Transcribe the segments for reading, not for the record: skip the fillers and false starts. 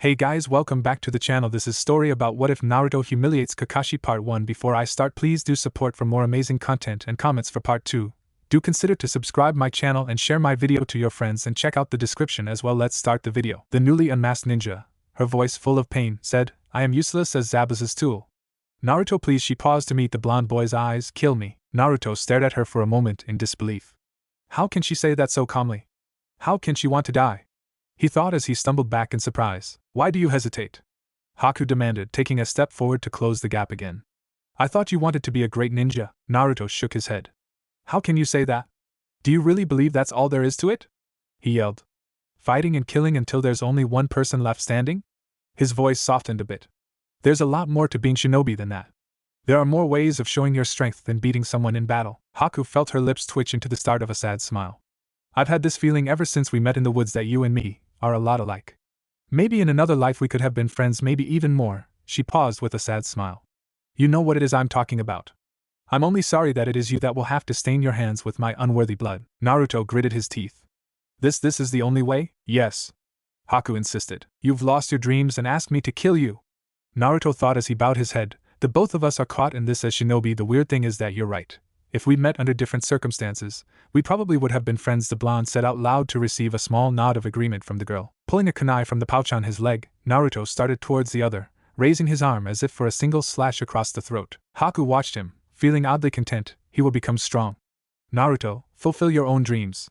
Hey guys, welcome back to the channel. This is story about what if Naruto humiliates Kakashi part 1. Before I start, please do support for more amazing content and comments for part 2. Do consider to subscribe my channel and share my video to your friends and check out the description as well. Let's start the video. The newly unmasked ninja, her voice full of pain, said, "I am useless as Zabuza's tool. Naruto, please." She paused to meet the blonde boy's eyes. "Kill me." Naruto stared at her for a moment in disbelief. How can she say that so calmly? How can she want to die? He thought as he stumbled back in surprise. "Why do you hesitate?" Haku demanded, taking a step forward to close the gap again. "I thought you wanted to be a great ninja." Naruto shook his head. "How can you say that? Do you really believe that's all there is to it?" he yelled. "Fighting and killing until there's only one person left standing?" His voice softened a bit. "There's a lot more to being shinobi than that. There are more ways of showing your strength than beating someone in battle." Haku felt her lips twitch into the start of a sad smile. "I've had this feeling ever since we met in the woods that you and me are a lot alike. Maybe in another life we could have been friends, maybe even more." She paused with a sad smile. "You know what it is I'm talking about. I'm only sorry that it is you that will have to stain your hands with my unworthy blood." Naruto gritted his teeth. This is the only way?" "Yes," Haku insisted. "You've lost your dreams and asked me to kill you." Naruto thought as he bowed his head. "The both of us are caught in this as shinobi. The weird thing is that you're right. If we'd met under different circumstances, we probably would have been friends." The blonde said out loud to receive a small nod of agreement from the girl. Pulling a kunai from the pouch on his leg, Naruto started towards the other, raising his arm as if for a single slash across the throat. Haku watched him, feeling oddly content. He will become strong. "Naruto, fulfill your own dreams.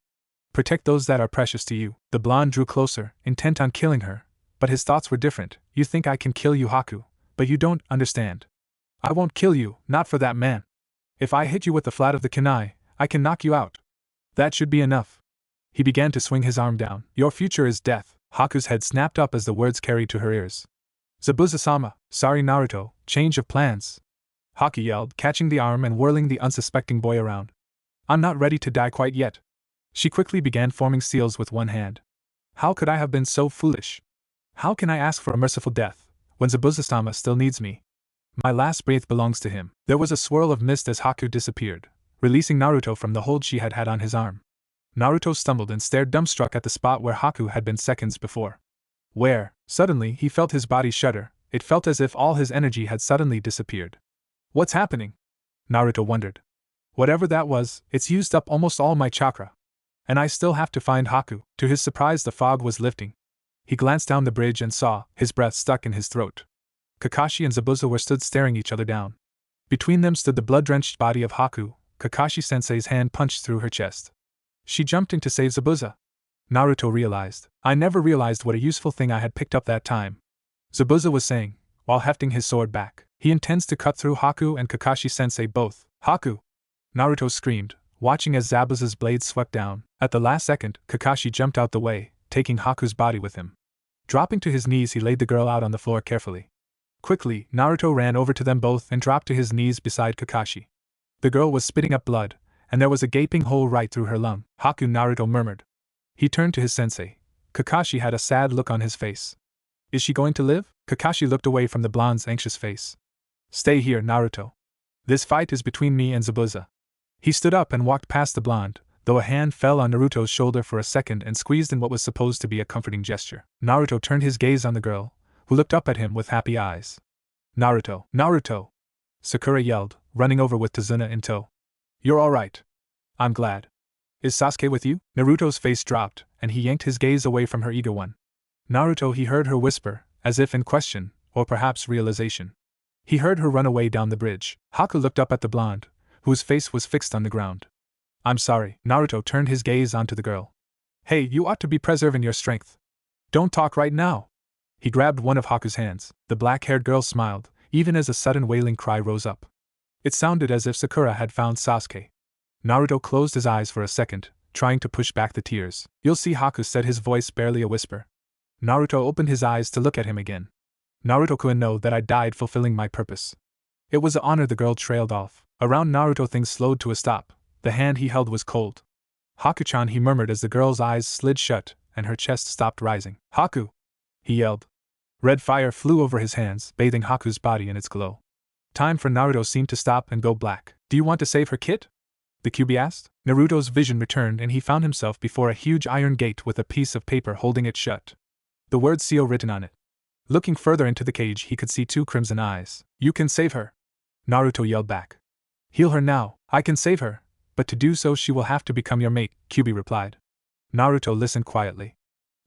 Protect those that are precious to you." The blonde drew closer, intent on killing her, but his thoughts were different. "You think I can kill you, Haku, but you don't understand. I won't kill you, not for that man. If I hit you with the flat of the kunai, I can knock you out. That should be enough." He began to swing his arm down. "Your future is death." Haku's head snapped up as the words carried to her ears. "Zabuza-sama, sorry Naruto, change of plans," Haku yelled, catching the arm and whirling the unsuspecting boy around. "I'm not ready to die quite yet." She quickly began forming seals with one hand. "How could I have been so foolish? How can I ask for a merciful death, when Zabuza-sama still needs me? My last breath belongs to him." There was a swirl of mist as Haku disappeared, releasing Naruto from the hold she had had on his arm. Naruto stumbled and stared dumbstruck at the spot where Haku had been seconds before. Where? Suddenly he felt his body shudder. It felt as if all his energy had suddenly disappeared. "What's happening?" Naruto wondered. "Whatever that was, it's used up almost all my chakra. And I still have to find Haku." To his surprise, the fog was lifting. He glanced down the bridge and saw, his breath stuck in his throat, Kakashi and Zabuza were stood staring each other down. Between them stood the blood-drenched body of Haku. Kakashi-sensei's hand punched through her chest. She jumped in to save Zabuza. Naruto realized. "I never realized what a useful thing I had picked up that time," Zabuza was saying, while hefting his sword back. "He intends to cut through Haku and Kakashi-sensei both." "Haku!" Naruto screamed, watching as Zabuza's blade swept down. At the last second, Kakashi jumped out the way, taking Haku's body with him. Dropping to his knees, he laid the girl out on the floor carefully. Quickly, Naruto ran over to them both and dropped to his knees beside Kakashi. The girl was spitting up blood, and there was a gaping hole right through her lung. "Haku," Naruto murmured. He turned to his sensei. Kakashi had a sad look on his face. "Is she going to live?" Kakashi looked away from the blonde's anxious face. "Stay here, Naruto. This fight is between me and Zabuza." He stood up and walked past the blonde, though a hand fell on Naruto's shoulder for a second and squeezed in what was supposed to be a comforting gesture. Naruto turned his gaze on the girl, who looked up at him with happy eyes. "Naruto, Naruto!" Sakura yelled, running over with Tazuna in tow. "You're all right. I'm glad. Is Sasuke with you?" Naruto's face dropped, and he yanked his gaze away from her eager one. "Naruto," he heard her whisper, as if in question, or perhaps realization. He heard her run away down the bridge. Haku looked up at the blonde, whose face was fixed on the ground. "I'm sorry." Naruto turned his gaze onto the girl. "Hey, you ought to be preserving your strength. Don't talk right now." He grabbed one of Haku's hands. The black-haired girl smiled, even as a sudden wailing cry rose up. It sounded as if Sakura had found Sasuke. Naruto closed his eyes for a second, trying to push back the tears. "You'll see," Haku said, his voice barely a whisper. Naruto opened his eyes to look at him again. "Naruto couldn't know that I died fulfilling my purpose. It was an honor." The girl trailed off. Around Naruto things slowed to a stop. The hand he held was cold. "Haku-chan," he murmured as the girl's eyes slid shut and her chest stopped rising. "Haku!" he yelled. Red fire flew over his hands, bathing Haku's body in its glow. Time for Naruto seemed to stop and go black. "Do you want to save her, kid?" the Kyuubi asked. Naruto's vision returned and he found himself before a huge iron gate with a piece of paper holding it shut. The word seal written on it. Looking further into the cage, he could see 2 crimson eyes. You can save her, Naruto yelled back. Heal her now. I can save her, but to do so she will have to become your mate, Kyubi replied. Naruto listened quietly.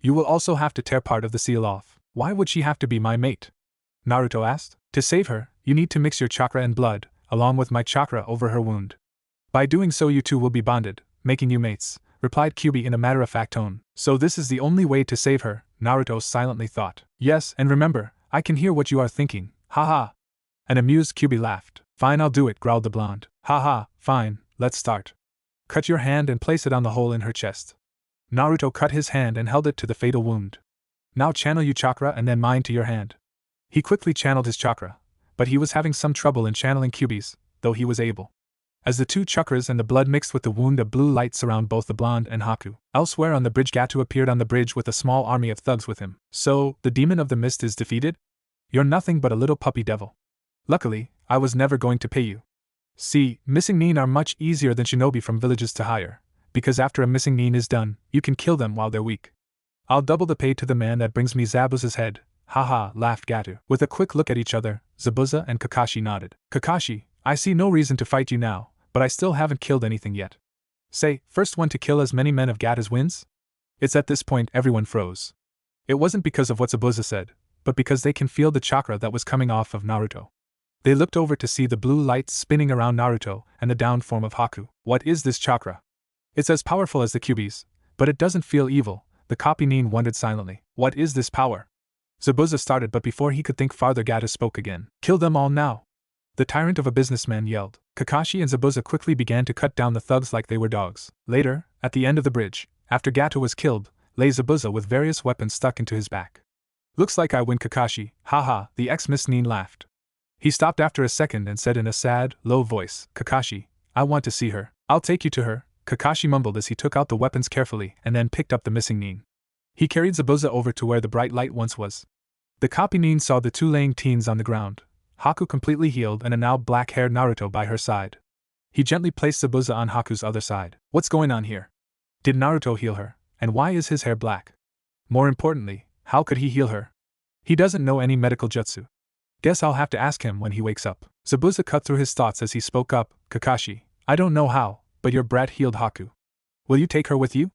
You will also have to tear part of the seal off. Why would she have to be my mate? Naruto asked. To save her, you need to mix your chakra and blood, along with my chakra over her wound. By doing so you two will be bonded, making you mates, replied Kyubi in a matter-of-fact tone. So this is the only way to save her, Naruto silently thought. Yes, and remember, I can hear what you are thinking, haha. An amused Kyubi laughed. Fine, I'll do it, growled the blonde. Haha, fine, let's start. Cut your hand and place it on the hole in her chest. Naruto cut his hand and held it to the fatal wound. Now channel your chakra and then mine to your hand. He quickly channeled his chakra, but he was having some trouble in channeling Kyubi's, though he was able. As the 2 chakras and the blood mixed with the wound, a blue light surrounded both the blonde and Haku. Elsewhere on the bridge, Gato appeared on the bridge with a small army of thugs with him. So, the demon of the mist is defeated? You're nothing but a little puppy devil. Luckily, I was never going to pay you. See, missing nin are much easier than shinobi from villages to hire, because after a missing nin is done, you can kill them while they're weak. I'll double the pay to the man that brings me Zabuza's head. Haha, laughed Gato. With a quick look at each other, Zabuza and Kakashi nodded. Kakashi, I see no reason to fight you now, but I still haven't killed anything yet. Say, first one to kill as many men of Gatos wins? It's at this point everyone froze. It wasn't because of what Zabuza said, but because they can feel the chakra that was coming off of Naruto. They looked over to see the blue lights spinning around Naruto and the down form of Haku. What is this chakra? It's as powerful as the Kyubi's, but it doesn't feel evil, the copy nin wondered silently. What is this power? Zabuza started, but before he could think farther, Gato spoke again. Kill them all now! The tyrant of a businessman yelled. Kakashi and Zabuza quickly began to cut down the thugs like they were dogs. Later, at the end of the bridge, after Gato was killed, lay Zabuza with various weapons stuck into his back. Looks like I win, Kakashi, haha, the ex-Miss Nin laughed. He stopped after a second and said in a sad, low voice, Kakashi, I want to see her. I'll take you to her, Kakashi mumbled as he took out the weapons carefully and then picked up the missing nin. He carried Zabuza over to where the bright light once was. The copy nin saw the 2 laying teens on the ground, Haku completely healed and a now black-haired Naruto by her side. He gently placed Zabuza on Haku's other side. What's going on here? Did Naruto heal her, and why is his hair black? More importantly, how could he heal her? He doesn't know any medical jutsu. Guess I'll have to ask him when he wakes up. Zabuza cut through his thoughts as he spoke up. Kakashi, I don't know how, but your brat healed Haku. Will you take her with you?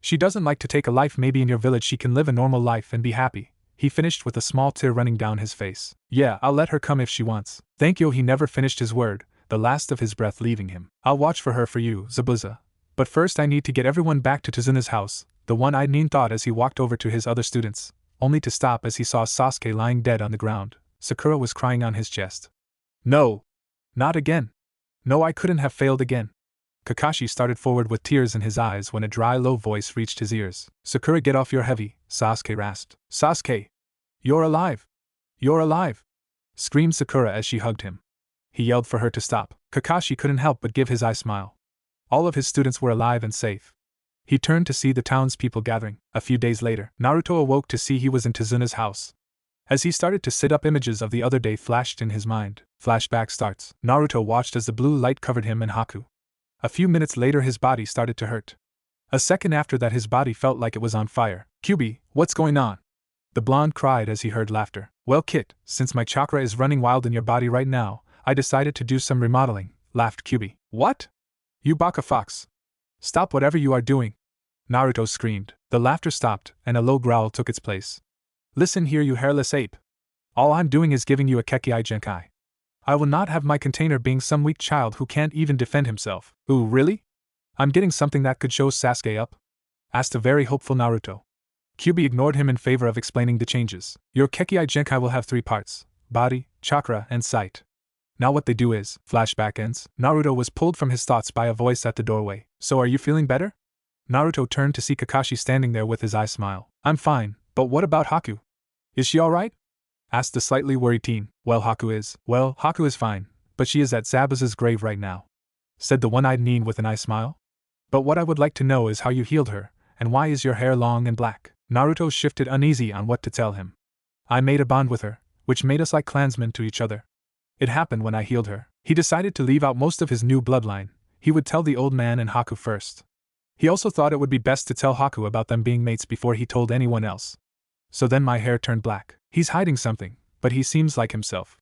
She doesn't like to take a life. Maybe in your village she can live a normal life and be happy. He finished with a small tear running down his face. Yeah, I'll let her come if she wants. Thank you. He never finished his word, the last of his breath leaving him. I'll watch for her for you, Zabuza. But first I need to get everyone back to Tsuna's house, the one-eyed nin thought as he walked over to his other students, only to stop as he saw Sasuke lying dead on the ground. Sakura was crying on his chest. No! Not again! No, I couldn't have failed again. Kakashi started forward with tears in his eyes when a dry, low voice reached his ears. Sakura, get off your heavy, Sasuke rasped. Sasuke! You're alive! You're alive! Screamed Sakura as she hugged him. He yelled for her to stop. Kakashi couldn't help but give his eye smile. All of his students were alive and safe. He turned to see the townspeople gathering. A few days later, Naruto awoke to see he was in Tsuna's house. As he started to sit up, images of the other day flashed in his mind. Flashback starts. Naruto watched as the blue light covered him and Haku. A few minutes later his body started to hurt. A second after that his body felt like it was on fire. Kyubi, what's going on? The blonde cried as he heard laughter. Well, Kit, since my chakra is running wild in your body right now, I decided to do some remodeling, laughed Kyubi. What? You baka fox! Stop whatever you are doing! Naruto screamed. The laughter stopped, and a low growl took its place. Listen here, you hairless ape. All I'm doing is giving you a Kekkai Genkai. I will not have my container being some weak child who can't even defend himself. Ooh, really? I'm getting something that could show Sasuke up? Asked a very hopeful Naruto. Kyubi ignored him in favor of explaining the changes. Your Kekkai Genkai will have 3 parts: body, chakra, and sight. Now what they do is, flashback ends. Naruto was pulled from his thoughts by a voice at the doorway. So are you feeling better? Naruto turned to see Kakashi standing there with his eye smile. I'm fine, but what about Haku? Is she alright? Asked the slightly worried teen. Haku is fine, but she is at Zabuza's grave right now, said the one-eyed nin with an eye smile. But what I would like to know is how you healed her, and why is your hair long and black? Naruto shifted uneasy on what to tell him. I made a bond with her, which made us like clansmen to each other. It happened when I healed her. He decided to leave out most of his new bloodline. He would tell the old man and Haku first. He also thought it would be best to tell Haku about them being mates before he told anyone else. So then my hair turned black. He's hiding something, but he seems like himself.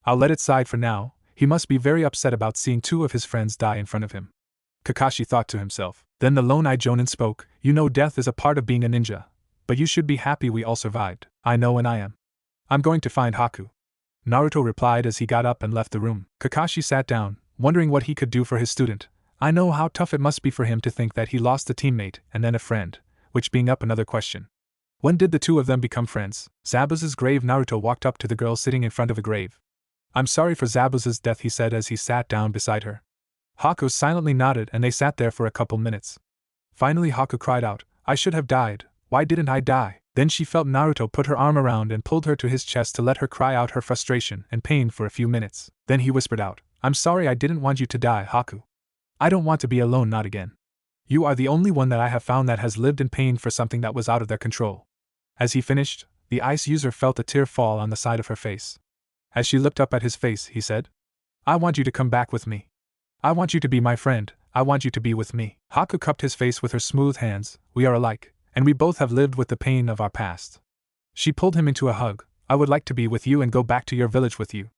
I'll let it slide for now. He must be very upset about seeing two of his friends die in front of him. Kakashi thought to himself. Then the lone-eyed Jonin spoke. You know death is a part of being a ninja. But you should be happy we all survived. I know and I am. I'm going to find Haku. Naruto replied as he got up and left the room. Kakashi sat down, wondering what he could do for his student. I know how tough it must be for him to think that he lost a teammate and then a friend, which being up another question. When did the two of them become friends? Zabuza's grave. Naruto walked up to the girl sitting in front of a grave. I'm sorry for Zabuza's death, he said as he sat down beside her. Haku silently nodded and they sat there for a couple minutes. Finally Haku cried out, I should have died, why didn't I die? Then she felt Naruto put her arm around and pulled her to his chest to let her cry out her frustration and pain for a few minutes. Then he whispered out, I'm sorry, I didn't want you to die, Haku. I don't want to be alone, not again. You are the only one that I have found that has lived in pain for something that was out of their control. As he finished, the ice user felt a tear fall on the side of her face. As she looked up at his face, he said, I want you to come back with me. I want you to be my friend, I want you to be with me. Haku cupped his face with her smooth hands. We are alike, and we both have lived with the pain of our past. She pulled him into a hug. I would like to be with you and go back to your village with you.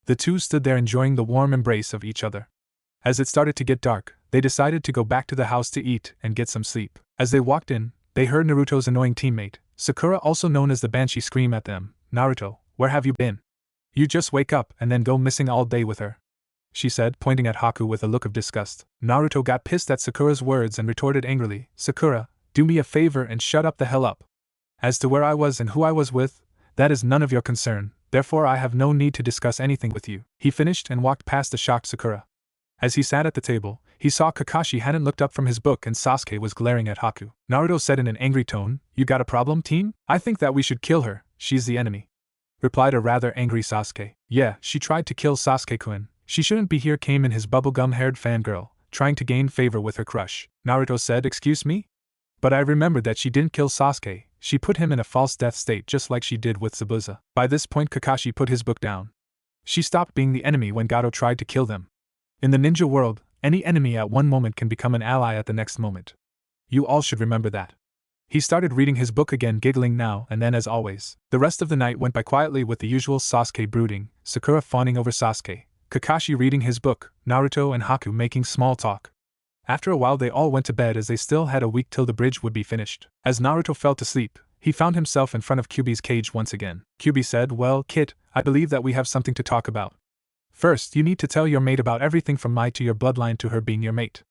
The two stood there enjoying the warm embrace of each other. As it started to get dark, they decided to go back to the house to eat and get some sleep. As they walked in, they heard Naruto's annoying teammate, Sakura, also known as the Banshee, scream at them, Naruto, where have you been? You just wake up and then go missing all day with her, she said, pointing at Haku with a look of disgust. Naruto got pissed at Sakura's words and retorted angrily, Sakura, do me a favor and shut up the hell up. As to where I was and who I was with, that is none of your concern, therefore I have no need to discuss anything with you. He finished and walked past the shocked Sakura. As he sat at the table, he saw Kakashi hadn't looked up from his book and Sasuke was glaring at Haku. Naruto said in an angry tone, You got a problem, team? I think that we should kill her, she's the enemy, replied a rather angry Sasuke. Yeah, she tried to kill Sasuke-kun. She shouldn't be here, came in his bubblegum-haired fangirl, trying to gain favor with her crush. Naruto said, Excuse me? But I remembered that she didn't kill Sasuke, she put him in a false death state just like she did with Zabuza. By this point Kakashi put his book down. She stopped being the enemy when Gato tried to kill them. In the ninja world, any enemy at one moment can become an ally at the next moment. You all should remember that. He started reading his book again, giggling now and then as always. The rest of the night went by quietly with the usual Sasuke brooding, Sakura fawning over Sasuke, Kakashi reading his book, Naruto and Haku making small talk. After a while they all went to bed as they still had a week till the bridge would be finished. As Naruto fell to sleep, he found himself in front of Kyuubi's cage once again. Kyuubi said, Well, Kit, I believe that we have something to talk about. First, you need to tell your mate about everything from my to your bloodline to her being your mate.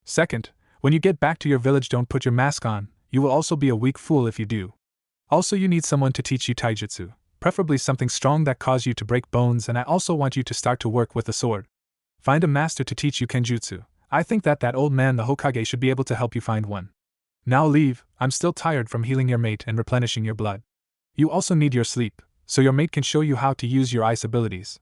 Second, when you get back to your village don't put your mask on, you will also be a weak fool if you do. Also you need someone to teach you taijutsu, preferably something strong that cause you to break bones, and I also want you to start to work with the sword. Find a master to teach you kenjutsu. I think that old man the Hokage should be able to help you find one. Now leave, I'm still tired from healing your mate and replenishing your blood. You also need your sleep, so your mate can show you how to use your ice abilities.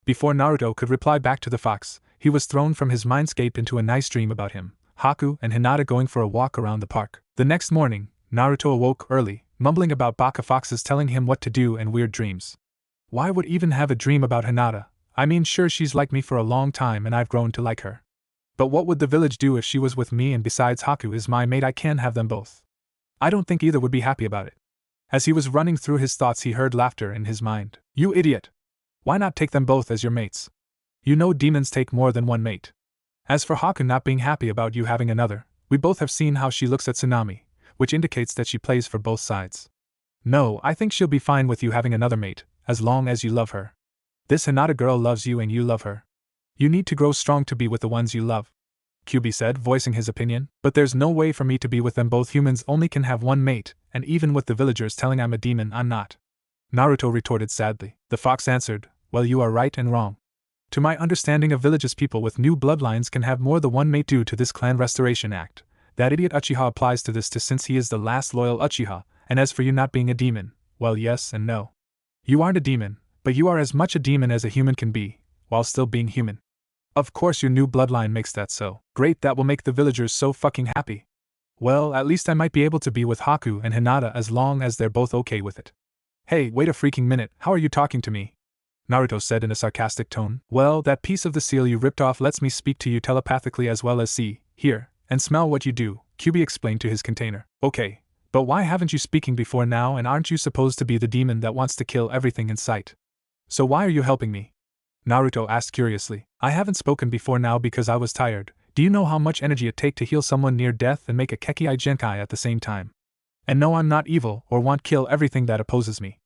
Before Naruto could reply back to the fox, he was thrown from his mindscape into a nice dream about him, Haku and Hinata going for a walk around the park. The next morning, Naruto awoke early, mumbling about Baka foxes telling him what to do and weird dreams. Why would even have a dream about Hinata? I mean, sure, she's liked me for a long time and I've grown to like her. But what would the village do if she was with me, and besides Haku is my mate, I can't have them both. I don't think either would be happy about it. As he was running through his thoughts he heard laughter in his mind. You idiot! Why not take them both as your mates? You know demons take more than one mate. As for Haku not being happy about you having another, we both have seen how she looks at Tsunami, which indicates that she plays for both sides. No, I think she'll be fine with you having another mate, as long as you love her. This Hinata girl loves you and you love her. You need to grow strong to be with the ones you love, Kyuubi said, voicing his opinion. But there's no way for me to be with them both. Humans only can have one mate, and even with the villagers telling I'm a demon, I'm not. Naruto retorted sadly. The fox answered, Well, you are right and wrong. To my understanding of villages, people with new bloodlines can have more than one mate due to this clan restoration act. That idiot Uchiha applies to this since he is the last loyal Uchiha, and as for you not being a demon, well, yes and no. You aren't a demon, but you are as much a demon as a human can be, while still being human. Of course your new bloodline makes that so. Great, that will make the villagers so fucking happy. Well, at least I might be able to be with Haku and Hinata as long as they're both okay with it. Hey, wait a freaking minute, how are you talking to me? Naruto said in a sarcastic tone. Well, that piece of the seal you ripped off lets me speak to you telepathically as well as see, hear, and smell what you do, Kyuubi explained to his container. Okay, But why haven't you speaking before now, and aren't you supposed to be the demon that wants to kill everything in sight? So why are you helping me? Naruto asked curiously. I haven't spoken before now because I was tired. Do you know how much energy it takes to heal someone near death and make a Kekkai Genkai at the same time? And no, I'm not evil or want kill everything that opposes me.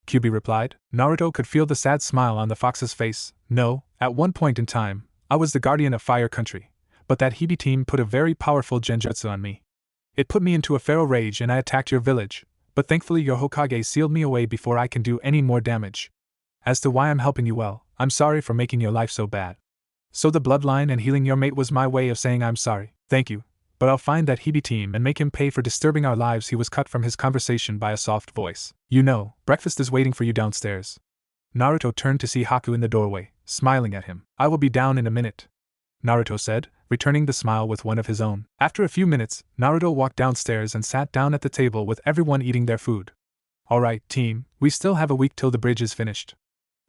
Kyubi replied. Naruto could feel the sad smile on the fox's face. No, at one point in time, I was the guardian of Fire Country, but that Hibi team put a very powerful genjutsu on me. It put me into a feral rage and I attacked your village, but thankfully your Hokage sealed me away before I can do any more damage. As to why I'm helping you, well, I'm sorry for making your life so bad. So the bloodline and healing your mate was my way of saying I'm sorry. Thank you. But I'll find that Hibi team and make him pay for disturbing our lives. He was cut from his conversation by a soft voice. You know, breakfast is waiting for you downstairs. Naruto turned to see Haku in the doorway, smiling at him. I will be down in a minute, Naruto said, returning the smile with one of his own. After a few minutes, Naruto walked downstairs and sat down at the table with everyone eating their food. Alright, team, we still have a week till the bridge is finished.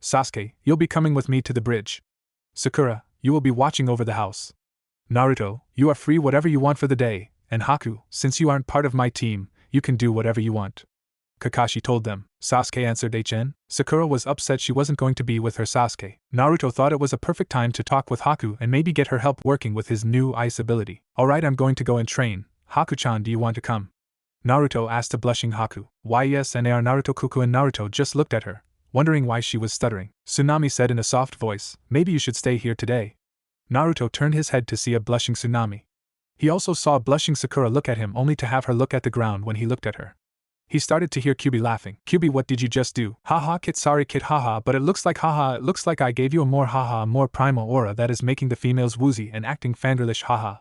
Sasuke, you'll be coming with me to the bridge. Sakura, you will be watching over the house. Naruto, you are free whatever you want for the day, and Haku, since you aren't part of my team, you can do whatever you want. Kakashi told them. Sasuke answered HN. Sakura was upset she wasn't going to be with her Sasuke. Naruto thought it was a perfect time to talk with Haku and maybe get her help working with his new ice ability. Alright, I'm going to go and train. Haku-chan, do you want to come? Naruto asked a blushing Haku. Why yes, and Naruto-kuku and Naruto just looked at her, wondering why she was stuttering. Tsunami said in a soft voice, maybe you should stay here today. Naruto turned his head to see a blushing Tsunami. He also saw a blushing Sakura look at him only to have her look at the ground when he looked at her. He started to hear Kyubi laughing. Kyubi, what did you just do? Haha kid, sorry kid, haha, but it looks like I gave you a more primal aura that is making the females woozy and acting fangirlish, haha.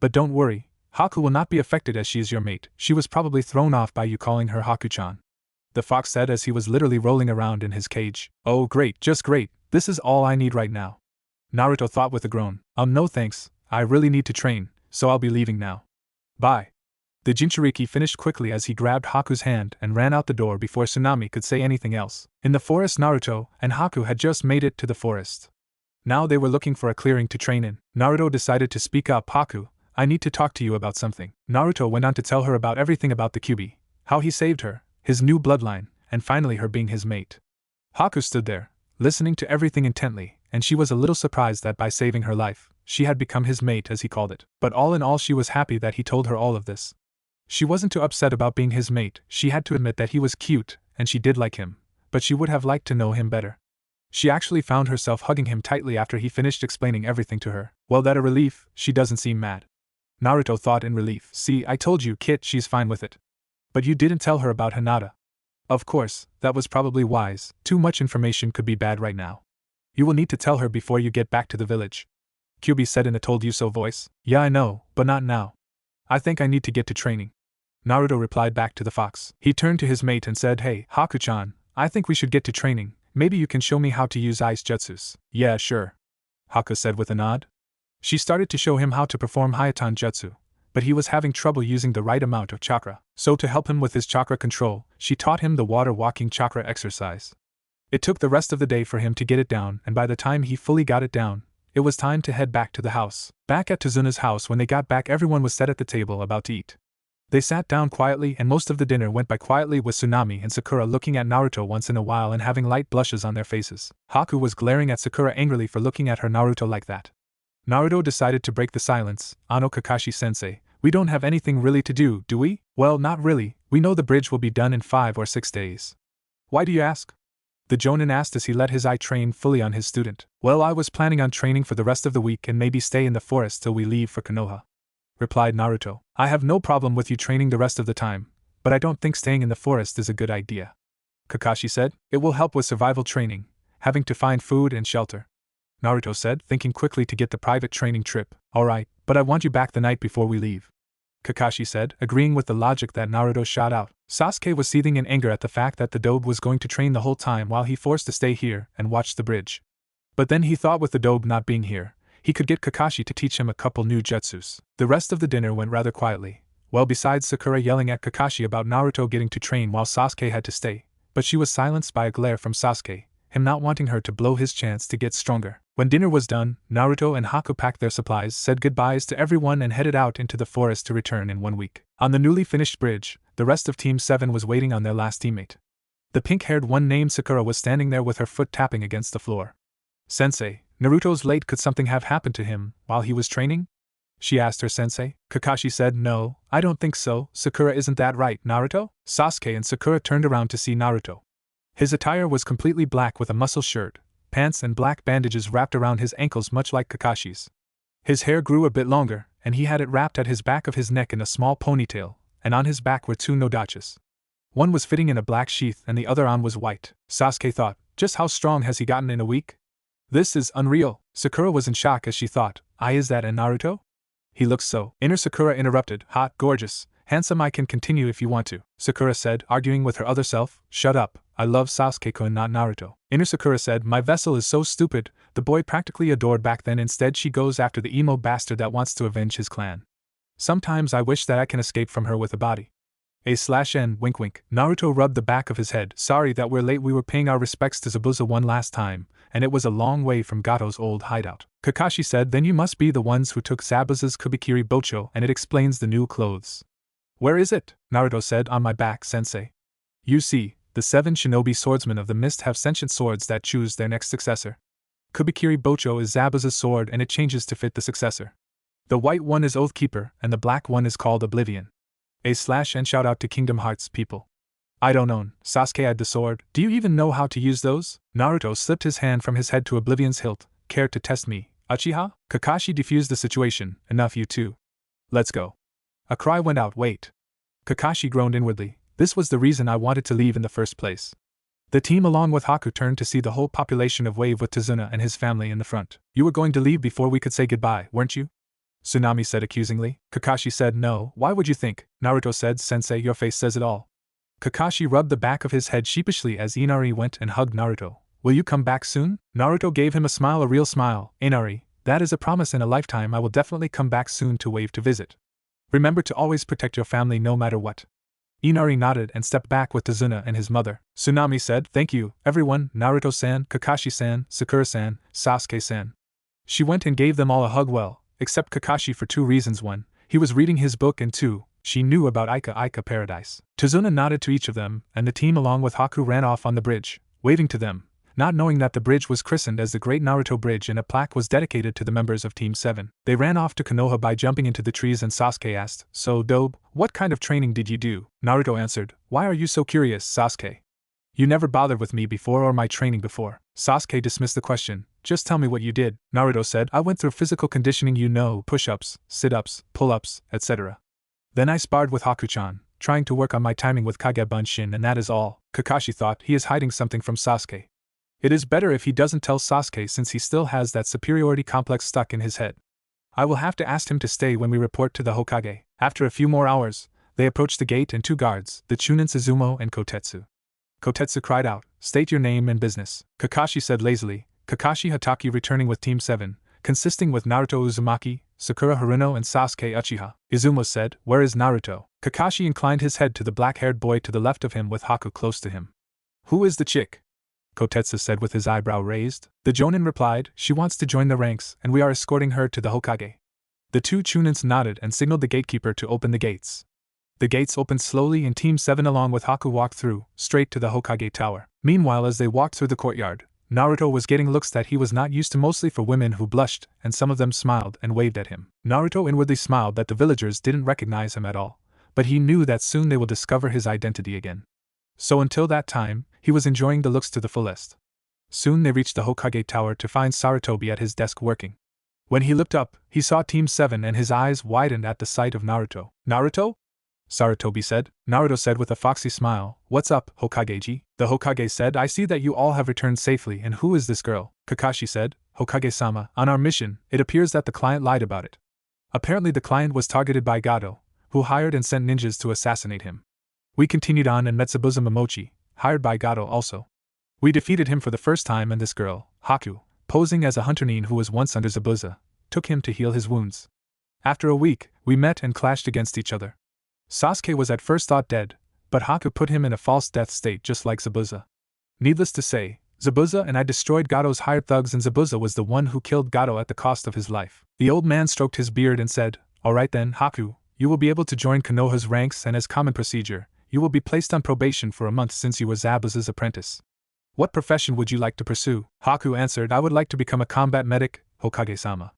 But don't worry, Haku will not be affected as she is your mate. She was probably thrown off by you calling her Haku-chan. The fox said as he was literally rolling around in his cage. Oh great, just great, this is all I need right now. Naruto thought with a groan. No thanks, I really need to train, so I'll be leaving now. Bye. The Jinchuriki finished quickly as he grabbed Haku's hand and ran out the door before Tsunami could say anything else. In the forest, Naruto and Haku had just made it to the forest. Now they were looking for a clearing to train in. Naruto decided to speak up. Haku, I need to talk to you about something. Naruto went on to tell her about everything about the Kyubi, how he saved her, his new bloodline, and finally her being his mate. Haku stood there, listening to everything intently, and she was a little surprised that by saving her life, she had become his mate as he called it. But all in all, she was happy that he told her all of this. She wasn't too upset about being his mate. She had to admit that he was cute, and she did like him, but she would have liked to know him better. She actually found herself hugging him tightly after he finished explaining everything to her. Well, that a relief, she doesn't seem mad. Naruto thought in relief. See, I told you, Kit, she's fine with it. But you didn't tell her about Hinata. Of course, that was probably wise. Too much information could be bad right now. You will need to tell her before you get back to the village. Kyubi said in a told you so voice. Yeah, I know, but not now. I think I need to get to training. Naruto replied back to the fox. He turned to his mate and said, Hey, Haku-chan, I think we should get to training. Maybe you can show me how to use ice jutsus. Yeah, sure. Haku said with a nod. She started to show him how to perform Hayatan jutsu, but he was having trouble using the right amount of chakra. So to help him with his chakra control, she taught him the water walking chakra exercise. It took the rest of the day for him to get it down, and by the time he fully got it down, it was time to head back to the house. Back at Tazuna's house, when they got back, everyone was set at the table about to eat. They sat down quietly, and most of the dinner went by quietly, with Tsunami and Sakura looking at Naruto once in a while and having light blushes on their faces. Haku was glaring at Sakura angrily for looking at her Naruto like that. Naruto decided to break the silence. Ano Kakashi-sensei, we don't have anything really to do, do we? Well, not really. We know the bridge will be done in 5 or 6 days. Why do you ask? The Jonin asked as he let his eye train fully on his student. Well, I was planning on training for the rest of the week and maybe stay in the forest till we leave for Konoha, replied Naruto. I have no problem with you training the rest of the time, but I don't think staying in the forest is a good idea. Kakashi said, it will help with survival training, having to find food and shelter. Naruto said, thinking quickly to get the private training trip. Alright, but I want you back the night before we leave. Kakashi said, agreeing with the logic that Naruto shot out. Sasuke was seething in anger at the fact that the dobe was going to train the whole time while he forced to stay here and watch the bridge. But then he thought with the dobe not being here, he could get Kakashi to teach him a couple new jutsus. The rest of the dinner went rather quietly. Well, besides Sakura yelling at Kakashi about Naruto getting to train while Sasuke had to stay, but she was silenced by a glare from Sasuke, him not wanting her to blow his chance to get stronger. When dinner was done, Naruto and Haku packed their supplies, said goodbyes to everyone, and headed out into the forest to return in 1 week. On the newly finished bridge, the rest of Team 7 was waiting on their last teammate. The pink-haired one named Sakura was standing there with her foot tapping against the floor. "Sensei, Naruto's late. Could something have happened to him while he was training?" she asked her sensei. Kakashi said, "No, I don't think so. Sakura, isn't that right, Naruto?" Sasuke and Sakura turned around to see Naruto. His attire was completely black with a muscle shirt, pants and black bandages wrapped around his ankles much like Kakashi's. His hair grew a bit longer, and he had it wrapped at his back of his neck in a small ponytail, and on his back were 2 nodachas. One was fitting in a black sheath and the other on was white. Sasuke thought, just how strong has he gotten in a week? This is unreal. Sakura was in shock as she thought, is that and Naruto? He looks so. Inner Sakura interrupted, hot, gorgeous, handsome. I can continue if you want to. Sakura said, arguing with her other self, shut up, I love Sasuke-kun, not Naruto. Inner Sakura said, my vessel is so stupid, the boy practically adored back then. Instead she goes after the emo bastard that wants to avenge his clan. Sometimes I wish that I can escape from her with a body. A/N, wink wink. Naruto rubbed the back of his head. Sorry that we're late. We were paying our respects to Zabuza one last time, and it was a long way from Gato's old hideout. Kakashi said, then you must be the ones who took Zabuza's Kubikiri Bocho, and it explains the new clothes. Where is it? Naruto said, on my back, sensei. You see, the 7 shinobi swordsmen of the mist have sentient swords that choose their next successor. Kubikiri Bocho is Zabuza's sword and it changes to fit the successor. The white one is Oathkeeper, and the black one is called Oblivion. A/N, shout out to Kingdom Hearts people. I don't own. Sasuke eyed the sword. Do you even know how to use those? Naruto slipped his hand from his head to Oblivion's hilt. Care to test me, Uchiha? Kakashi defused the situation. Enough, you two. Let's go. A cry went out. Wait. Kakashi groaned inwardly. This was the reason I wanted to leave in the first place. The team along with Haku turned to see the whole population of Wave with Tazuna and his family in the front. You were going to leave before we could say goodbye, weren't you? Tsunami said accusingly. Kakashi said no. Why would you think? Naruto said, Sensei, your face says it all. Kakashi rubbed the back of his head sheepishly as Inari went and hugged Naruto. Will you come back soon? Naruto gave him a smile, a real smile. Inari, that is a promise in a lifetime. I will definitely come back soon to Wave to visit. Remember to always protect your family no matter what. Inari nodded and stepped back with Tazuna and his mother. Tsunami said, thank you, everyone, Naruto-san, Kakashi-san, Sakura-san, Sasuke-san. She went and gave them all a hug, well, except Kakashi for 2 reasons. 1, he was reading his book, and 2, she knew about Ika Paradise. Tazuna nodded to each of them, and the team along with Haku ran off on the bridge, waving to them, not knowing that the bridge was christened as the Great Naruto Bridge and a plaque was dedicated to the members of Team 7. They ran off to Konoha by jumping into the trees, and Sasuke asked, so Dobe, what kind of training did you do? Naruto answered, why are you so curious, Sasuke? You never bothered with me before or my training before. Sasuke dismissed the question. Just tell me what you did. Naruto said, I went through physical conditioning, push-ups, sit-ups, pull-ups, etc. Then I sparred with Haku-chan, trying to work on my timing with Kage Bunshin, and that is all. Kakashi thought he is hiding something from Sasuke. It is better if he doesn't tell Sasuke since he still has that superiority complex stuck in his head. I will have to ask him to stay when we report to the Hokage. After a few more hours, they approached the gate and 2 guards, the Chunin Suzumo and Kotetsu. Kotetsu cried out, state your name and business. Kakashi said lazily, Kakashi Hatake, returning with Team 7, consisting with Naruto Uzumaki, Sakura Haruno and Sasuke Uchiha. Izumo said, where is Naruto? Kakashi inclined his head to the black-haired boy to the left of him with Haku close to him. Who is the chick? Kotetsu said with his eyebrow raised. The Jonin replied, she wants to join the ranks, and we are escorting her to the Hokage. The 2 Chunins nodded and signaled the gatekeeper to open the gates. The gates opened slowly and Team 7 along with Haku walked through, straight to the Hokage tower. Meanwhile, as they walked through the courtyard, Naruto was getting looks that he was not used to, mostly for women who blushed, and some of them smiled and waved at him. Naruto inwardly smiled that the villagers didn't recognize him at all, but he knew that soon they will discover his identity again. So until that time, he was enjoying the looks to the fullest. Soon they reached the Hokage tower to find Sarutobi at his desk working. When he looked up, he saw Team 7 and his eyes widened at the sight of Naruto. Naruto? Sarutobi said. Naruto said with a foxy smile, what's up, Hokage-ji? The Hokage said, I see that you all have returned safely, and who is this girl? Kakashi said, Hokage-sama, on our mission, it appears that the client lied about it. Apparently the client was targeted by Gato, who hired and sent ninjas to assassinate him. We continued on and met Zabuza Momochi, hired by Gato also. We defeated him for the first time, and this girl, Haku, posing as a hunter-nin who was once under Zabuza, took him to heal his wounds. After a week, we met and clashed against each other. Sasuke was at first thought dead, but Haku put him in a false death state just like Zabuza. Needless to say, Zabuza and I destroyed Gato's hired thugs, and Zabuza was the one who killed Gato at the cost of his life. The old man stroked his beard and said, Alright then, Haku, you will be able to join Konoha's ranks, and as common procedure, you will be placed on probation for a month since you were Zabuza's apprentice. What profession would you like to pursue? Haku answered, I would like to become a combat medic, Hokage-sama.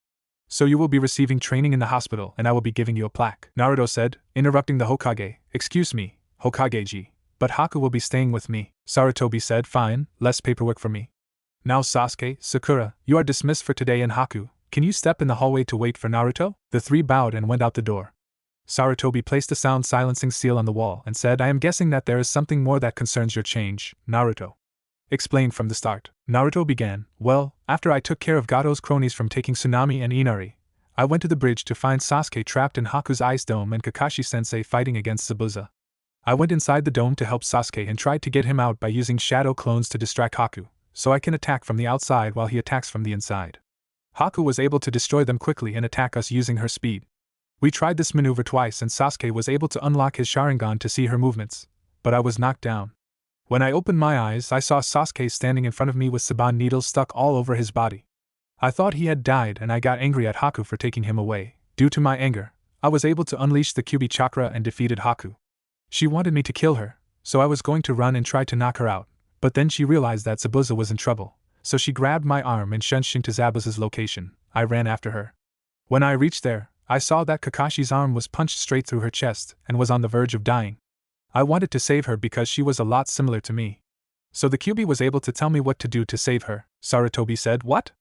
So you will be receiving training in the hospital, and I will be giving you a plaque. Naruto said, interrupting the Hokage, Excuse me, Hokage-ji, but Haku will be staying with me. Sarutobi said, Fine, less paperwork for me. Now Sasuke, Sakura, you are dismissed for today, and Haku, can you step in the hallway to wait for Naruto? The three bowed and went out the door. Sarutobi placed a sound silencing seal on the wall and said, I am guessing that there is something more that concerns your change, Naruto. Explain from the start. Naruto began, Well, after I took care of Gato's cronies from taking Tsunami and Inari, I went to the bridge to find Sasuke trapped in Haku's ice dome and Kakashi-sensei fighting against Zabuza. I went inside the dome to help Sasuke and tried to get him out by using shadow clones to distract Haku, so I can attack from the outside while he attacks from the inside. Haku was able to destroy them quickly and attack us using her speed. We tried this maneuver twice and Sasuke was able to unlock his Sharingan to see her movements, but I was knocked down. When I opened my eyes, I saw Sasuke standing in front of me with Saban needles stuck all over his body. I thought he had died and I got angry at Haku for taking him away. Due to my anger, I was able to unleash the Kyuubi chakra and defeated Haku. She wanted me to kill her, so I was going to run and try to knock her out, but then she realized that Zabuza was in trouble, so she grabbed my arm and shunshed to Zabuza's location. I ran after her. When I reached there, I saw that Kakashi's arm was punched straight through her chest and was on the verge of dying. I wanted to save her because she was a lot similar to me. So the Kyuubi was able to tell me what to do to save her. Sarutobi said, What?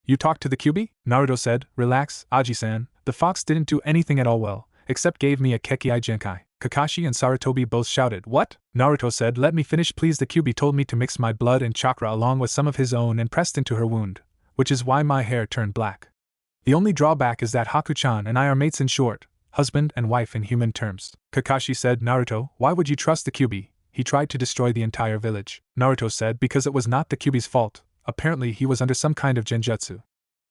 You talked to the Kyuubi? Naruto said, Relax, Aji-san, the fox didn't do anything at all well, except gave me a Kekei Genkai. Kakashi and Sarutobi both shouted, What? Naruto said, Let me finish please. The Kyuubi told me to mix my blood and chakra along with some of his own and pressed into her wound, which is why my hair turned black. The only drawback is that Haku-chan and I are mates in short, husband and wife in human terms. Kakashi said, Naruto, why would you trust the Kyuubi? He tried to destroy the entire village. Naruto said, Because it was not the Kyuubi's fault. Apparently he was under some kind of genjutsu.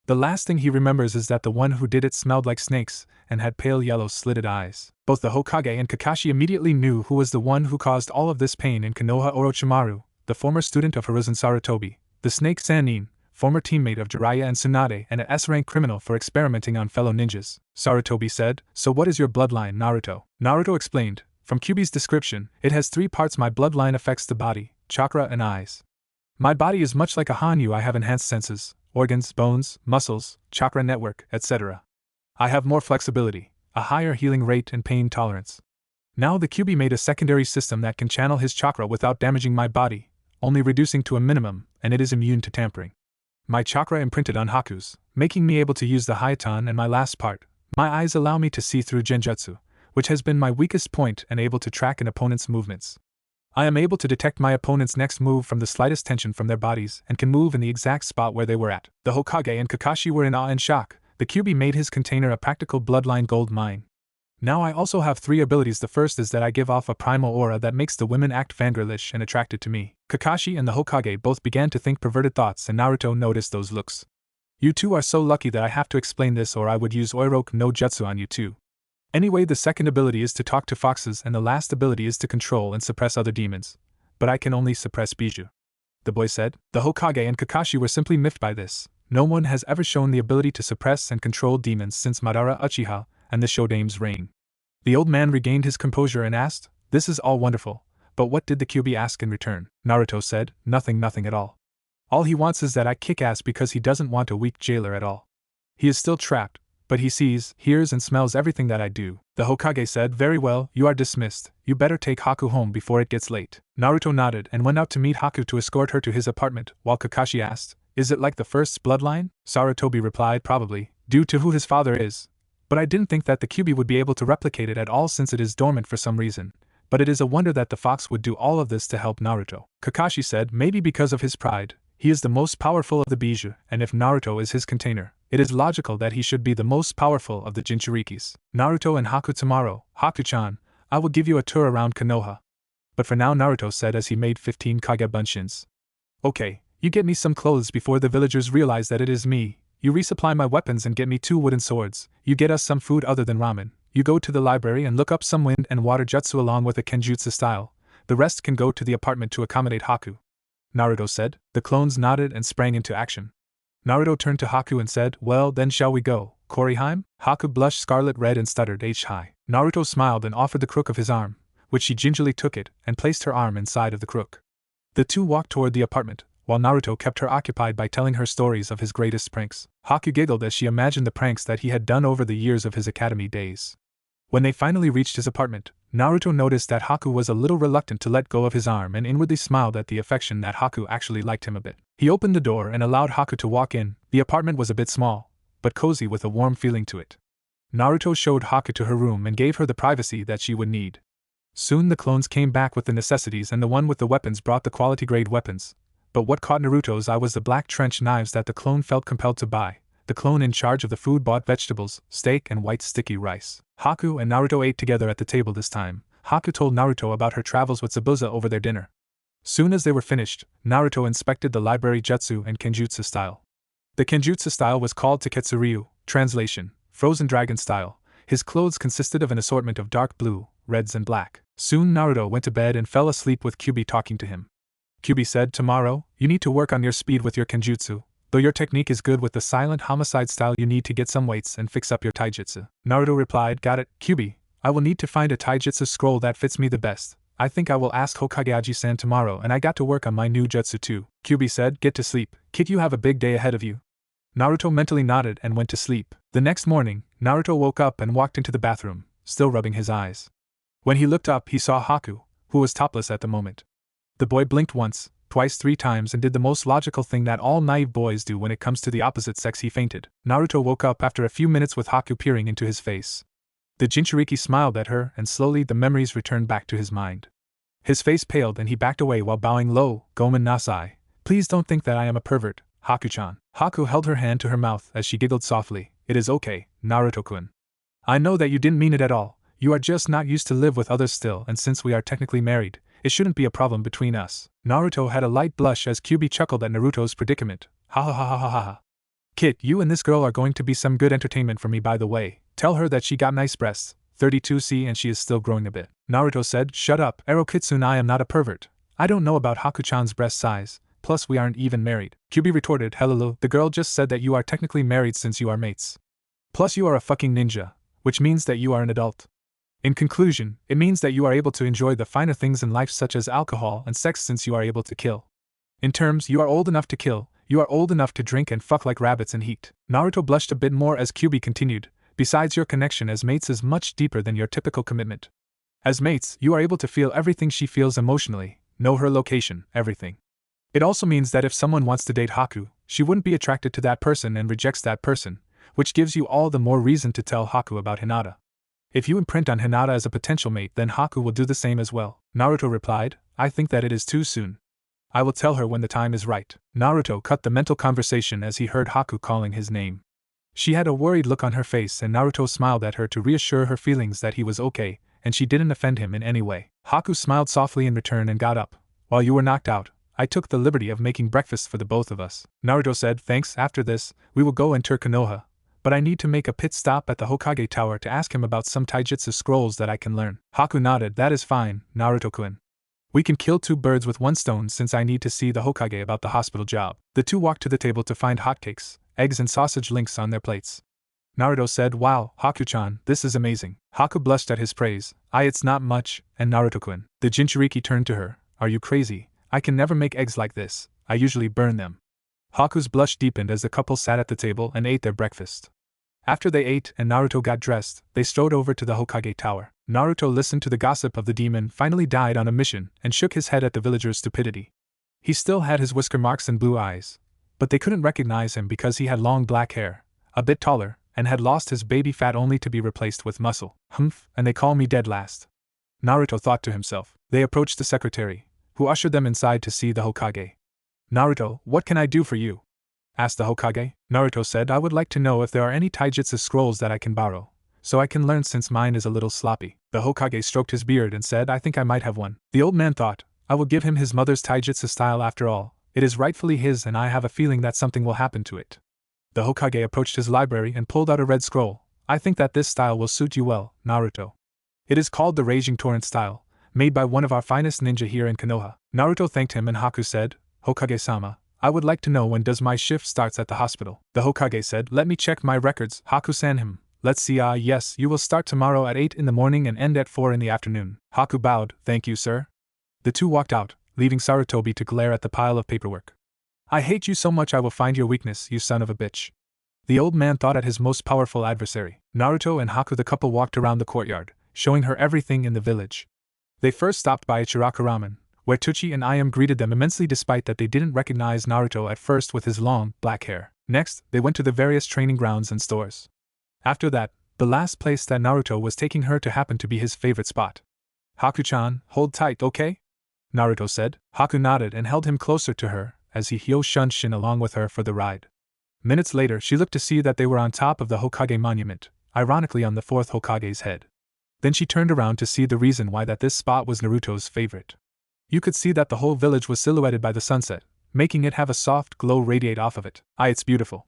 The last thing he remembers is that the one who did it smelled like snakes and had pale yellow slitted eyes. Both the Hokage and Kakashi immediately knew who was the one who caused all of this pain in Konoha. Orochimaru, the former student of Hiruzen Sarutobi, the snake Sannin, former teammate of Jiraiya and Tsunade, and an S-rank criminal for experimenting on fellow ninjas. Sarutobi said, So what is your bloodline, Naruto? Naruto explained, From Kyuubi's description, it has 3 parts. My bloodline affects the body, chakra and eyes. My body is much like a Hanyu. I have enhanced senses, organs, bones, muscles, chakra network, etc. I have more flexibility, a higher healing rate and pain tolerance. Now the Kyuubi made a secondary system that can channel his chakra without damaging my body, only reducing to a minimum, and it is immune to tampering. My chakra imprinted on Haku's, making me able to use the Hayatan, and my last part, my eyes allow me to see through genjutsu, which has been my weakest point, and able to track an opponent's movements. I am able to detect my opponent's next move from the slightest tension from their bodies and can move in the exact spot where they were at. The Hokage and Kakashi were in awe and shock. The Kyuubi made his container a practical bloodline gold mine. Now I also have 3 abilities. The first is that I give off a primal aura that makes the women act fangirlish and attracted to me. Kakashi and the Hokage both began to think perverted thoughts, and Naruto noticed those looks. You two are so lucky that I have to explain this, or I would use Oiroku no Jutsu on you too. Anyway, the second ability is to talk to foxes, and the last ability is to control and suppress other demons. But I can only suppress Biju. The boy said. The Hokage and Kakashi were simply miffed by this. No one has ever shown the ability to suppress and control demons since Madara Uchiha and the Shodame's reign. The old man regained his composure and asked, This is all wonderful, but what did the Kyuubi ask in return? Naruto said, Nothing at all. All he wants is that I kick ass because he doesn't want a weak jailer at all. He is still trapped, but he sees, hears and smells everything that I do. The Hokage said, Very well, you are dismissed. You better take Haku home before it gets late. Naruto nodded and went out to meet Haku to escort her to his apartment, while Kakashi asked, Is it like the first's bloodline? Sarutobi replied, Probably, due to who his father is. But I didn't think that the Kyuubi would be able to replicate it at all since it is dormant for some reason. But it is a wonder that the fox would do all of this to help Naruto. Kakashi said, Maybe because of his pride. He is the most powerful of the Biju, and if Naruto is his container, it is logical that he should be the most powerful of the Jinchurikis. Naruto and Haku tomorrow. Haku-chan, I will give you a tour around Konoha. But for now, Naruto said as he made 15 Kage Bunshins. Okay, you get me some clothes before the villagers realize that it is me. You resupply my weapons and get me 2 wooden swords. You get us some food other than ramen. You go to the library and look up some wind and water jutsu along with a kenjutsu style. The rest can go to the apartment to accommodate Haku. Naruto said. The clones nodded and sprang into action. Naruto turned to Haku and said, well, then shall we go, Koriheim? Haku blushed scarlet red and stuttered H-high. Naruto smiled and offered the crook of his arm, which she gingerly took it and placed her arm inside of the crook. The two walked toward the apartment, while Naruto kept her occupied by telling her stories of his greatest pranks. Haku giggled as she imagined the pranks that he had done over the years of his academy days. When they finally reached his apartment, Naruto noticed that Haku was a little reluctant to let go of his arm and inwardly smiled at the affection that Haku actually liked him a bit. He opened the door and allowed Haku to walk in. The apartment was a bit small, but cozy with a warm feeling to it. Naruto showed Haku to her room and gave her the privacy that she would need. Soon the clones came back with the necessities and the one with the weapons brought the quality-grade weapons. But what caught Naruto's eye was the black trench knives that the clone felt compelled to buy. The clone in charge of the food bought vegetables, steak and white sticky rice. Haku and Naruto ate together at the table this time. Haku told Naruto about her travels with Zabuza over their dinner. Soon as they were finished, Naruto inspected the library jutsu and kenjutsu style. The kenjutsu style was called Taketsuryu, translation, frozen dragon style. His clothes consisted of an assortment of dark blue, reds and black. Soon Naruto went to bed and fell asleep with Kyubi talking to him. Kyubi said, tomorrow, you need to work on your speed with your kenjutsu. Though your technique is good with the silent homicide style, you need to get some weights and fix up your taijutsu. Naruto replied, got it, Kyubi. I will need to find a taijutsu scroll that fits me the best. I think I will ask Hokage Aji-san tomorrow, and I got to work on my new jutsu too. Kyubi said, get to sleep. Kid, you have a big day ahead of you. Naruto mentally nodded and went to sleep. The next morning, Naruto woke up and walked into the bathroom, still rubbing his eyes. When he looked up, he saw Haku, who was topless at the moment. The boy blinked once, twice, 3 times and did the most logical thing that all naive boys do when it comes to the opposite sex. He fainted. Naruto woke up after a few minutes with Haku peering into his face. The Jinchuriki smiled at her and slowly the memories returned back to his mind. His face paled and he backed away while bowing low. Gomen Nasai. Please don't think that I am a pervert, Haku-chan. Haku held her hand to her mouth as she giggled softly. It is okay, Naruto-kun. I know that you didn't mean it at all. You are just not used to live with others still, and since we are technically married, it shouldn't be a problem between us. Naruto had a light blush as Kyubi chuckled at Naruto's predicament. Ha ha ha ha ha ha. Kid, you and this girl are going to be some good entertainment for me, by the way. Tell her that she got nice breasts, 32C, and she is still growing a bit. Naruto said, shut up, Erokitsune, I am not a pervert. I don't know about Haku-chan's breast size, plus we aren't even married. Kyubi retorted, hello, the girl just said that you are technically married since you are mates. Plus you are a fucking ninja, which means that you are an adult. In conclusion, it means that you are able to enjoy the finer things in life such as alcohol and sex since you are able to kill. In terms, you are old enough to kill, you are old enough to drink and fuck like rabbits in heat. Naruto blushed a bit more as Kyubi continued, besides your connection as mates is much deeper than your typical commitment. As mates, you are able to feel everything she feels emotionally, know her location, everything. It also means that if someone wants to date Haku, she wouldn't be attracted to that person and rejects that person, which gives you all the more reason to tell Haku about Hinata. If you imprint on Hinata as a potential mate, then Haku will do the same as well. Naruto replied, I think that it is too soon. I will tell her when the time is right. Naruto cut the mental conversation as he heard Haku calling his name. She had a worried look on her face and Naruto smiled at her to reassure her feelings that he was okay, and she didn't offend him in any way. Haku smiled softly in return and got up. While you were knocked out, I took the liberty of making breakfast for the both of us. Naruto said, thanks, after this, we will go enter Konoha. But I need to make a pit stop at the Hokage Tower to ask him about some taijutsu scrolls that I can learn. Haku nodded, that is fine, Naruto-kun. We can kill 2 birds with 1 stone since I need to see the Hokage about the hospital job. The two walked to the table to find hotcakes, eggs and sausage links on their plates. Naruto said, wow, Haku-chan, this is amazing. Haku blushed at his praise. It's not much, and Naruto-kun. The Jinchuriki turned to her, are you crazy? I can never make eggs like this, I usually burn them. Haku's blush deepened as the couple sat at the table and ate their breakfast. After they ate and Naruto got dressed, they strode over to the Hokage Tower. Naruto listened to the gossip of the demon finally died on a mission and shook his head at the villagers' stupidity. He still had his whisker marks and blue eyes, but they couldn't recognize him because he had long black hair, a bit taller, and had lost his baby fat only to be replaced with muscle. Humph, and they call me dead last. Naruto thought to himself. They approached the secretary, who ushered them inside to see the Hokage. Naruto, what can I do for you? Asked the Hokage. Naruto said, I would like to know if there are any taijutsu scrolls that I can borrow, so I can learn since mine is a little sloppy. The Hokage stroked his beard and said, I think I might have one. The old man thought, I will give him his mother's taijutsu style after all, it is rightfully his and I have a feeling that something will happen to it. The Hokage approached his library and pulled out a red scroll. I think that this style will suit you well, Naruto. It is called the Raging Torrent style, made by one of our finest ninja here in Konoha. Naruto thanked him and Haku said, Hokage-sama, I would like to know when does my shift starts at the hospital. The Hokage said, let me check my records. Haku-san let's see, yes, you will start tomorrow at 8 in the morning and end at 4 in the afternoon. Haku bowed, thank you, sir. The two walked out, leaving Sarutobi to glare at the pile of paperwork. I hate you so much I will find your weakness, you son of a bitch. The old man thought at his most powerful adversary. Naruto and Haku the couple walked around the courtyard, showing her everything in the village. They first stopped by Ichiraku Ramen, where Tucci and Ayam greeted them immensely despite that they didn't recognize Naruto at first with his long, black hair. Next, they went to the various training grounds and stores. After that, the last place that Naruto was taking her to happened to be his favorite spot. Haku-chan, hold tight, okay? Naruto said. Haku nodded and held him closer to her, as he Hyo-shunshin along with her for the ride. Minutes later she looked to see that they were on top of the Hokage monument, ironically on the fourth Hokage's head. Then she turned around to see the reason why that this spot was Naruto's favorite. You could see that the whole village was silhouetted by the sunset, making it have a soft glow radiate off of it. It's beautiful.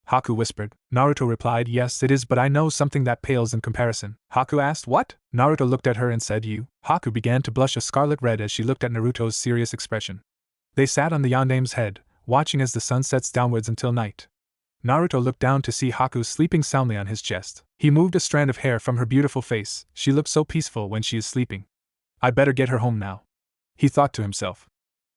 Haku whispered. Naruto replied, yes it is, but I know something that pales in comparison. Haku asked, what? Naruto looked at her and said, you. Haku began to blush a scarlet red as she looked at Naruto's serious expression. They sat on the Yandame's head, watching as the sun sets downwards until night. Naruto looked down to see Haku sleeping soundly on his chest. He moved a strand of hair from her beautiful face. She looks so peaceful when she is sleeping. I better get her home now, he thought to himself.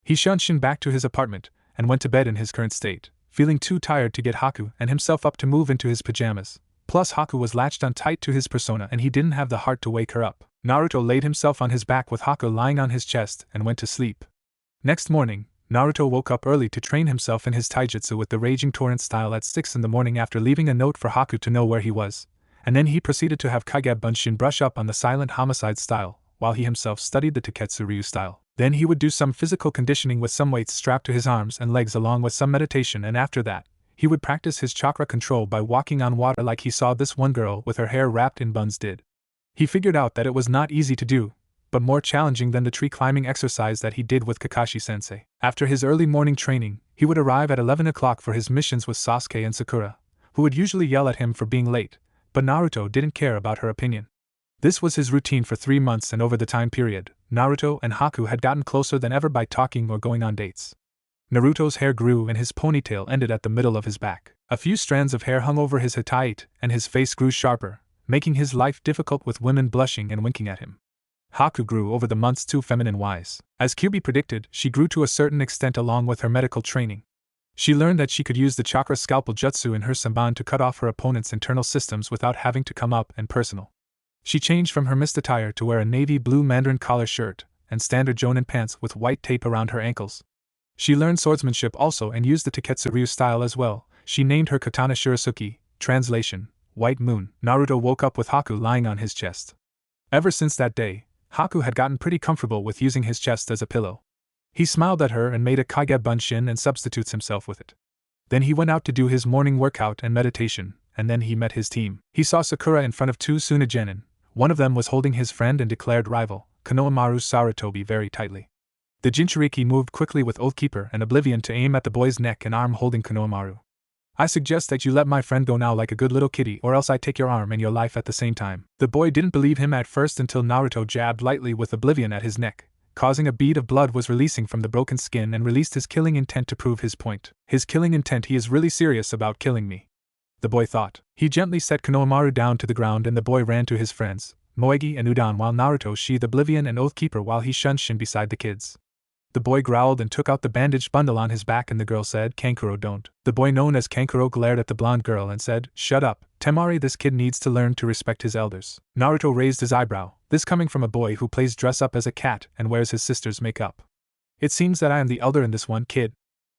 He shunshin back to his apartment, and went to bed in his current state, feeling too tired to get Haku and himself up to move into his pajamas. Plus Haku was latched on tight to his persona and he didn't have the heart to wake her up. Naruto laid himself on his back with Haku lying on his chest and went to sleep. Next morning, Naruto woke up early to train himself in his taijutsu with the raging torrent style at 6 in the morning after leaving a note for Haku to know where he was, and then he proceeded to have Kage Bunshin brush up on the silent homicide style, while he himself studied the Taketsu Ryu style. Then he would do some physical conditioning with some weights strapped to his arms and legs along with some meditation, and after that, he would practice his chakra control by walking on water like he saw this one girl with her hair wrapped in buns did. He figured out that it was not easy to do, but more challenging than the tree climbing exercise that he did with Kakashi-sensei. After his early morning training, he would arrive at 11 o'clock for his missions with Sasuke and Sakura, who would usually yell at him for being late, but Naruto didn't care about her opinion. This was his routine for 3 months, and over the time period, Naruto and Haku had gotten closer than ever by talking or going on dates. Naruto's hair grew and his ponytail ended at the middle of his back. A few strands of hair hung over his hitait, and his face grew sharper, making his life difficult with women blushing and winking at him. Haku grew over the months too feminine-wise. As Kyubi predicted, she grew to a certain extent along with her medical training. She learned that she could use the chakra scalpel jutsu in her Senbon to cut off her opponent's internal systems without having to come up and personal. She changed from her mist attire to wear a navy blue mandarin collar shirt and standard jonin pants with white tape around her ankles. She learned swordsmanship also and used the Taketsu Ryu style as well. She named her katana Shurasuke, translation, White Moon. Naruto woke up with Haku lying on his chest. Ever since that day, Haku had gotten pretty comfortable with using his chest as a pillow. He smiled at her and made a Kage Bunshin and substitutes himself with it. Then he went out to do his morning workout and meditation, and then he met his team. He saw Sakura in front of 2 Tsunagenin. One of them was holding his friend and declared rival, Konohamaru Sarutobi, very tightly. The Jinchuriki moved quickly with Oathkeeper and Oblivion to aim at the boy's neck and arm holding Konohamaru. I suggest that you let my friend go now like a good little kitty, or else I take your arm and your life at the same time. The boy didn't believe him at first until Naruto jabbed lightly with Oblivion at his neck, causing a bead of blood was releasing from the broken skin, and released his killing intent to prove his point. His killing intent, he is really serious about killing me, the boy thought. He gently set Konohamaru down to the ground and the boy ran to his friends, Moegi and Udon, while Naruto sheathed Oblivion and Oathkeeper while he shunshin beside the kids. The boy growled and took out the bandaged bundle on his back, and the girl said, Kankuro, don't. The boy known as Kankuro glared at the blonde girl and said, shut up, Temari, this kid needs to learn to respect his elders. Naruto raised his eyebrow, this coming from a boy who plays dress up as a cat and wears his sister's makeup. It seems that I am the elder in this one, kid.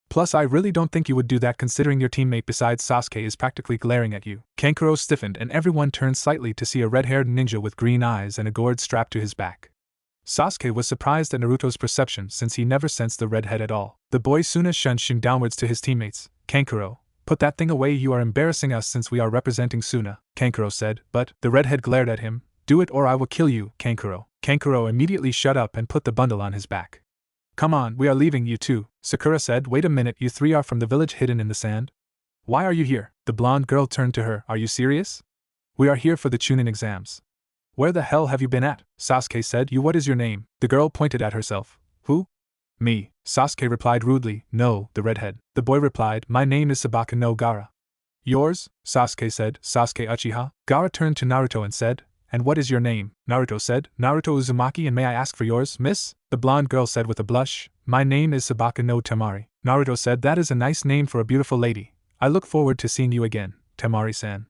Plus I really don't think you would do that considering your teammate besides Sasuke is practically glaring at you. Kankuro stiffened and everyone turned slightly to see a red-haired ninja with green eyes and a gourd strapped to his back. Sasuke was surprised at Naruto's perception since he never sensed the redhead at all. The boy soon shunshin downwards to his teammates. Kankuro, put that thing away, you are embarrassing us since we are representing Suna. Kankuro said, but the redhead glared at him. Do it or I will kill you, Kankuro. Kankuro immediately shut up and put the bundle on his back. Come on, we are leaving you too. Sakura said, wait a minute, you 3 are from the village hidden in the sand? Why are you here? The blonde girl turned to her, are you serious? We are here for the Chunin exams. Where the hell have you been at? Sasuke said, you, what is your name? The girl pointed at herself. Who? Me, Sasuke replied rudely. No, the redhead. The boy replied, my name is Sabaka no Gaara. Yours? Sasuke said. Sasuke Uchiha. Gaara turned to Naruto and said, and what is your name? Naruto said, Naruto Uzumaki, and may I ask for yours, miss? The blonde girl said with a blush, my name is Sabaka no Temari. Naruto said, that is a nice name for a beautiful lady. I look forward to seeing you again, Temari-san.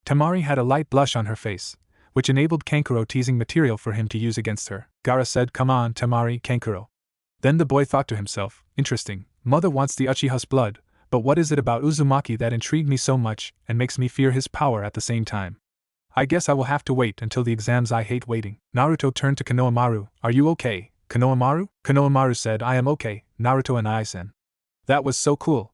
Temari had a light blush on her face, which enabled Kankuro teasing material for him to use against her. Gaara said, come on, Temari, Kankuro. Then the boy thought to himself, interesting, mother wants the Uchiha's blood, but what is it about Uzumaki that intrigued me so much and makes me fear his power at the same time? I guess I will have to wait until the exams. I hate waiting. Naruto turned to Konohamaru. Are you okay, Konohamaru? Konohamaru said, I am okay, Naruto and I-san. That was so cool.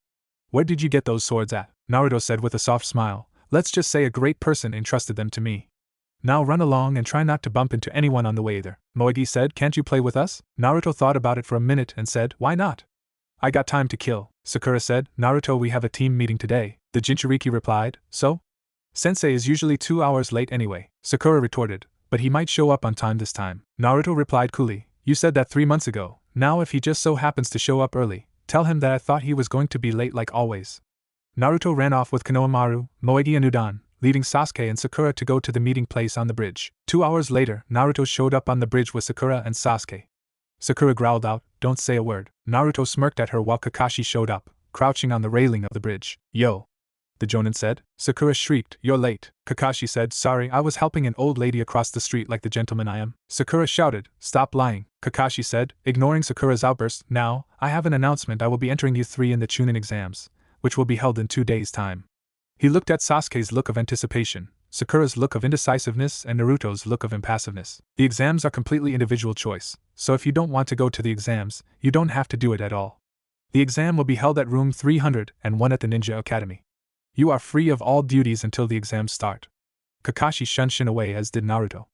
Where did you get those swords at? Naruto said with a soft smile. Let's just say a great person entrusted them to me. Now run along and try not to bump into anyone on the way either. Moegi said, can't you play with us? Naruto thought about it for a minute and said, why not? I got time to kill. Sakura said, Naruto, we have a team meeting today. The Jinchuriki replied, so? Sensei is usually 2 hours late anyway, Sakura retorted, but he might show up on time this time. Naruto replied coolly, you said that 3 months ago. Now if he just so happens to show up early, tell him that I thought he was going to be late like always. Naruto ran off with Konohamaru, Moegi and Udan, leaving Sasuke and Sakura to go to the meeting place on the bridge. 2 hours later, Naruto showed up on the bridge with Sakura and Sasuke. Sakura growled out, don't say a word. Naruto smirked at her while Kakashi showed up, crouching on the railing of the bridge. Yo! The Jonin said. Sakura shrieked, you're late. Kakashi said, sorry, I was helping an old lady across the street like the gentleman I am. Sakura shouted, stop lying. Kakashi said, ignoring Sakura's outburst, now, I have an announcement. I will be entering you 3 in the Chunin exams, which will be held in 2 days' time. He looked at Sasuke's look of anticipation, Sakura's look of indecisiveness, and Naruto's look of impassiveness. The exams are completely individual choice, so if you don't want to go to the exams, you don't have to do it at all. The exam will be held at room 301 at the Ninja Academy. You are free of all duties until the exams start. Kakashi shunshin away, as did Naruto.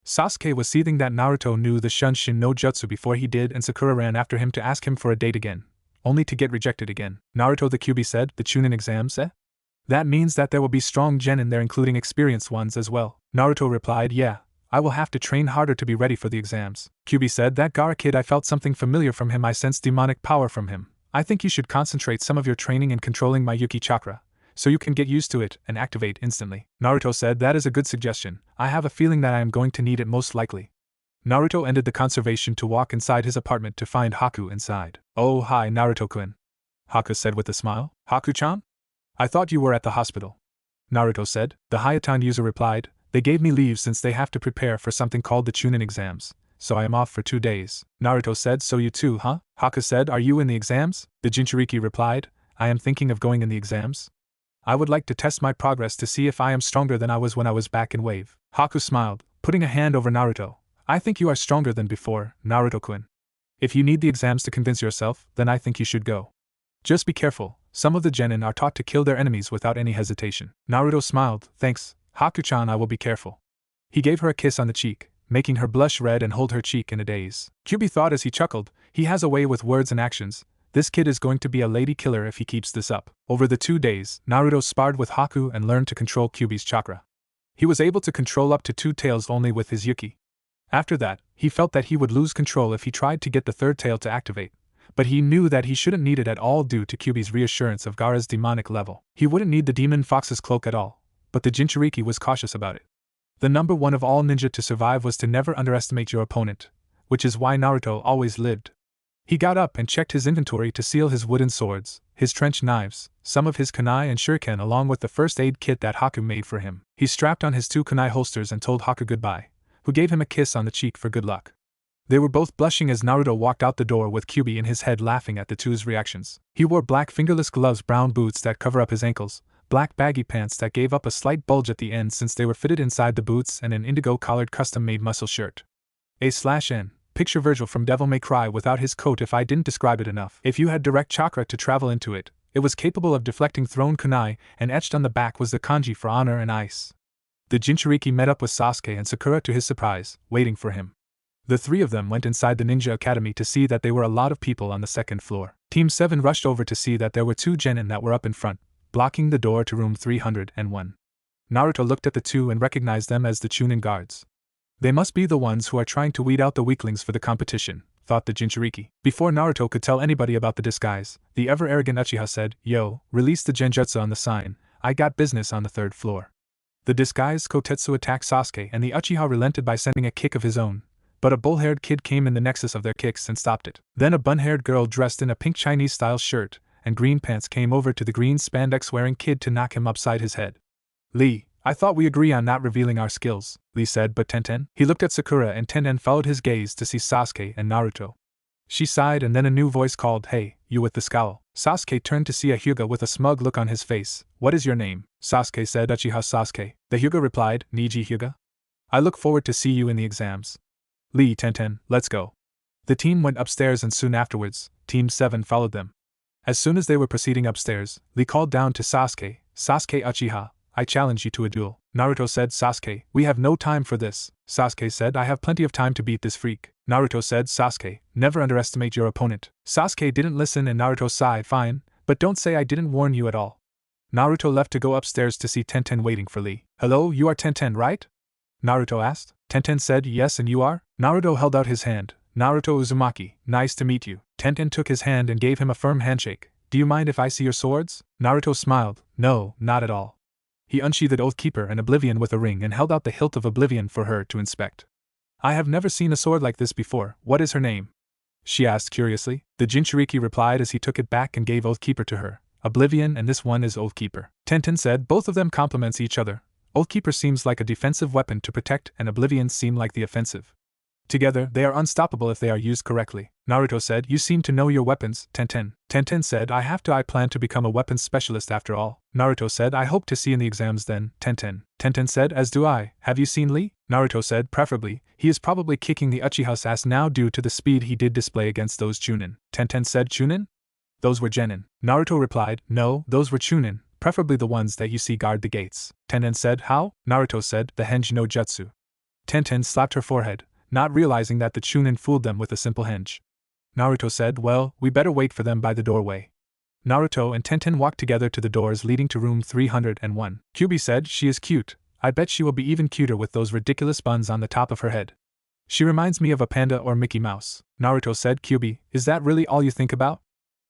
Sasuke was seething that Naruto knew the shunshin no jutsu before he did, and Sakura ran after him to ask him for a date again, only to get rejected again. Naruto the Kyuubi said, the Chunin exams, eh? That means that there will be strong genin there, including experienced ones as well. Naruto replied, yeah, I will have to train harder to be ready for the exams. Kyuubi said, that Gaara kid, I felt something familiar from him. I sensed demonic power from him. I think you should concentrate some of your training in controlling my Yuki chakra, so you can get used to it and activate instantly. Naruto said, that is a good suggestion. I have a feeling that I am going to need it most likely. Naruto ended the conservation to walk inside his apartment to find Haku inside. Oh hi Naruto-kun. Haku said with a smile. Haku-chan? I thought you were at the hospital. Naruto said. The Hayatan user replied, they gave me leave since they have to prepare for something called the Chunin exams, so I am off for 2 days. Naruto said, so you too, huh? Haku said, are you in the exams? The Jinchuriki replied, I am thinking of going in the exams. I would like to test my progress to see if I am stronger than I was when I was back in Wave. Haku smiled, putting a hand over Naruto. I think you are stronger than before, Naruto-kun. If you need the exams to convince yourself, then I think you should go. Just be careful, some of the genin are taught to kill their enemies without any hesitation. Naruto smiled, thanks, Haku-chan, I will be careful. He gave her a kiss on the cheek, making her blush red and hold her cheek in a daze. Kyuubi thought as he chuckled, he has a way with words and actions. This kid is going to be a lady killer if he keeps this up. Over the 2 days, Naruto sparred with Haku and learned to control Kyuubi's chakra. He was able to control up to 2 tails only with his Yuki. After that, he felt that he would lose control if he tried to get the 3rd tail to activate, but he knew that he shouldn't need it at all due to Kyuubi's reassurance of Gaara's demonic level. He wouldn't need the demon fox's cloak at all, but the Jinchuriki was cautious about it. The number 1 of all ninja to survive was to never underestimate your opponent, which is why Naruto always lived. He got up and checked his inventory to seal his wooden swords, his trench knives, some of his kunai and shuriken along with the first aid kit that Haku made for him. He strapped on his 2 kunai holsters and told Haku goodbye, who gave him a kiss on the cheek for good luck. They were both blushing as Naruto walked out the door with Kyuubi in his head laughing at the two's reactions. He wore black fingerless gloves, brown boots that cover up his ankles, black baggy pants that gave up a slight bulge at the end since they were fitted inside the boots, and an indigo-collared custom-made muscle shirt. A/N. Picture Virgil from Devil May Cry without his coat if I didn't describe it enough. If you had direct chakra to travel into it, it was capable of deflecting thrown kunai, and etched on the back was the kanji for honor and ice. The Jinchuriki met up with Sasuke and Sakura to his surprise, waiting for him. The 3 of them went inside the Ninja Academy to see that there were a lot of people on the 2nd floor. Team 7 rushed over to see that there were 2 genin that were up in front, blocking the door to room 301. Naruto looked at the 2 and recognized them as the Chunin guards. They must be the ones who are trying to weed out the weaklings for the competition, thought the Jinchuriki. Before Naruto could tell anybody about the disguise, the ever-arrogant Uchiha said, "Yo, release the genjutsu on the sign, I got business on the 3rd floor." The disguised Kotetsu attacked Sasuke and the Uchiha relented by sending a kick of his own, but a bull-haired kid came in the nexus of their kicks and stopped it. Then a bun-haired girl dressed in a pink Chinese-style shirt and green pants came over to the green spandex-wearing kid to knock him upside his head. "Lee, I thought we agree on not revealing our skills," Lee said, but Tenten? He looked at Sakura and Tenten followed his gaze to see Sasuke and Naruto. She sighed and then a new voice called, "Hey, you with the scowl." Sasuke turned to see a Hyuga with a smug look on his face. "What is your name?" Sasuke said. "Uchiha Sasuke." The Hyuga replied, "Neji Hyuga? I look forward to see you in the exams." "Lee, Tenten, let's go." The team went upstairs and soon afterwards, Team 7 followed them. As soon as they were proceeding upstairs, Lee called down to Sasuke, "Sasuke Uchiha, I challenge you to a duel." Naruto said, "Sasuke, we have no time for this." Sasuke said, "I have plenty of time to beat this freak." Naruto said, "Sasuke, never underestimate your opponent." Sasuke didn't listen and Naruto sighed, "Fine, but don't say I didn't warn you at all." Naruto left to go upstairs to see Tenten waiting for Lee. "Hello, you are Tenten, right?" Naruto asked. Tenten said, "Yes, and you are?" Naruto held out his hand. "Naruto Uzumaki, nice to meet you." Tenten took his hand and gave him a firm handshake. "Do you mind if I see your swords?" Naruto smiled. "No, not at all." He unsheathed Oathkeeper and Oblivion with a ring and held out the hilt of Oblivion for her to inspect. "I have never seen a sword like this before. What is her name?" she asked curiously. The Jinchuriki replied as he took it back and gave Oathkeeper to her. "Oblivion and this one is Oathkeeper." Tenten said, "Both of them complements each other. Oathkeeper seems like a defensive weapon to protect and Oblivion seem like the offensive. Together, they are unstoppable if they are used correctly." Naruto said, "You seem to know your weapons, Tenten." Tenten said, I plan to become a weapons specialist after all." Naruto said, "I hope to see you in the exams then, Tenten." Tenten said, "As do I. Have you seen Lee?" Naruto said, "Preferably. He is probably kicking the Uchiha's ass now due to the speed he did display against those Chunin." Tenten said, "Chunin? Those were Genin." Naruto replied, "No, those were Chunin, preferably the ones that you see guard the gates." Tenten said, "How?" Naruto said, "The Henge no Jutsu." Tenten slapped her forehead, not realizing that the Chunin fooled them with a simple henge. Naruto said, "Well, we better wait for them by the doorway." Naruto and Tenten walked together to the doors leading to room 301. Kyubi said, "She is cute. I bet she will be even cuter with those ridiculous buns on the top of her head. She reminds me of a panda or Mickey Mouse." Naruto said, "Kyubi, is that really all you think about?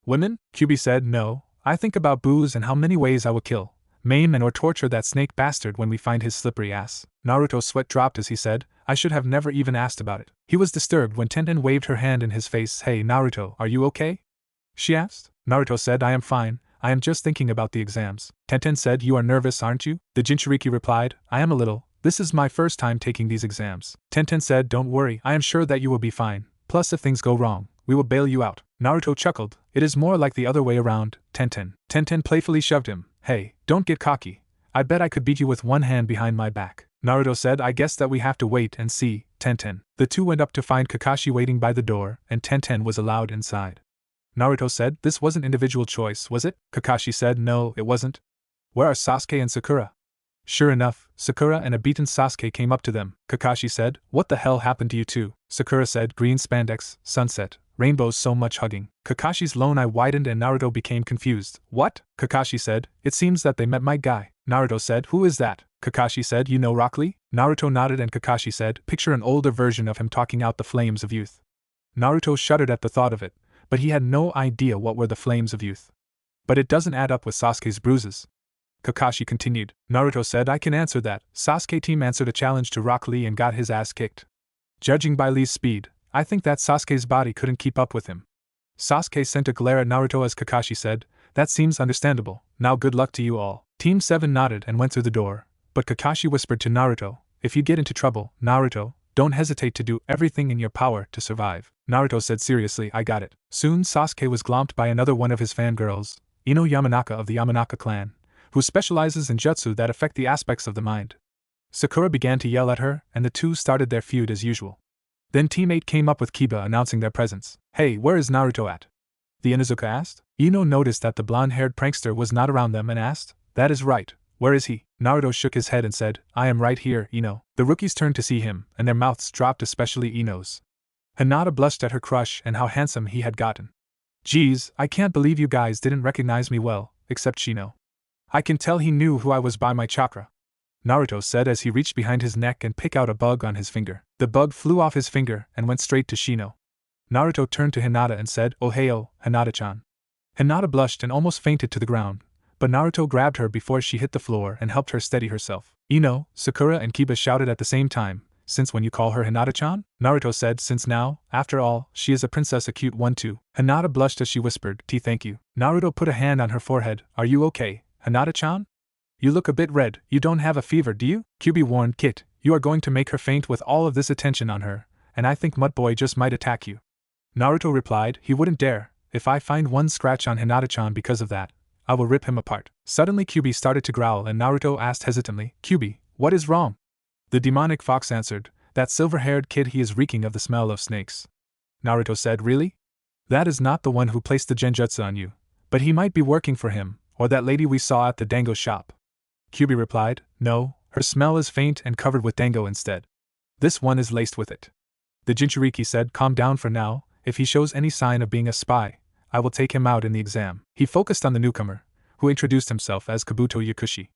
Women?" Kyubi said, "No, I think about booze and how many ways I will kill, maim and or torture that snake bastard when we find his slippery ass." Naruto's sweat dropped as he said, "I should have never even asked about it." He was disturbed when Tenten waved her hand in his face. "Hey Naruto, are you okay?" she asked. Naruto said, "I am fine, I am just thinking about the exams." Tenten said, "You are nervous, aren't you?" The Jinchuriki replied, "I am a little, this is my first time taking these exams." Tenten said, "Don't worry, I am sure that you will be fine, plus if things go wrong, we will bail you out." Naruto chuckled, "It is more like the other way around, Tenten." Tenten playfully shoved him. "Hey, don't get cocky. I bet I could beat you with one hand behind my back." Naruto said, "I guess that we have to wait and see, Tenten." The two went up to find Kakashi waiting by the door, and Tenten was allowed inside. Naruto said, "This wasn't individual choice, was it?" Kakashi said, "No, it wasn't." "Where are Sasuke and Sakura?" Sure enough, Sakura and a beaten Sasuke came up to them. Kakashi said, "What the hell happened to you two?" Sakura said, "Green spandex, sunset, rainbows, so much hugging." Kakashi's lone eye widened and Naruto became confused. "What?" Kakashi said, "It seems that they met my guy." Naruto said, "Who is that?" Kakashi said, "You know Rock Lee?" Naruto nodded and Kakashi said, "Picture an older version of him talking out the flames of youth." Naruto shuddered at the thought of it, but he had no idea what were the flames of youth. "But it doesn't add up with Sasuke's bruises," Kakashi continued. Naruto said, "I can answer that. Sasuke team answered a challenge to Rock Lee and got his ass kicked. Judging by Lee's speed, I think that Sasuke's body couldn't keep up with him." Sasuke sent a glare at Naruto as Kakashi said, "That seems understandable. Now good luck to you all." Team 7 nodded and went through the door, but Kakashi whispered to Naruto, "If you get into trouble, Naruto, don't hesitate to do everything in your power to survive." Naruto said seriously, "I got it." Soon Sasuke was glomped by another one of his fangirls, Ino Yamanaka of the Yamanaka clan, who specializes in jutsu that affect the aspects of the mind. Sakura began to yell at her, and the two started their feud as usual. Then Team 8 came up with Kiba announcing their presence. "Hey, where is Naruto at?" the Inuzuka asked. Ino noticed that the blonde-haired prankster was not around them and asked, "That is right, where is he?" Naruto shook his head and said, "I am right here, Ino." The rookies turned to see him, and their mouths dropped, especially Ino's. Hinata blushed at her crush and how handsome he had gotten. "Geez, I can't believe you guys didn't recognize me well, except Shino. I can tell he knew who I was by my chakra," Naruto said as he reached behind his neck and picked out a bug on his finger. The bug flew off his finger and went straight to Shino. Naruto turned to Hinata and said, "Oh hey oh, Hinata-chan." Hinata blushed and almost fainted to the ground, but Naruto grabbed her before she hit the floor and helped her steady herself. "Ino," Sakura and Kiba shouted at the same time, "Since when you call her Hinata-chan?" Naruto said, "Since now, after all, she is a princess, a cute one too." Hinata blushed as she whispered, "Thank you." Naruto put a hand on her forehead. "Are you okay, Hinata-chan? You look a bit red. You don't have a fever, do you?" Kyubi warned Kit, "You are going to make her faint with all of this attention on her, and I think Mudboy just might attack you." Naruto replied, "He wouldn't dare. If I find one scratch on Hinata-chan because of that, I will rip him apart." Suddenly Kyubi started to growl and Naruto asked hesitantly, "Kyubi, what is wrong?" The demonic fox answered, "That silver-haired kid, he is reeking of the smell of snakes." Naruto said, "Really? That is not the one who placed the genjutsu on you, but he might be working for him, or that lady we saw at the dango shop." Kyubi replied, "No, her smell is faint and covered with dango instead. This one is laced with it." The Jinchuriki said, "Calm down for now. If he shows any sign of being a spy, I will take him out in the exam." He focused on the newcomer, who introduced himself as Kabuto Yakushi.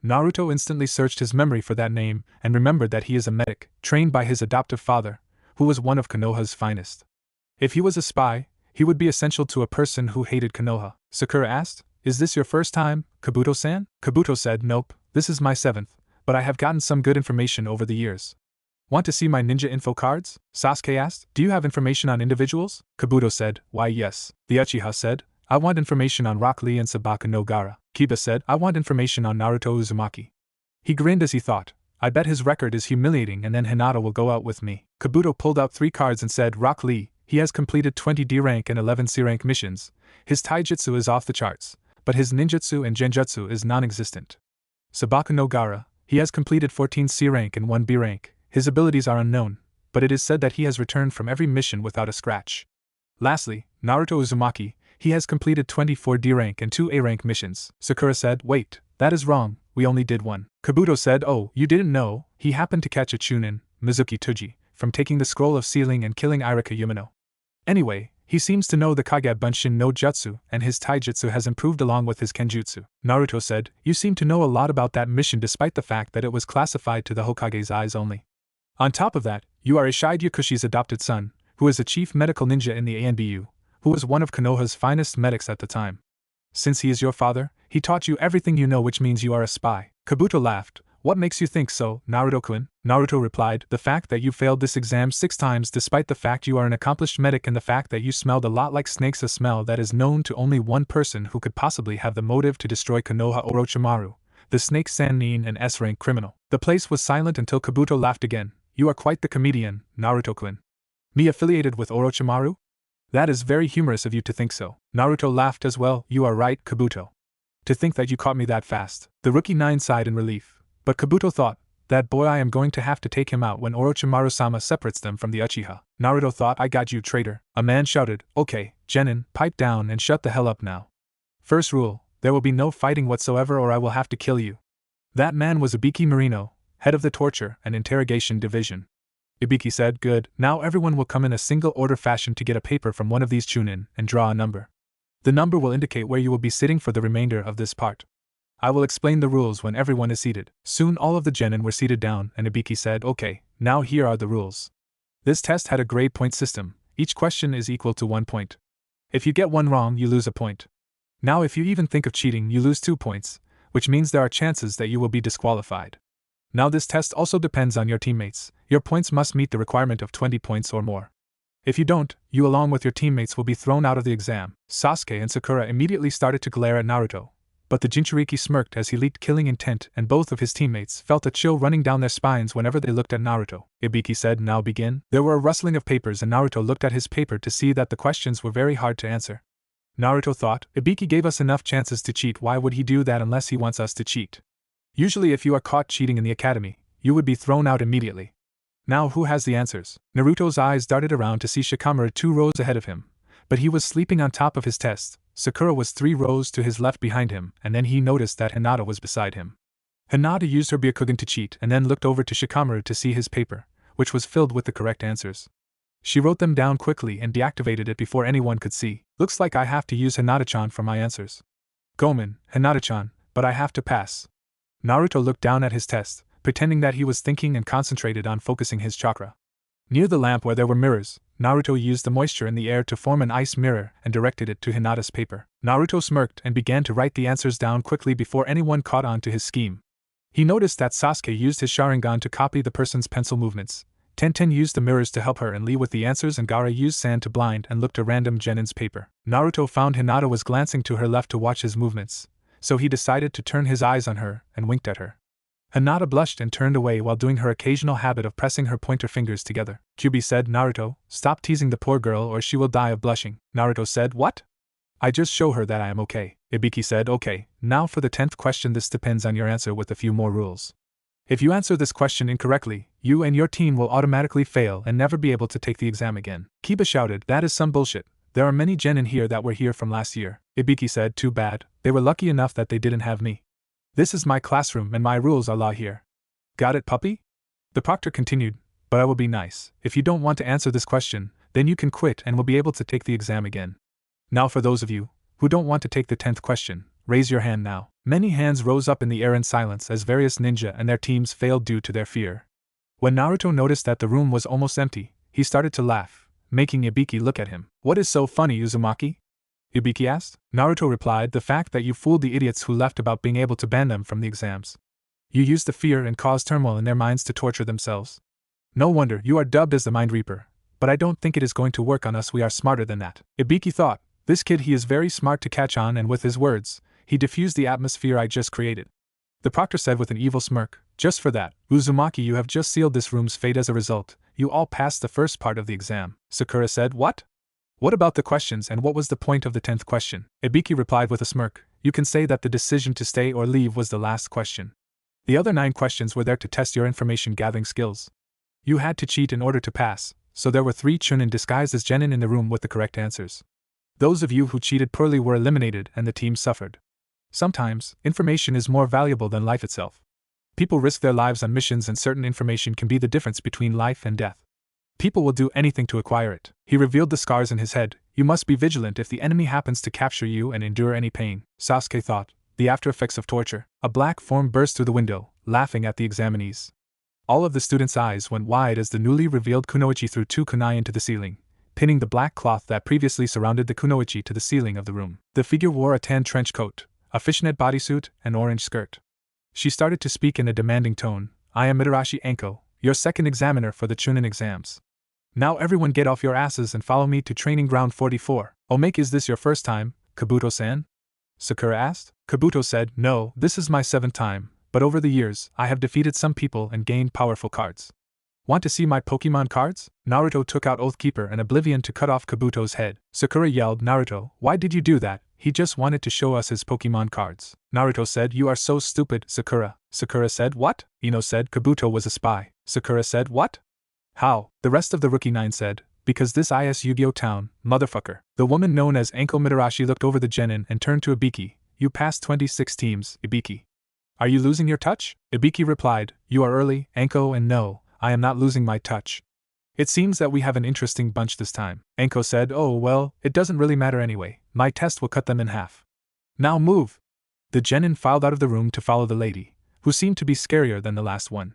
Naruto instantly searched his memory for that name and remembered that he is a medic, trained by his adoptive father, who was one of Konoha's finest. If he was a spy, he would be essential to a person who hated Konoha. Sakura asked, "Is this your first time, Kabuto-san?" Kabuto said, "Nope, this is my 7th, but I have gotten some good information over the years." "Want to see my ninja info cards?" Sasuke asked. "Do you have information on individuals?" Kabuto said, "Why yes." The Uchiha said, "I want information on Rock Lee and Sabaka no Gaara." Kiba said, "I want information on Naruto Uzumaki." He grinned as he thought, "I bet his record is humiliating and then Hinata will go out with me." Kabuto pulled out 3 cards and said, "Rock Lee, he has completed 20 D rank and 11 C rank missions. His taijutsu is off the charts, but his ninjutsu and genjutsu is non-existent. Sabaka no Gaara, he has completed 14 C rank and 1 B rank. His abilities are unknown, but it is said that he has returned from every mission without a scratch. Lastly, Naruto Uzumaki, he has completed 24 D rank and 2 A rank missions." Sakura said, "Wait, that is wrong, we only did 1. Kabuto said, "Oh, you didn't know, he happened to catch a Chunin, Mizuki Tuji, from taking the scroll of sealing and killing Irika Yumino. Anyway, he seems to know the Kage Bunshin no Jutsu and his taijutsu has improved along with his kenjutsu." Naruto said, "You seem to know a lot about that mission despite the fact that it was classified to the Hokage's eyes only. On top of that, you are Ishide Yakushi's adopted son, who is a chief medical ninja in the ANBU, who was one of Konoha's finest medics at the time. Since he is your father, he taught you everything you know, which means you are a spy." Kabuto laughed. "What makes you think so, Naruto-kun?" Naruto replied, "The fact that you failed this exam 6 times despite the fact you are an accomplished medic and the fact that you smelled a lot like snakes, a smell that is known to only one person who could possibly have the motive to destroy Konoha, Orochimaru, the snake Sannin and S-rank criminal." The place was silent until Kabuto laughed again. "You are quite the comedian, Naruto-kun. Me affiliated with Orochimaru? That is very humorous of you to think so." Naruto laughed as well. "You are right, Kabuto. To think that you caught me that fast." The rookie 9 sighed in relief. But Kabuto thought, "That boy, I am going to have to take him out when Orochimaru-sama separates them from the Uchiha." Naruto thought, "I got you, traitor." A man shouted, "Okay, Genin, pipe down and shut the hell up now. First rule, there will be no fighting whatsoever or I will have to kill you." That man was Ibiki Marino, head of the torture and interrogation division. Ibiki said, "Good, now everyone will come in a single order fashion to get a paper from one of these Chunin and draw a number. The number will indicate where you will be sitting for the remainder of this part. I will explain the rules when everyone is seated." Soon all of the genin were seated down and Ibiki said, "Okay, now here are the rules. This test had a grade point system. Each question is equal to 1 point. If you get one wrong, you lose a point. Now if you even think of cheating, you lose 2 points, which means there are chances that you will be disqualified. Now this test also depends on your teammates. Your points must meet the requirement of 20 points or more. If you don't, you along with your teammates will be thrown out of the exam." Sasuke and Sakura immediately started to glare at Naruto, but the Jinchuriki smirked as he leaked killing intent and both of his teammates felt a chill running down their spines whenever they looked at Naruto. Ibiki said, "Now begin." There were a rustling of papers and Naruto looked at his paper to see that the questions were very hard to answer. Naruto thought, Ibiki gave us enough chances to cheat, why would he do that unless he wants us to cheat? Usually if you are caught cheating in the academy, you would be thrown out immediately. Now who has the answers? Naruto's eyes darted around to see Shikamaru 2 rows ahead of him, but he was sleeping on top of his test. Sakura was 3 rows to his left behind him, and then he noticed that Hinata was beside him. Hinata used her Byakugan to cheat and then looked over to Shikamaru to see his paper, which was filled with the correct answers. She wrote them down quickly and deactivated it before anyone could see. "Looks like I have to use Hinata-chan for my answers. Gomen, Hinata-chan, but I have to pass." Naruto looked down at his test, pretending that he was thinking and concentrated on focusing his chakra. Near the lamp where there were mirrors, Naruto used the moisture in the air to form an ice mirror and directed it to Hinata's paper. Naruto smirked and began to write the answers down quickly before anyone caught on to his scheme. He noticed that Sasuke used his Sharingan to copy the person's pencil movements. Tenten used the mirrors to help her and Lee with the answers, and Gaara used sand to blind and looked at random Genin's paper. Naruto found Hinata was glancing to her left to watch his movements, so he decided to turn his eyes on her and winked at her. Hinata blushed and turned away while doing her occasional habit of pressing her pointer fingers together. Kyuubi said, "Naruto, stop teasing the poor girl or she will die of blushing." Naruto said, "What? I just show her that I am okay." Ibiki said, "Okay, now for the 10th question. This depends on your answer with a few more rules. If you answer this question incorrectly, you and your team will automatically fail and never be able to take the exam again." Kiba shouted, "That is some bullshit. There are many Genin here that were here from last year." Ibiki said, "Too bad, they were lucky enough that they didn't have me. This is my classroom and my rules are law here. Got it, puppy?" The proctor continued, "But I will be nice. If you don't want to answer this question, then you can quit and will be able to take the exam again. Now for those of you who don't want to take the 10th question, raise your hand now." Many hands rose up in the air in silence as various ninja and their teams failed due to their fear. When Naruto noticed that the room was almost empty, he started to laugh, making Ibiki look at him. "What is so funny, Uzumaki?" Ibiki asked. Naruto replied, "The fact that you fooled the idiots who left about being able to ban them from the exams. You used the fear and caused turmoil in their minds to torture themselves. No wonder you are dubbed as the Mind Reaper, but I don't think it is going to work on us. We are smarter than that." Ibiki thought, "This kid, he is very smart to catch on," and with his words, he diffused the atmosphere I just created. The proctor said with an evil smirk, "Just for that, Uzumaki, you have just sealed this room's fate. As a result, you all passed the first part of the exam." Sakura said, "What? What about the questions and what was the point of the 10th question?" Ibiki replied with a smirk, "You can say that the decision to stay or leave was the last question. The other 9 questions were there to test your information gathering skills. You had to cheat in order to pass, so there were 3 Chunin disguised as Genin in the room with the correct answers. Those of you who cheated poorly were eliminated and the team suffered. Sometimes, information is more valuable than life itself. People risk their lives on missions, and certain information can be the difference between life and death. People will do anything to acquire it." He revealed the scars in his head. "You must be vigilant if the enemy happens to capture you and endure any pain." Sasuke thought, the after effects of torture. A black form burst through the window, laughing at the examinees. All of the students' eyes went wide as the newly revealed kunoichi threw 2 kunai into the ceiling, pinning the black cloth that previously surrounded the kunoichi to the ceiling of the room. The figure wore a tan trench coat, a fishnet bodysuit, and orange skirt. She started to speak in a demanding tone. "I am Mitarashi Anko, your second examiner for the Chunin exams. Now everyone get off your asses and follow me to training ground 44. Omake, is this your first time, Kabuto-san?" Sakura asked. Kabuto said, "No, this is my 7th time, but over the years, I have defeated some people and gained powerful cards. Want to see my Pokemon cards?" Naruto took out Oathkeeper and Oblivion to cut off Kabuto's head. Sakura yelled, "Naruto, why did you do that? He just wanted to show us his Pokemon cards." Naruto said, "You are so stupid, Sakura." Sakura said, "What?" Ino said, "Kabuto was a spy." Sakura said, "What? How?" The rest of the Rookie 9 said, "Because this is Yu-Gi-Oh! Town, motherfucker." The woman known as Anko Mitarashi looked over the Genin and turned to Ibiki. "You passed 26 teams, Ibiki. Are you losing your touch?" Ibiki replied, "You are early, Anko, and no, I am not losing my touch. It seems that we have an interesting bunch this time." Anko said, "Oh well, it doesn't really matter anyway. My test will cut them in half. Now move!" The Genin filed out of the room to follow the lady, who seemed to be scarier than the last one.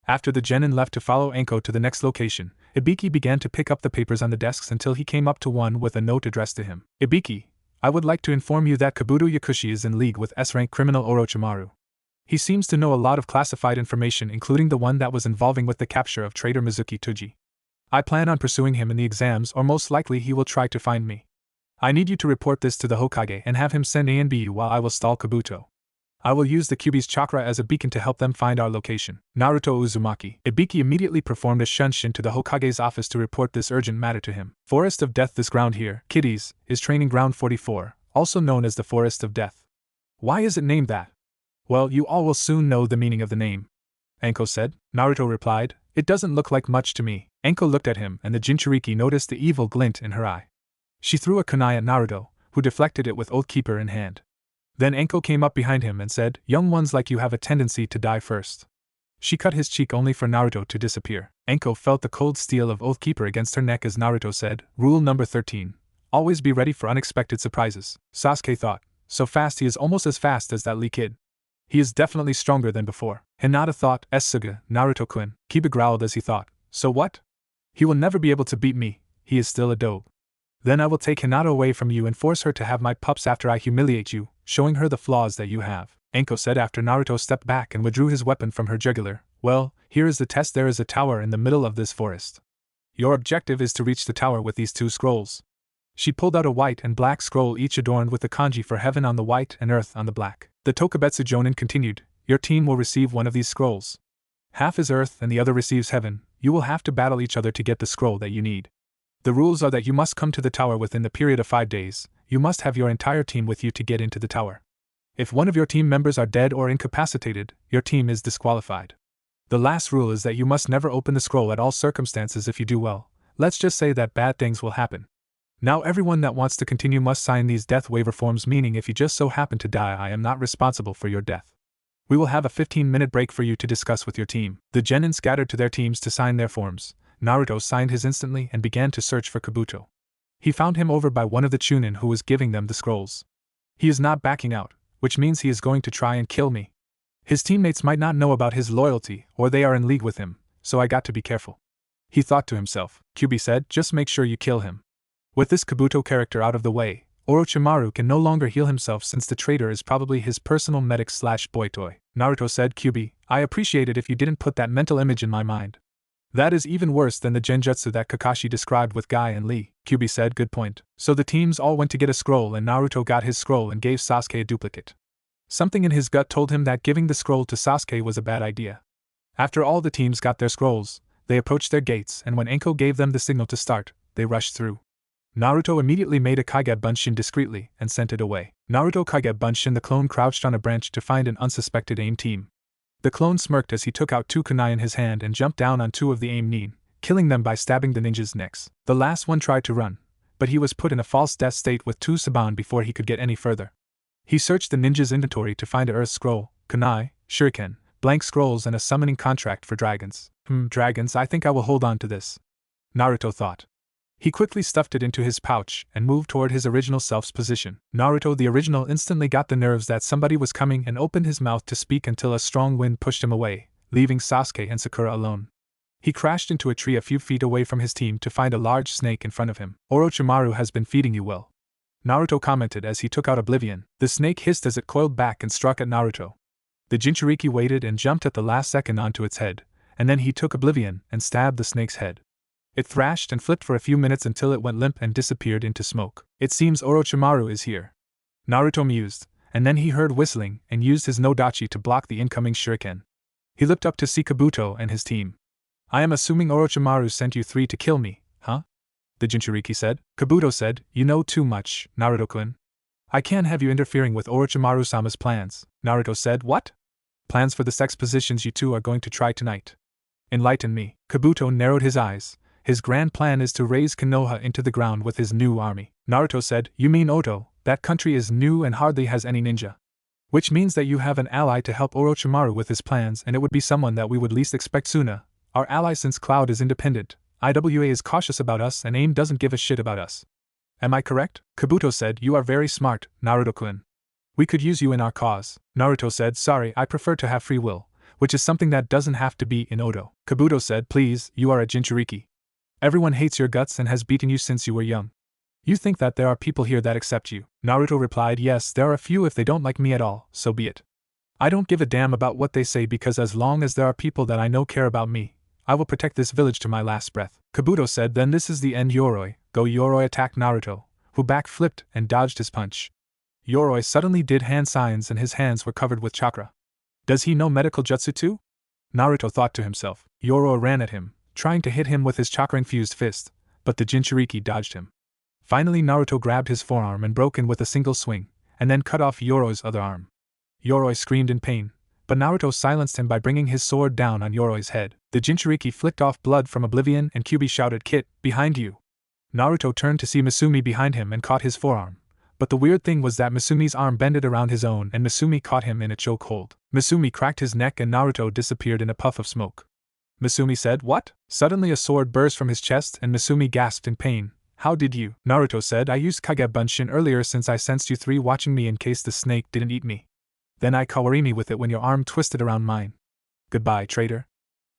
After the Genin left to follow Anko to the next location, Ibiki began to pick up the papers on the desks until he came up to one with a note addressed to him. "Ibiki, I would like to inform you that Kabuto Yakushi is in league with S-rank criminal Orochimaru. He seems to know a lot of classified information, including the one that was involving with the capture of traitor Mizuki Tuji. I plan on pursuing him in the exams, or most likely he will try to find me. I need you to report this to the Hokage and have him send ANBU while I will stall Kabuto. I will use the Kyuubi's chakra as a beacon to help them find our location." Naruto Uzumaki. Ibiki immediately performed a shunshin to the Hokage's office to report this urgent matter to him. "Forest of Death. This ground here, kiddies, is training ground 44, also known as the Forest of Death. Why is it named that?" "Well, you all will soon know the meaning of the name," Anko said. Naruto replied, "It doesn't look like much to me." Anko looked at him and the Jinchuriki noticed the evil glint in her eye. She threw a kunai at Naruto, who deflected it with Oathkeeper in hand. Then Anko came up behind him and said, "Young ones like you have a tendency to die first." She cut his cheek only for Naruto to disappear. Anko felt the cold steel of Oathkeeper against her neck as Naruto said, "Rule number 13. Always be ready for unexpected surprises." Sasuke thought, "So fast, he is almost as fast as that Lee kid. He is definitely stronger than before." Hinata thought, "Suga, Naruto-kun." Kiba growled as he thought, "So what? He will never be able to beat me, he is still a dope. Then I will take Hinata away from you and force her to have my pups after I humiliate you, showing her the flaws that you have, Anko said after Naruto stepped back and withdrew his weapon from her jugular. Well, here is the test. There is a tower in the middle of this forest. Your objective is to reach the tower with these 2 scrolls. She pulled out a white and black scroll, each adorned with the kanji for heaven on the white and earth on the black. The Tokubetsu Jonin continued, your team will receive one of these scrolls. Half is earth and the other receives heaven. You will have to battle each other to get the scroll that you need. The rules are that you must come to the tower within the period of 5 days. You must have your entire team with you to get into the tower. If one of your team members are dead or incapacitated, your team is disqualified. The last rule is that you must never open the scroll at all circumstances. If you do well, let's just say that bad things will happen. Now everyone that wants to continue must sign these death waiver forms, meaning if you just so happen to die, I am not responsible for your death. We will have a 15-minute break for you to discuss with your team. The genin scattered to their teams to sign their forms. Naruto signed his instantly and began to search for Kabuto. He found him over by one of the Chunin who was giving them the scrolls. He is not backing out, which means he is going to try and kill me. His teammates might not know about his loyalty, or they are in league with him, so I got to be careful. He thought to himself. Kyubi said, just make sure you kill him. With this Kabuto character out of the way, Orochimaru can no longer heal himself since the traitor is probably his personal medic/boy toy. Naruto said, Kyubi, I appreciate it if you didn't put that mental image in my mind. That is even worse than the genjutsu that Kakashi described with Guy and Lee. Kyubi said, good point. So the teams all went to get a scroll and Naruto got his scroll and gave Sasuke a duplicate. Something in his gut told him that giving the scroll to Sasuke was a bad idea. After all the teams got their scrolls, they approached their gates, and when Anko gave them the signal to start, they rushed through. Naruto immediately made a Kage Bunshin discreetly and sent it away. Naruto Kage Bunshin. The clone crouched on a branch to find an unsuspected AIM team. The clone smirked as he took out 2 kunai in his hand and jumped down on 2 of the AIM nin, killing them by stabbing the ninjas' necks. The last one tried to run, but he was put in a false death state with 2 saban before he could get any further. He searched the ninja's inventory to find a earth scroll, kunai, shuriken, blank scrolls and a summoning contract for dragons. Dragons, I think I will hold on to this, Naruto thought. He quickly stuffed it into his pouch and moved toward his original self's position. Naruto the original instantly got the nerves that somebody was coming and opened his mouth to speak until a strong wind pushed him away, leaving Sasuke and Sakura alone. He crashed into a tree a few feet away from his team to find a large snake in front of him. Orochimaru has been feeding you well, Naruto commented as he took out Oblivion. The snake hissed as it coiled back and struck at Naruto. The Jinchuriki waited and jumped at the last second onto its head, and then he took Oblivion and stabbed the snake's head. It thrashed and flipped for a few minutes until it went limp and disappeared into smoke. It seems Orochimaru is here, Naruto mused, and then he heard whistling and used his Nodachi to block the incoming shuriken. He looked up to see Kabuto and his team. I am assuming Orochimaru sent you 3 to kill me, huh? The Jinchuriki said. Kabuto said, you know too much, Naruto-kun. I can't have you interfering with Orochimaru-sama's plans. Naruto said, what? Plans for the sex positions you 2 are going to try tonight. Enlighten me. Kabuto narrowed his eyes. His grand plan is to raise Konoha into the ground with his new army. Naruto said, you mean Oto? That country is new and hardly has any ninja. Which means that you have an ally to help Orochimaru with his plans, and it would be someone that we would least expect. Suna, our ally, since Cloud is independent, IWA is cautious about us and AIM doesn't give a shit about us. Am I correct? Kabuto said, you are very smart, Naruto-kun. We could use you in our cause. Naruto said, sorry, I prefer to have free will, which is something that doesn't have to be in Oto. Kabuto said, please, you are a Jinchuriki. Everyone hates your guts and has beaten you since you were young. You think that there are people here that accept you? Naruto replied, yes, there are a few. If they don't like me at all, so be it. I don't give a damn about what they say, because as long as there are people that I know care about me, I will protect this village to my last breath. Kabuto said, then this is the end. Yoroi, go. Yoroi attacked Naruto, who backflipped and dodged his punch. Yoroi suddenly did hand signs and his hands were covered with chakra. Does he know medical jutsu too? Naruto thought to himself. Yoroi ran at him, trying to hit him with his chakra-infused fist, but the Jinchuriki dodged him. Finally Naruto grabbed his forearm and broke in with a single swing, and then cut off Yoroi's other arm. Yoroi screamed in pain, but Naruto silenced him by bringing his sword down on Yoroi's head. The Jinchuriki flicked off blood from Oblivion and Kyubi shouted, Kit, behind you. Naruto turned to see Misumi behind him and caught his forearm, but the weird thing was that Misumi's arm bended around his own and Misumi caught him in a chokehold. Misumi cracked his neck and Naruto disappeared in a puff of smoke. Misumi said, what? Suddenly a sword burst from his chest and Misumi gasped in pain. How did you? Naruto said, I used Kage Bunshin earlier since I sensed you 3 watching me in case the snake didn't eat me. Then I kawarimi with it when your arm twisted around mine. Goodbye, traitor.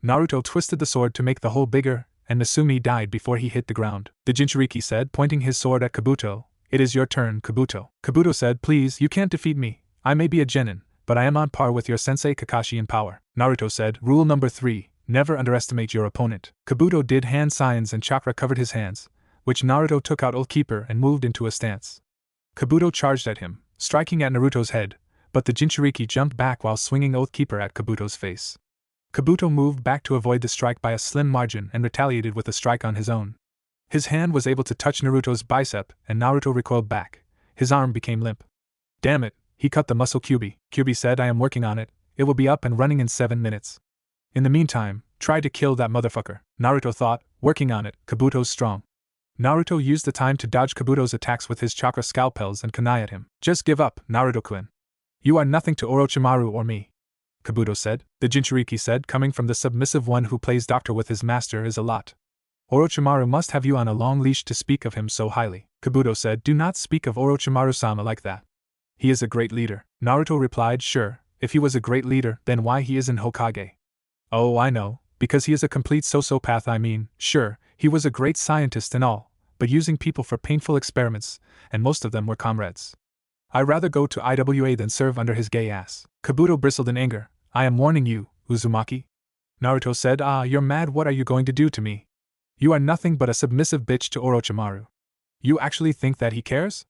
Naruto twisted the sword to make the hole bigger, and Nasumi died before he hit the ground. The Jinchuriki said, pointing his sword at Kabuto, "It is your turn, Kabuto." Kabuto said, "Please, you can't defeat me. I may be a genin, but I am on par with your sensei Kakashi in power." Naruto said, "Rule number 3, never underestimate your opponent." Kabuto did hand signs and chakra covered his hands, which Naruto took out Oath Keeper and moved into a stance. Kabuto charged at him, striking at Naruto's head, but the Jinchuriki jumped back while swinging Oath Keeper at Kabuto's face. Kabuto moved back to avoid the strike by a slim margin and retaliated with a strike on his own. His hand was able to touch Naruto's bicep, and Naruto recoiled back. His arm became limp. "Damn it, he cut the muscle." Kyubi said, "I am working on it. It will be up and running in 7 minutes. In the meantime, try to kill that motherfucker." Naruto thought, working on it, Kabuto's strong. Naruto used the time to dodge Kabuto's attacks with his chakra scalpels and kunai at him. "Just give up, Naruto-kun. You are nothing to Orochimaru or me," Kabuto said. The Jinchuriki said, "Coming from the submissive one who plays doctor with his master is a lot. Orochimaru must have you on a long leash to speak of him so highly." Kabuto said, "Do not speak of Orochimaru-sama like that. He is a great leader." Naruto replied, "Sure, if he was a great leader, then why he isn't Hokage?" "Oh, I know, because he is a complete sociopath. I mean, sure, he was a great scientist and all, but using people for painful experiments, and most of them were comrades. I'd rather go to IWA than serve under his gay ass." Kabuto bristled in anger. "I am warning you, Uzumaki." Naruto said, "Ah, you're mad. What are you going to do to me? You are nothing but a submissive bitch to Orochimaru. You actually think that he cares?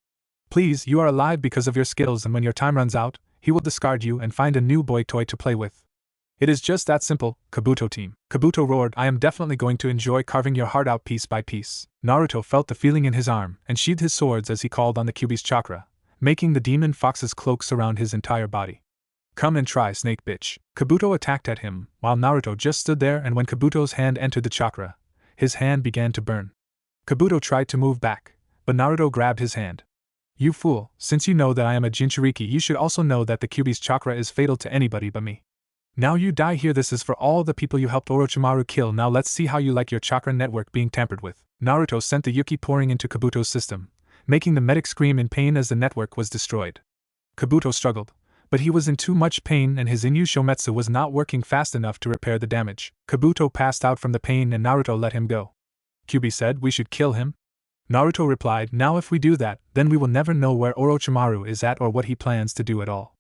Please, you are alive because of your skills, and when your time runs out, he will discard you and find a new boy toy to play with. It is just that simple, Kabuto team." Kabuto roared, "I am definitely going to enjoy carving your heart out piece by piece." Naruto felt the feeling in his arm and sheathed his swords as he called on the Kyubi's chakra, making the demon fox's cloak surround his entire body. "Come and try, snake bitch." Kabuto attacked at him, while Naruto just stood there, and when Kabuto's hand entered the chakra, his hand began to burn. Kabuto tried to move back, but Naruto grabbed his hand. "You fool, since you know that I am a Jinchuriki, you should also know that the Kyubi's chakra is fatal to anybody but me. Now you die here. This is for all the people you helped Orochimaru kill. Now let's see how you like your chakra network being tampered with." Naruto sent the Yuki pouring into Kabuto's system, making the medic scream in pain as the network was destroyed. Kabuto struggled, but he was in too much pain and his Inu Shometsu was not working fast enough to repair the damage. Kabuto passed out from the pain and Naruto let him go. Kyubi said, "We should kill him?" Naruto replied, "Now if we do that, then we will never know where Orochimaru is at or what he plans to do at all.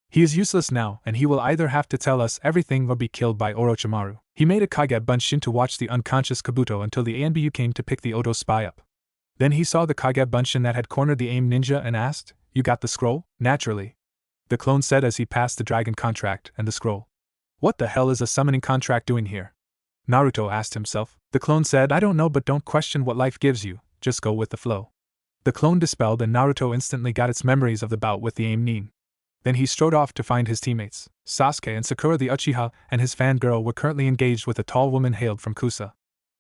He is useless now, and he will either have to tell us everything or be killed by Orochimaru." He made a Kage Bunshin to watch the unconscious Kabuto until the ANBU came to pick the Oto spy up. Then he saw the Kage Bunshin that had cornered the AIM ninja and asked, "You got the scroll?" "Naturally," the clone said as he passed the dragon contract and the scroll. "What the hell is a summoning contract doing here?" Naruto asked himself. The clone said, "I don't know, but don't question what life gives you, just go with the flow." The clone dispelled and Naruto instantly got its memories of the bout with the AIM nin. Then he strode off to find his teammates. Sasuke and Sakura the Uchiha and his fangirl were currently engaged with a tall woman hailed from Kusa.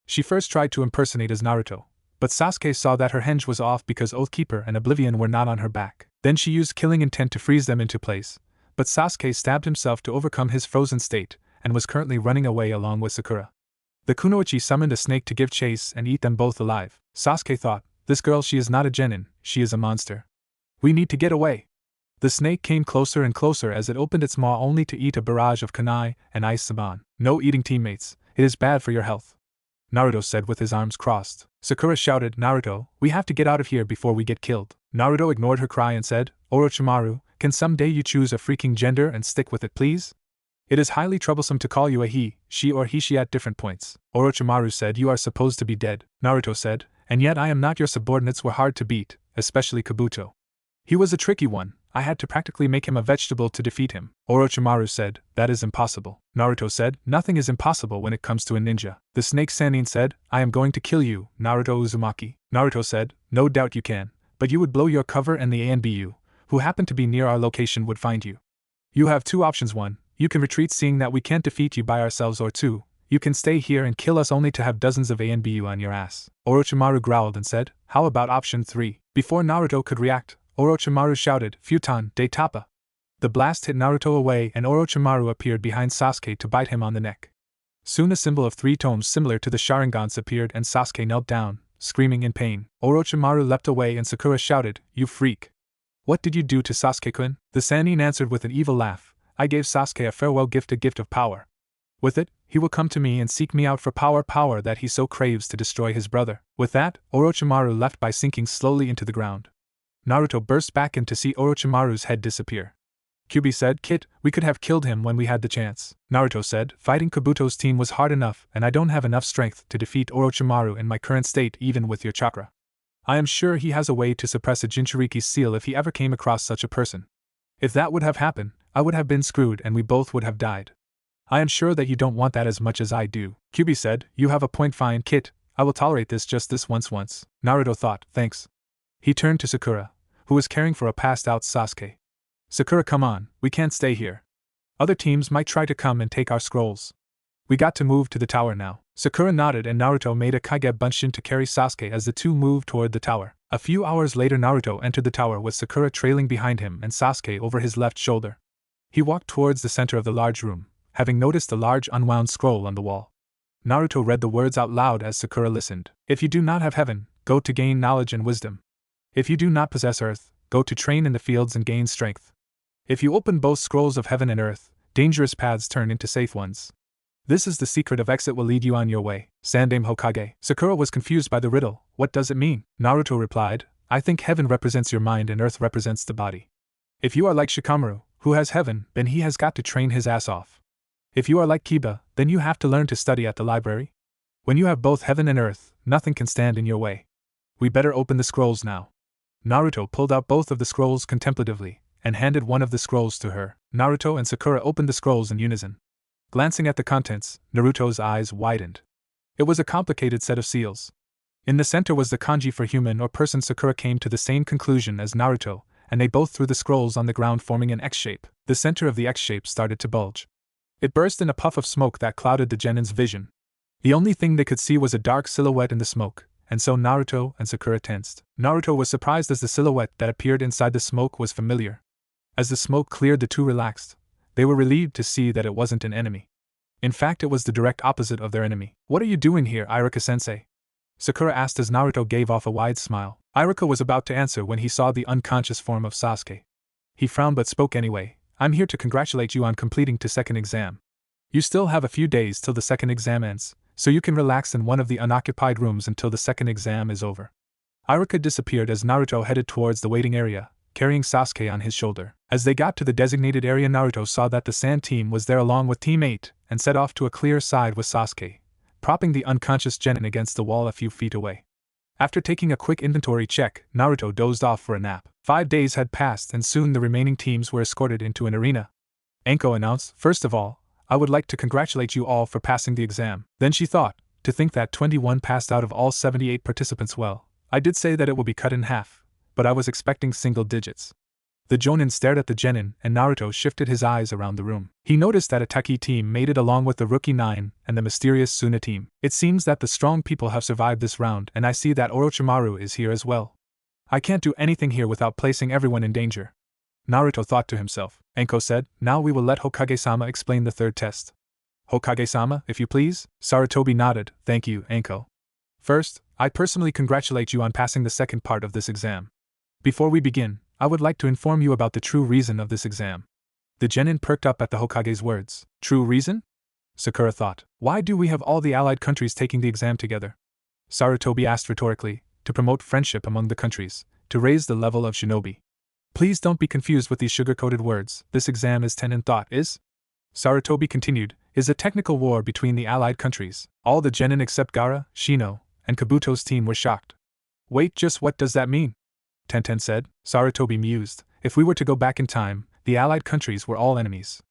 She first tried to impersonate as Naruto, but Sasuke saw that her henge was off because Oathkeeper and Oblivion were not on her back. Then she used killing intent to freeze them into place, but Sasuke stabbed himself to overcome his frozen state and was currently running away along with Sakura. The Kunoichi summoned a snake to give chase and eat them both alive. Sasuke thought, "This girl, she is not a genin, she is a monster. We need to get away." The snake came closer and closer as it opened its maw only to eat a barrage of kunai and ice saban. "No eating, teammates, it is bad for your health," Naruto said with his arms crossed. Sakura shouted, "Naruto, we have to get out of here before we get killed." Naruto ignored her cry and said, "Orochimaru, can someday you choose a freaking gender and stick with it, please? It is highly troublesome to call you a he, she or he at different points." Orochimaru said, "You are supposed to be dead." Naruto said, "And yet I am not. Your subordinates were hard to beat, especially Kabuto. He was a tricky one. I had to practically make him a vegetable to defeat him." Orochimaru said, "That is impossible." Naruto said, "Nothing is impossible when it comes to a ninja." The snake Sannin said, "I am going to kill you, Naruto Uzumaki." Naruto said, "No doubt you can, but you would blow your cover and the ANBU, who happen to be near our location, would find you. You have two options. 1, you can retreat seeing that we can't defeat you by ourselves, or 2, you can stay here and kill us only to have dozens of ANBU on your ass." Orochimaru growled and said, "How about option 3? Before Naruto could react, Orochimaru shouted, "Futon de Tapa." The blast hit Naruto away and Orochimaru appeared behind Sasuke to bite him on the neck. Soon a symbol of 3 tomes similar to the Sharingans appeared and Sasuke knelt down, screaming in pain. Orochimaru leapt away and Sakura shouted, "You freak! What did you do to Sasuke-kun?" The Sannin answered with an evil laugh, "I gave Sasuke a farewell gift, a gift of power. With it, he will come to me and seek me out for power that he so craves to destroy his brother. With that, Orochimaru left by sinking slowly into the ground. Naruto burst back in to see Orochimaru's head disappear. Kyuubi said, "Kit, we could have killed him when we had the chance." Naruto said, "Fighting Kabuto's team was hard enough and I don't have enough strength to defeat Orochimaru in my current state even with your chakra. I am sure he has a way to suppress a Jinchuriki's seal if he ever came across such a person. If that would have happened, I would have been screwed and we both would have died. I am sure that you don't want that as much as I do." Kyuubi said, "You have a point. Fine, Kit, I will tolerate this just this once. Naruto thought, "Thanks." He turned to Sakura, who was caring for a passed-out Sasuke. "Sakura, come on, we can't stay here. Other teams might try to come and take our scrolls. We got to move to the tower now." Sakura nodded and Naruto made a Kage Bunshin to carry Sasuke as the two moved toward the tower. A few hours later Naruto entered the tower with Sakura trailing behind him and Sasuke over his left shoulder. He walked towards the center of the large room, having noticed a large unwound scroll on the wall. Naruto read the words out loud as Sakura listened. "If you do not have heaven, go to gain knowledge and wisdom. If you do not possess earth, go to train in the fields and gain strength. If you open both scrolls of heaven and earth, dangerous paths turn into safe ones. This is the secret of exit will lead you on your way." Sandaime Hokage. Sakura was confused by the riddle. "What does it mean?" Naruto replied, "I think heaven represents your mind and earth represents the body. If you are like Shikamaru, who has heaven, then he has got to train his ass off. If you are like Kiba, then you have to learn to study at the library. When you have both heaven and earth, nothing can stand in your way. We better open the scrolls now." Naruto pulled out both of the scrolls contemplatively, and handed one of the scrolls to her. Naruto and Sakura opened the scrolls in unison. Glancing at the contents, Naruto's eyes widened. It was a complicated set of seals. In the center was the kanji for human or person. Sakura came to the same conclusion as Naruto, and they both threw the scrolls on the ground forming an X shape. The center of the X shape started to bulge. It burst in a puff of smoke that clouded the genin's vision. The only thing they could see was a dark silhouette in the smoke, and so Naruto and Sakura tensed. Naruto was surprised as the silhouette that appeared inside the smoke was familiar. As the smoke cleared, the two relaxed. They were relieved to see that it wasn't an enemy. In fact, it was the direct opposite of their enemy. "What are you doing here, Iruka-sensei?" Sakura asked as Naruto gave off a wide smile. Iruka was about to answer when he saw the unconscious form of Sasuke. He frowned but spoke anyway. "I'm here to congratulate you on completing the second exam. You still have a few days till the second exam ends, so you can relax in one of the unoccupied rooms until the second exam is over." Iruka disappeared as Naruto headed towards the waiting area, carrying Sasuke on his shoulder. As they got to the designated area, Naruto saw that the Sand team was there along with Team 8, and set off to a clear side with Sasuke, propping the unconscious genin against the wall a few feet away. After taking a quick inventory check, Naruto dozed off for a nap. 5 days had passed and soon the remaining teams were escorted into an arena. Anko announced, "First of all, I would like to congratulate you all for passing the exam." Then she thought, "To think that 21 passed out of all 78 participants. Well, I did say that it will be cut in half, but I was expecting single digits." The Jonin stared at the genin and Naruto shifted his eyes around the room. He noticed that a Taki team made it along with the Rookie 9 and the mysterious Suna team. "It seems that the strong people have survived this round and I see that Orochimaru is here as well. I can't do anything here without placing everyone in danger," Naruto thought to himself. Anko said, "Now we will let Hokage-sama explain the third test." "Hokage-sama, if you please?" Sarutobi nodded. "Thank you, Anko. First, I personally congratulate you on passing the second part of this exam. Before we begin, I would like to inform you about the true reason of this exam." The genin perked up at the Hokage's words. "True reason?" Sakura thought. "Why do we have all the allied countries taking the exam together?" Sarutobi asked rhetorically. "To promote friendship among the countries, to raise the level of shinobi." "Please don't be confused with these sugar-coated words. This exam is Tenin thought is," Sarutobi continued, "is a technical war between the allied countries." All the genin except Gaara, Shino, and Kabuto's team were shocked. "Wait, just what does that mean?" Tenten said. Sarutobi mused. "If we were to go back in time, the allied countries were all enemies.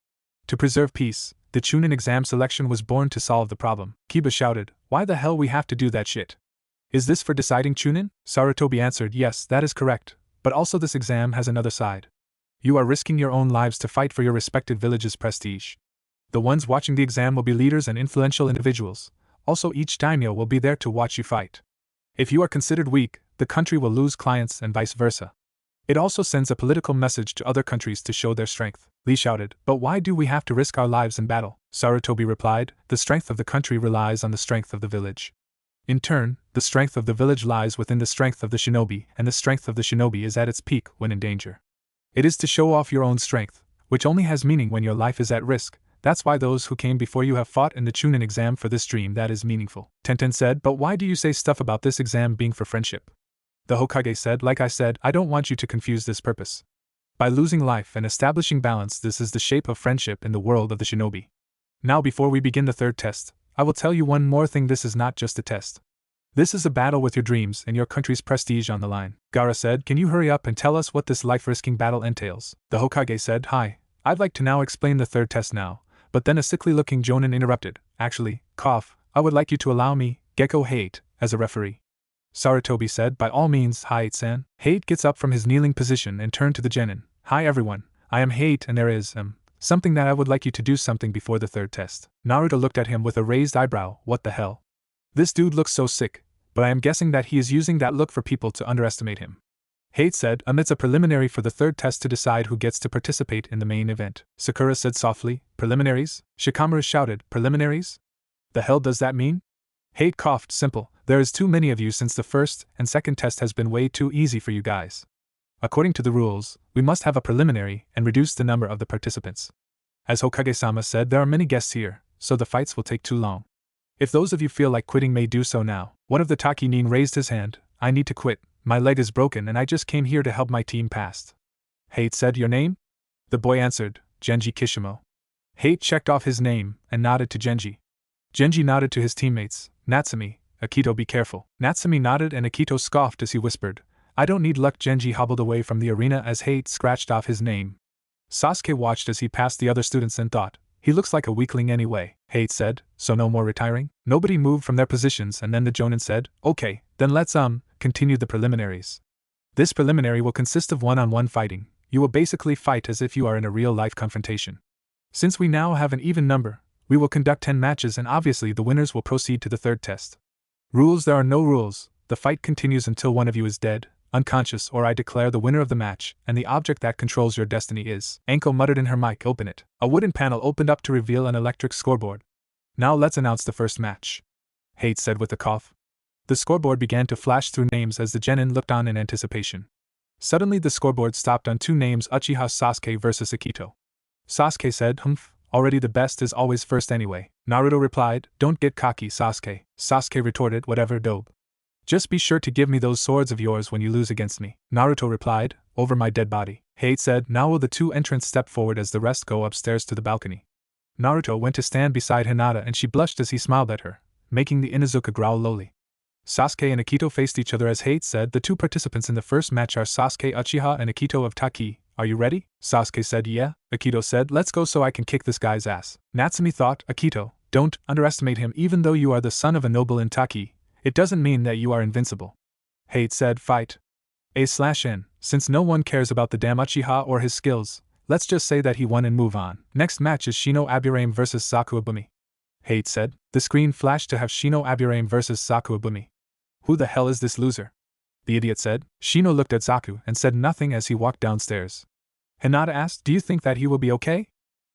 To preserve peace, the Chunin exam selection was born to solve the problem." Kiba shouted, "Why the hell we have to do that shit? Is this for deciding Chunin?" Sarutobi answered, "Yes, that is correct, but also this exam has another side. You are risking your own lives to fight for your respected village's prestige. The ones watching the exam will be leaders and influential individuals, also each daimyo will be there to watch you fight. If you are considered weak, the country will lose clients and vice versa. It also sends a political message to other countries to show their strength." Lee shouted, "But why do we have to risk our lives in battle?" Sarutobi replied, "The strength of the country relies on the strength of the village. In turn, the strength of the village lies within the strength of the shinobi, and the strength of the shinobi is at its peak when in danger. It is to show off your own strength, which only has meaning when your life is at risk, That's why those who came before you have fought in the Chunin exam for this dream that is meaningful. Tenten said, but why do you say stuff about this exam being for friendship? The Hokage said, like I said, I don't want you to confuse this purpose. By losing life and establishing balance, this is the shape of friendship in the world of the shinobi. Now before we begin the third test, I will tell you one more thing, this is not just a test. This is a battle with your dreams and your country's prestige on the line. Gaara said, can you hurry up and tell us what this life-risking battle entails? The Hokage said, hi, I'd like to now explain the third test now, but then a sickly-looking Jonin interrupted, actually, cough, I would like you to allow me, Gecko Hate, as a referee. Sarutobi said, by all means, Hate-san. Hate gets up from his kneeling position and turned to the genin. Hi everyone, I am Hate and there is, something that I would like you to do something before the third test. Naruto looked at him with a raised eyebrow, what the hell? This dude looks so sick, but I am guessing that he is using that look for people to underestimate him. Hate said, it's a preliminary for the third test to decide who gets to participate in the main event. Sakura said softly, preliminaries? Shikamaru shouted, preliminaries? The hell does that mean? Hate coughed, simple, there is too many of you since the first and second test has been way too easy for you guys. According to the rules, we must have a preliminary and reduce the number of the participants. As Hokage-sama said, there are many guests here, so the fights will take too long. If those of you feel like quitting may do so now. One of the Takinin raised his hand, I need to quit, my leg is broken and I just came here to help my team pass. Hate said, your name? The boy answered, Genji Kishimo. Hate checked off his name and nodded to Genji. Genji nodded to his teammates, Natsumi, Akito be careful. Natsumi nodded and Akito scoffed as he whispered, I don't need luck. Genji hobbled away from the arena as Hate scratched off his name. Sasuke watched as he passed the other students and thought, he looks like a weakling anyway. Hate said, so no more retiring? Nobody moved from their positions and then the Jonin said, okay, then let's continue the preliminaries. This preliminary will consist of one-on-one fighting. You will basically fight as if you are in a real-life confrontation. Since we now have an even number, we will conduct 10 matches and obviously the winners will proceed to the third test. Rules: there are no rules, the fight continues until one of you is dead, unconscious, or I declare the winner of the match, and the object that controls your destiny is. Anko muttered in her mic, open it. A wooden panel opened up to reveal an electric scoreboard. Now let's announce the first match. Hate said with a cough. The scoreboard began to flash through names as the genin looked on in anticipation. Suddenly the scoreboard stopped on 2 names, Uchiha Sasuke versus Akito. Sasuke said, already the best is always first anyway. Naruto replied, don't get cocky, Sasuke. Sasuke retorted, whatever, dope. Just be sure to give me those swords of yours when you lose against me. Naruto replied, over my dead body. Hate said, now will the 2 entrants step forward as the rest go upstairs to the balcony. Naruto went to stand beside Hinata and she blushed as he smiled at her, making the Inuzuka growl lowly. Sasuke and Akito faced each other as Hate said, the 2 participants in the first match are Sasuke Uchiha and Akito of Taki. Are you ready? Sasuke said, yeah. Akito said, let's go so I can kick this guy's ass. Natsumi thought, Akito, don't underestimate him. Even though you are the son of a noble in Taki, it doesn't mean that you are invincible. Hate said, fight. A/N. Since no one cares about the damn Uchiha or his skills, let's just say that he won and move on. Next match is Shino Aburame vs Sakuabumi. Hate said. The screen flashed to have Shino Aburame vs Sakuabumi. Who the hell is this loser? The idiot said. Shino looked at Zaku and said nothing as he walked downstairs. Hinata asked, do you think that he will be okay?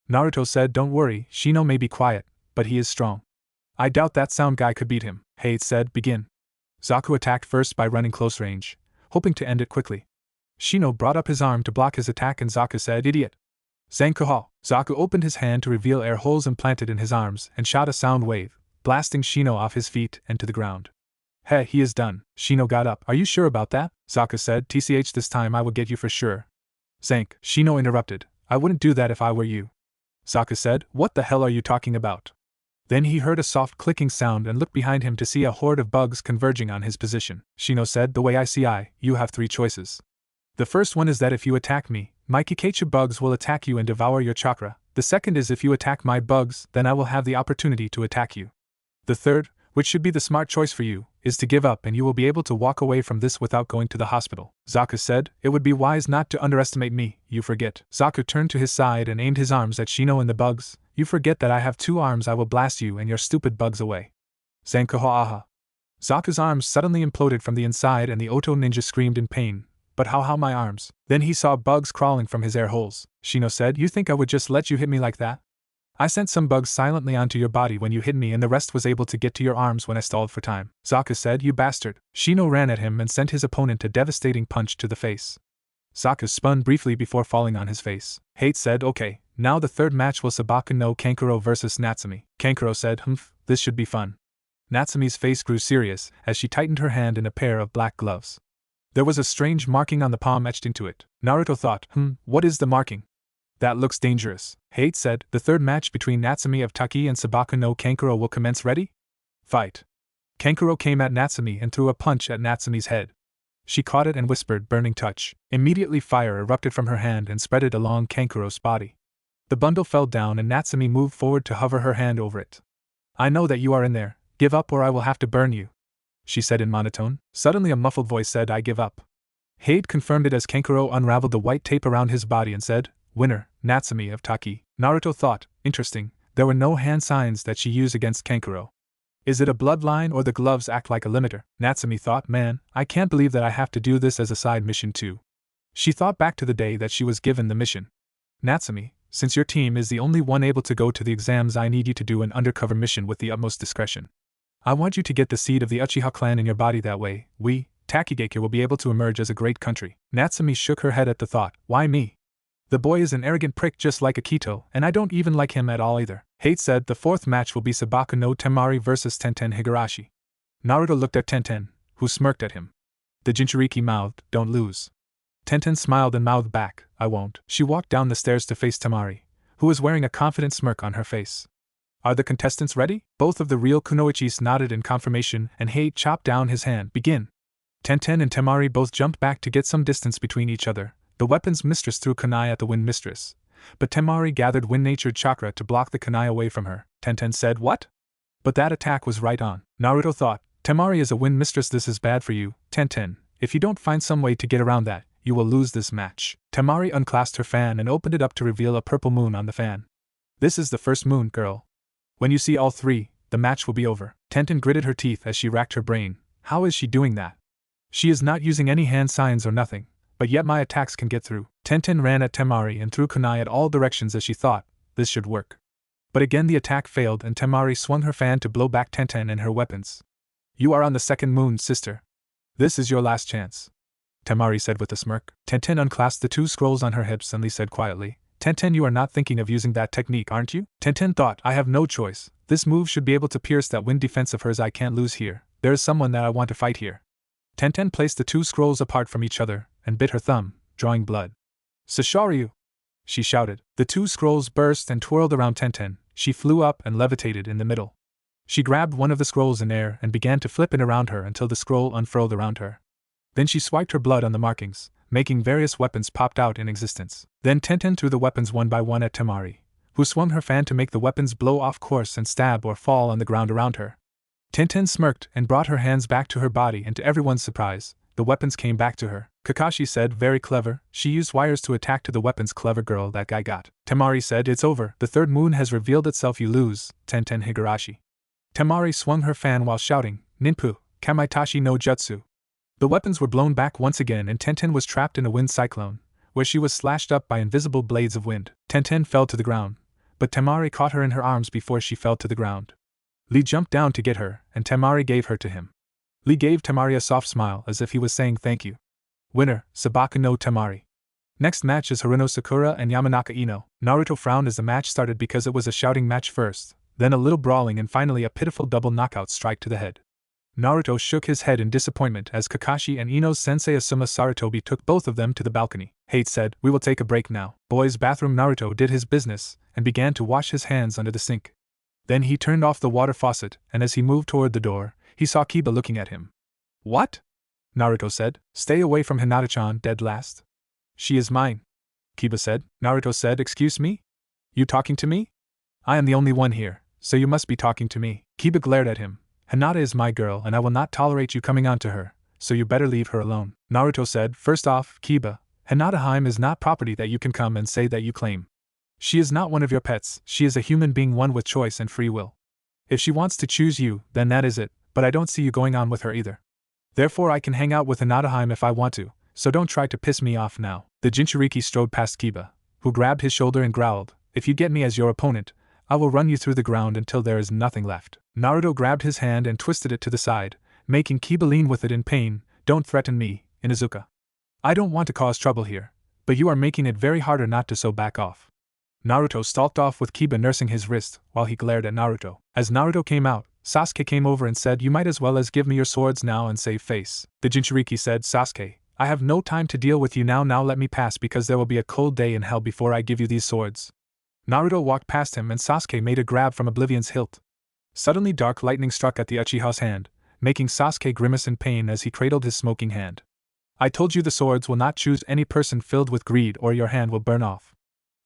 Naruto said, don't worry, Shino may be quiet, but he is strong. I doubt that sound guy could beat him. Hate said, begin. Zaku attacked first by running close range, hoping to end it quickly. Shino brought up his arm to block his attack and Zaku said, idiot. Zankuha. Zaku opened his hand to reveal air holes implanted in his arms and shot a sound wave, blasting Shino off his feet and to the ground. Hey, he is done. Shino got up. Are you sure about that? Zaku said, TCH this time I will get you for sure. Zank. Shino interrupted. I wouldn't do that if I were you. Zaku said, what the hell are you talking about? Then he heard a soft clicking sound and looked behind him to see a horde of bugs converging on his position. Shino said, the way I see you have 3 choices. The first one is that if you attack me, my Kikachu bugs will attack you and devour your chakra. The second is if you attack my bugs, then I will have the opportunity to attack you. The third, which should be the smart choice for you, is to give up and you will be able to walk away from this without going to the hospital. Zaku said, it would be wise not to underestimate me, you forget. Zaku turned to his side and aimed his arms at Shino and the bugs. You forget that I have 2 arms, I will blast you and your stupid bugs away. Zankuha. Zaku's arms suddenly imploded from the inside and the Oto ninja screamed in pain. But how my arms? Then he saw bugs crawling from his air holes. Shino said, you think I would just let you hit me like that? I sent some bugs silently onto your body when you hit me and the rest was able to get to your arms when I stalled for time. Zaku said, you bastard. Shino ran at him and sent his opponent a devastating punch to the face. Zaku spun briefly before falling on his face. Hate said, okay, Now the third match was Sabaku no Kankuro vs Natsumi. Kankuro said, this should be fun. Natsumi's face grew serious as she tightened her hand in a pair of black gloves. There was a strange marking on the palm etched into it. Naruto thought, what is the marking? That looks dangerous. Hate said, the third match between Natsumi of Taki and Sabaku no Kankuro will commence. Ready? Fight. Kankuro came at Natsumi and threw a punch at Natsumi's head. She caught it and whispered, burning touch. Immediately fire erupted from her hand and spread it along Kankuro's body. The bundle fell down and Natsumi moved forward to hover her hand over it. I know that you are in there. Give up or I will have to burn you, she said in monotone. Suddenly a muffled voice said, I give up. Hade confirmed it as Kankuro unraveled the white tape around his body and said, winner, Natsumi of Taki. Naruto thought, interesting, there were no hand signs that she used against Kankuro. Is it a bloodline or the gloves act like a limiter? Natsumi thought, man, I can't believe that I have to do this as a side mission too. She thought back to the day that she was given the mission. Natsumi, since your team is the only one able to go to the exams, I need you to do an undercover mission with the utmost discretion. I want you to get the seed of the Uchiha clan in your body, that way, we, Takigakure, will be able to emerge as a great country. Natsumi shook her head at the thought, why me? The boy is an arrogant prick just like Akito, and I don't even like him at all either. Hate said the fourth match will be Sabaku no Temari vs Tenten Higurashi. Naruto looked at Tenten, who smirked at him. The Jinchuriki mouthed, don't lose. Tenten smiled and mouthed back, I won't. She walked down the stairs to face Temari, who was wearing a confident smirk on her face. Are the contestants ready? Both of the real kunoichis nodded in confirmation and Hate chopped down his hand. Begin. Tenten and Temari both jumped back to get some distance between each other. The weapon's mistress threw kunai at the wind mistress, but Temari gathered wind-natured chakra to block the kunai away from her. Tenten said, what? But that attack was right on. Naruto thought, Temari is a wind mistress, this is bad for you, Tenten. If you don't find some way to get around that, you will lose this match. Temari unclasped her fan and opened it up to reveal a purple moon on the fan. This is the first moon, girl. When you see all three, the match will be over. Tenten gritted her teeth as she racked her brain. How is she doing that? She is not using any hand signs or nothing, but yet my attacks can get through. Tenten ran at Temari and threw kunai at all directions as she thought, this should work. But again the attack failed and Temari swung her fan to blow back Tenten and her weapons. You are on the second moon, sister. This is your last chance, Temari said with a smirk. Tenten unclasped the two scrolls on her hips and said quietly, Tenten, you are not thinking of using that technique, aren't you? Tenten thought, I have no choice. This move should be able to pierce that wind defense of hers. I can't lose here. There is someone that I want to fight here. Tenten placed the two scrolls apart from each other and bit her thumb, drawing blood. Sasharyu! She shouted. The two scrolls burst and twirled around Tenten. She flew up and levitated in the middle. She grabbed one of the scrolls in air and began to flip it around her until the scroll unfurled around her. Then she swiped her blood on the markings, making various weapons popped out in existence. Then Tenten threw the weapons one by one at Temari, who swung her fan to make the weapons blow off course and stab or fall on the ground around her. Tenten smirked and brought her hands back to her body, and to everyone's surprise, the weapons came back to her. Kakashi said, very clever, she used wires to attack to the weapons, clever girl that guy got. Temari said, it's over, the third moon has revealed itself, you lose, Tenten Higurashi. Temari swung her fan while shouting, Ninpu, Kamaitachi no Jutsu. The weapons were blown back once again and Tenten was trapped in a wind cyclone, where she was slashed up by invisible blades of wind. Tenten fell to the ground, but Temari caught her in her arms before she fell to the ground. Lee jumped down to get her, and Temari gave her to him. Lee gave Temari a soft smile as if he was saying thank you. Winner, Sabaku no Temari. Next match is Haruno Sakura and Yamanaka Ino. Naruto frowned as the match started because it was a shouting match first, then a little brawling and finally a pitiful double knockout strike to the head. Naruto shook his head in disappointment as Kakashi and Ino's sensei Asuma Sarutobi took both of them to the balcony. Hate said, we will take a break now. Boys' bathroom. Naruto did his business and began to wash his hands under the sink. Then he turned off the water faucet, and as he moved toward the door, he saw Kiba looking at him. What? Naruto said. Stay away from Hinata-chan, dead last. She is mine, Kiba said. Naruto said, excuse me? You talking to me? I am the only one here, so you must be talking to me. Kiba glared at him. Hinata is my girl and I will not tolerate you coming on to her, so you better leave her alone. Naruto said, first off, Kiba, Hinata-hime is not property that you can come and say that you claim. She is not one of your pets, she is a human being, one with choice and free will. If she wants to choose you, then that is it, but I don't see you going on with her either. Therefore I can hang out with Hinata-hime if I want to, so don't try to piss me off now. The Jinchuriki strode past Kiba, who grabbed his shoulder and growled, if you get me as your opponent, I will run you through the ground until there is nothing left. Naruto grabbed his hand and twisted it to the side, making Kiba lean with it in pain. Don't threaten me, Inuzuka. I don't want to cause trouble here, but you are making it very harder not to, so back off. Naruto stalked off with Kiba nursing his wrist while he glared at Naruto. As Naruto came out, Sasuke came over and said, "You might as well give me your swords now and save face." The Jinchuriki said, "Sasuke, I have no time to deal with you now let me pass because there will be a cold day in hell before I give you these swords." Naruto walked past him and Sasuke made a grab from Oblivion's hilt. Suddenly dark lightning struck at the Uchiha's hand, making Sasuke grimace in pain as he cradled his smoking hand. "I told you the swords will not choose any person filled with greed or your hand will burn off,"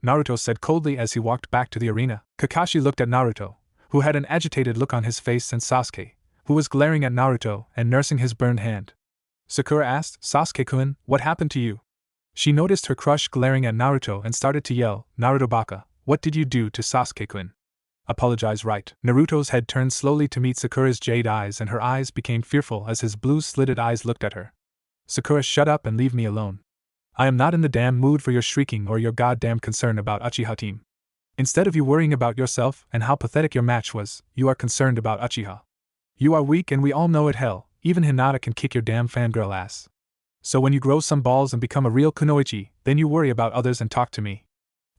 Naruto said coldly as he walked back to the arena. Kakashi looked at Naruto, who had an agitated look on his face, and Sasuke, who was glaring at Naruto and nursing his burned hand. Sakura asked, "Sasuke-kun, what happened to you?" She noticed her crush glaring at Naruto and started to yell, "Naruto baka, what did you do to Sasuke-kun? Apologize right." Naruto's head turned slowly to meet Sakura's jade eyes and her eyes became fearful as his blue slitted eyes looked at her. "Sakura, shut up and leave me alone. I am not in the damn mood for your shrieking or your goddamn concern about Uchiha team. Instead of you worrying about yourself and how pathetic your match was, you are concerned about Uchiha. You are weak and we all know it, hell, even Hinata can kick your damn fangirl ass. So when you grow some balls and become a real kunoichi, then you worry about others and talk to me.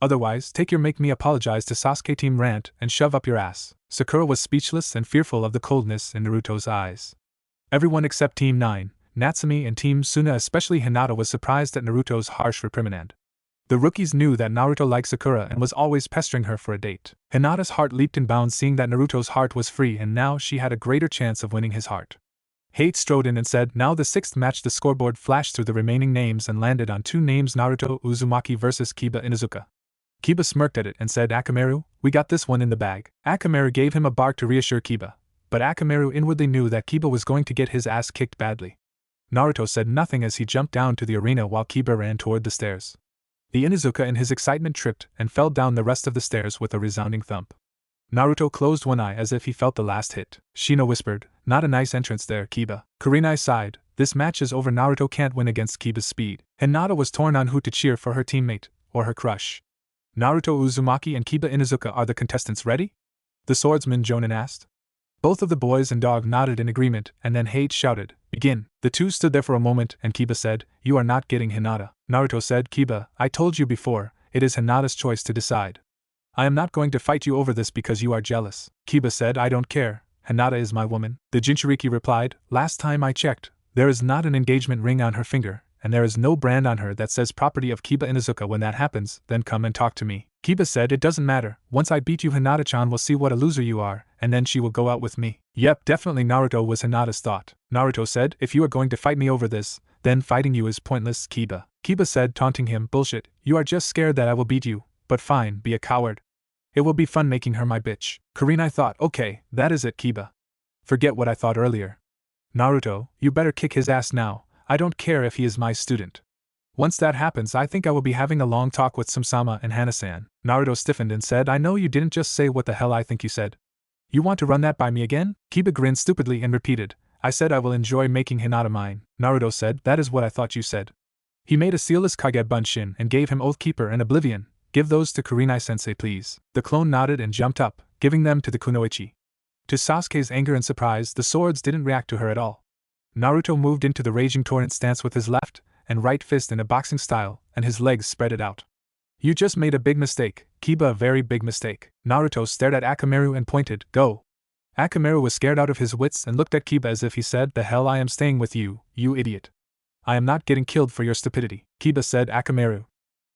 Otherwise, take your make me apologize to Sasuke team rant and shove up your ass." Sakura was speechless and fearful of the coldness in Naruto's eyes. Everyone except Team 9, Natsumi and Team Suna, especially Hinata, was surprised at Naruto's harsh reprimand. The rookies knew that Naruto liked Sakura and was always pestering her for a date. Hinata's heart leaped in bounds seeing that Naruto's heart was free and now she had a greater chance of winning his heart. Hate strode in and said, "Now the sixth match." The scoreboard flashed through the remaining names and landed on two names: Naruto Uzumaki versus Kiba Inuzuka. Kiba smirked at it and said, "Akamaru, we got this one in the bag." Akamaru gave him a bark to reassure Kiba, but Akamaru inwardly knew that Kiba was going to get his ass kicked badly. Naruto said nothing as he jumped down to the arena while Kiba ran toward the stairs. The Inuzuka in his excitement tripped and fell down the rest of the stairs with a resounding thump. Naruto closed one eye as if he felt the last hit. Shino whispered, "Not a nice entrance there, Kiba." Kurenai sighed, "This match is over. Naruto can't win against Kiba's speed." Hinata was torn on who to cheer for, her teammate or her crush. "Naruto Uzumaki and Kiba Inuzuka, are the contestants ready?" the swordsman Jonin asked. Both of the boys and dog nodded in agreement, and then Hate shouted, "Begin." The two stood there for a moment and Kiba said, "You are not getting Hinata." Naruto said, "Kiba, I told you before, it is Hinata's choice to decide. I am not going to fight you over this because you are jealous." Kiba said, "I don't care, Hinata is my woman." The Jinchuriki replied, "Last time I checked, there is not an engagement ring on her finger, and there is no brand on her that says property of Kiba Inuzuka. When that happens, then come and talk to me." Kiba said, "It doesn't matter, once I beat you, Hinata-chan will see what a loser you are, and then she will go out with me." "Yep, definitely Naruto," was Hinata's thought. Naruto said, "If you are going to fight me over this, then fighting you is pointless, Kiba." Kiba said, taunting him, "Bullshit, you are just scared that I will beat you, but fine, be a coward. It will be fun making her my bitch." Kurenai thought, "Okay, that is it, Kiba. Forget what I thought earlier. Naruto, you better kick his ass now, I don't care if he is my student. Once that happens, I think I will be having a long talk with Samsama and Hana-san." Naruto stiffened and said, "I know you didn't just say what the hell I think you said. You want to run that by me again?" Kiba grinned stupidly and repeated, "I said I will enjoy making Hinata mine." Naruto said, "That is what I thought you said." He made a sealless Kage Bunshin and gave him Oathkeeper and Oblivion. "Give those to Kurenai-sensei, please." The clone nodded and jumped up, giving them to the kunoichi. To Sasuke's anger and surprise, the swords didn't react to her at all. Naruto moved into the Raging Torrent stance with his left and right fist in a boxing style, and his legs spread it out. "You just made a big mistake, Kiba, a very big mistake." Naruto stared at Akamaru and pointed, "Go." Akamaru was scared out of his wits and looked at Kiba as if he said, "The hell, I am staying with you, you idiot. I am not getting killed for your stupidity." Kiba said, "Akamaru,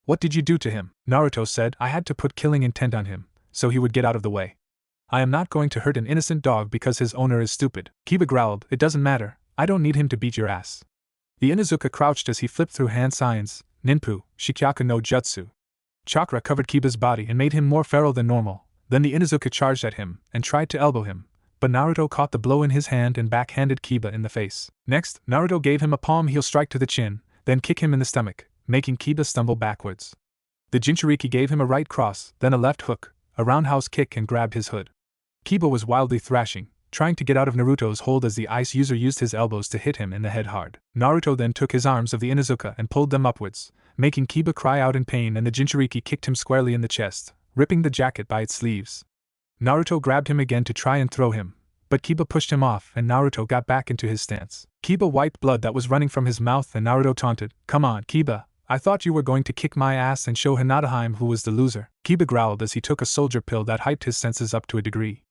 what did you do to him?" Naruto said, "I had to put killing intent on him, so he would get out of the way. I am not going to hurt an innocent dog because his owner is stupid." Kiba growled, "It doesn't matter, I don't need him to beat your ass." The Inuzuka crouched as he flipped through hand signs, Ninpu, Shikyaku no Jutsu. Chakra covered Kiba's body and made him more feral than normal. Then the Inuzuka charged at him and tried to elbow him, but Naruto caught the blow in his hand and backhanded Kiba in the face. Next, Naruto gave him a palm heel strike to the chin, then kicked him in the stomach, making Kiba stumble backwards. The Jinchuriki gave him a right cross, then a left hook, a roundhouse kick, and grabbed his hood. Kiba was wildly thrashing, trying to get out of Naruto's hold as the ice user used his elbows to hit him in the head hard. Naruto then took his arms of the Inuzuka and pulled them upwards, making Kiba cry out in pain, and the Jinchuriki kicked him squarely in the chest, ripping the jacket by its sleeves. Naruto grabbed him again to try and throw him, but Kiba pushed him off and Naruto got back into his stance. Kiba wiped blood that was running from his mouth and Naruto taunted, "Come on, Kiba, I thought you were going to kick my ass and show Hinata who was the loser. Kiba growled as he took a soldier pill that hyped his senses up to a degree.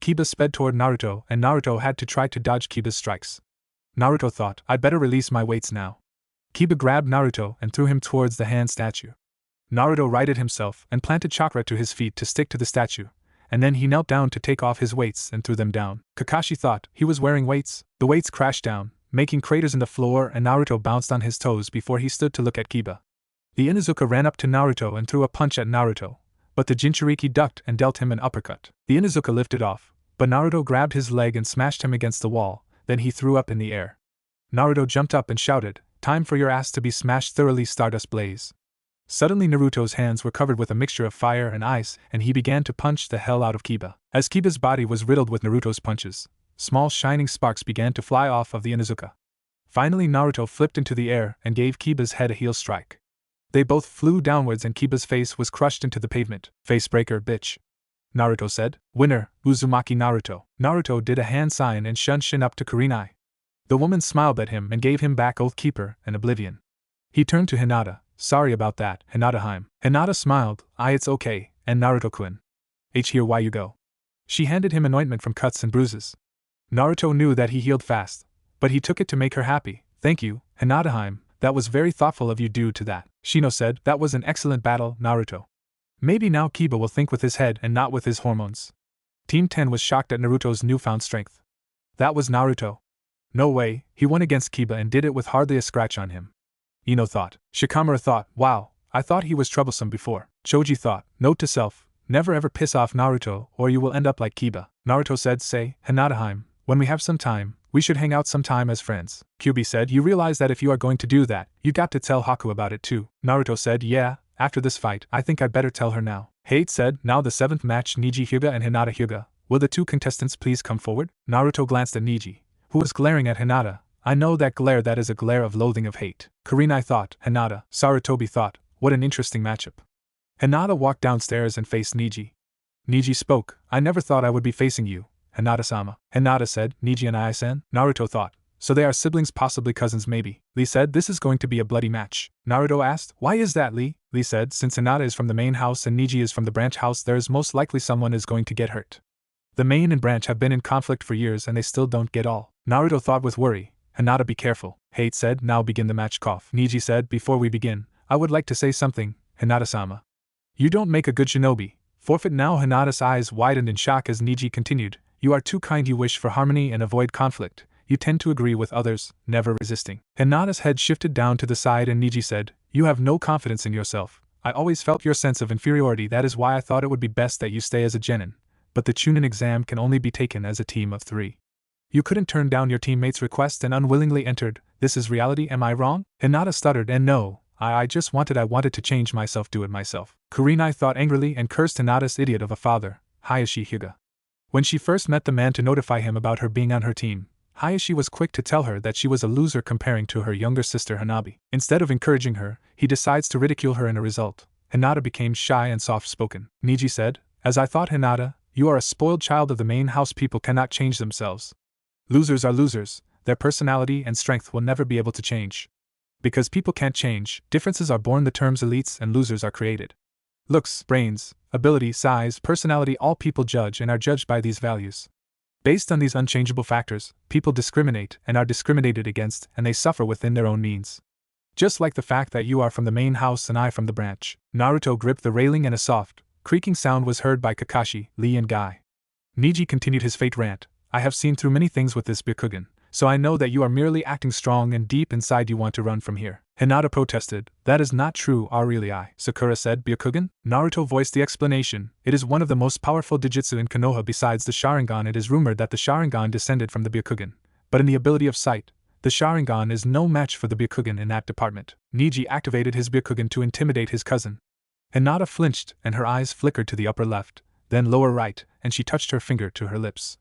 Kiba sped toward Naruto, and Naruto had to try to dodge Kiba's strikes. Naruto thought, I'd better release my weights now. Kiba grabbed Naruto and threw him towards the hand statue. Naruto righted himself and planted chakra to his feet to stick to the statue, and then he knelt down to take off his weights and threw them down. Kakashi thought he was wearing weights. The weights crashed down, making craters in the floor, and Naruto bounced on his toes before he stood to look at Kiba. The Inuzuka ran up to Naruto and threw a punch at Naruto, but the Jinchuriki ducked and dealt him an uppercut. The Inuzuka lifted off, but Naruto grabbed his leg and smashed him against the wall, then he threw up in the air. Naruto jumped up and shouted, "Time for your ass to be smashed thoroughly, Stardust Blaze." Suddenly Naruto's hands were covered with a mixture of fire and ice, and he began to punch the hell out of Kiba. As Kiba's body was riddled with Naruto's punches, small shining sparks began to fly off of the Inuzuka. Finally Naruto flipped into the air and gave Kiba's head a heel strike. They both flew downwards and Kiba's face was crushed into the pavement. "Facebreaker, bitch," Naruto said. "Winner, Uzumaki Naruto." Naruto did a hand sign and shunned Shin up to Kurenai. The woman smiled at him and gave him back Oath Keeper and Oblivion. He turned to Hinata. "Sorry about that, Hinata." Hinata smiled. It's okay, and Naruto-kun. Here why you go." She handed him an ointment from cuts and bruises. Naruto knew that he healed fast, but he took it to make her happy. "Thank you, Hinata. That was very thoughtful of you due to that." Shino said, "That was an excellent battle, Naruto. Maybe now Kiba will think with his head and not with his hormones." Team 10 was shocked at Naruto's newfound strength. That was Naruto. No way, he won against Kiba and did it with hardly a scratch on him. Ino thought. Shikamaru thought, wow, I thought he was troublesome before. Choji thought, note to self, never ever piss off Naruto or you will end up like Kiba. Naruto said, say, Hinata, when we have some time, we should hang out sometime as friends. Kyuubi said, you realize that if you are going to do that, you got to tell Haku about it too. Naruto said, yeah, after this fight, I think I'd better tell her now. Hate said, now the 7th match, Neji Hyuga and Hinata Hyuga. Will the two contestants please come forward? Naruto glanced at Neji, who was glaring at Hinata. I know that glare, that is a glare of loathing, of hate. Kurenai thought, Hinata. Sarutobi thought, what an interesting matchup. Hinata walked downstairs and faced Neji. Neji spoke, I never thought I would be facing you, Hinata-sama. Hinata said, Neji and I-san? Naruto thought, so they are siblings, possibly cousins maybe. Lee said, this is going to be a bloody match. Naruto asked, why is that, Lee? Lee said, since Hinata is from the main house and Neji is from the branch house, there is most likely someone is going to get hurt. The main and branch have been in conflict for years and they still don't get all. Naruto thought with worry, Hinata, be careful. Hate said, now begin the match. Cough. Neji said, before we begin, I would like to say something, Hinata-sama. You don't make a good shinobi. Forfeit now. Hinata's eyes widened in shock as Neji continued, you are too kind, you wish for harmony and avoid conflict. You tend to agree with others, never resisting. Hinata's head shifted down to the side and Neji said, you have no confidence in yourself. I always felt your sense of inferiority, that is why I thought it would be best that you stay as a genin. But the Chunin exam can only be taken as a team of 3. You couldn't turn down your teammate's request and unwillingly entered. This is reality, am I wrong? Hinata stuttered, and no, I wanted to change myself, do it myself. Kurenai thought angrily and cursed Hinata's idiot of a father, Hayashi Hyuga. When she first met the man to notify him about her being on her team, Hayashi was quick to tell her that she was a loser comparing to her younger sister Hanabi. Instead of encouraging her, he decides to ridicule her, and a result, Hinata became shy and soft-spoken. Neji said, as I thought, Hinata, you are a spoiled child of the main house. People cannot change themselves. Losers are losers, their personality and strength will never be able to change. Because people can't change, differences are born. The terms elites and losers are created. Looks, brains, ability, size, personality, all people judge and are judged by these values. Based on these unchangeable factors, people discriminate and are discriminated against, and they suffer within their own means. Just like the fact that you are from the main house and I from the branch. Naruto gripped the railing and a soft, creaking sound was heard by Kakashi, Lee and Guy. Neji continued his fate rant. I have seen through many things with this Byakugan, so I know that you are merely acting strong and deep inside you want to run from here. Hinata protested, that is not true, really I. Sakura said, Byakugan? Naruto voiced the explanation, it is one of the most powerful Dijutsu in Konoha besides the Sharingan. It is rumored that the Sharingan descended from the Byakugan, but in the ability of sight, the Sharingan is no match for the Byakugan in that department. Neji activated his Byakugan to intimidate his cousin. Hinata flinched and her eyes flickered to the upper left, then lower right, and she touched her finger to her lips.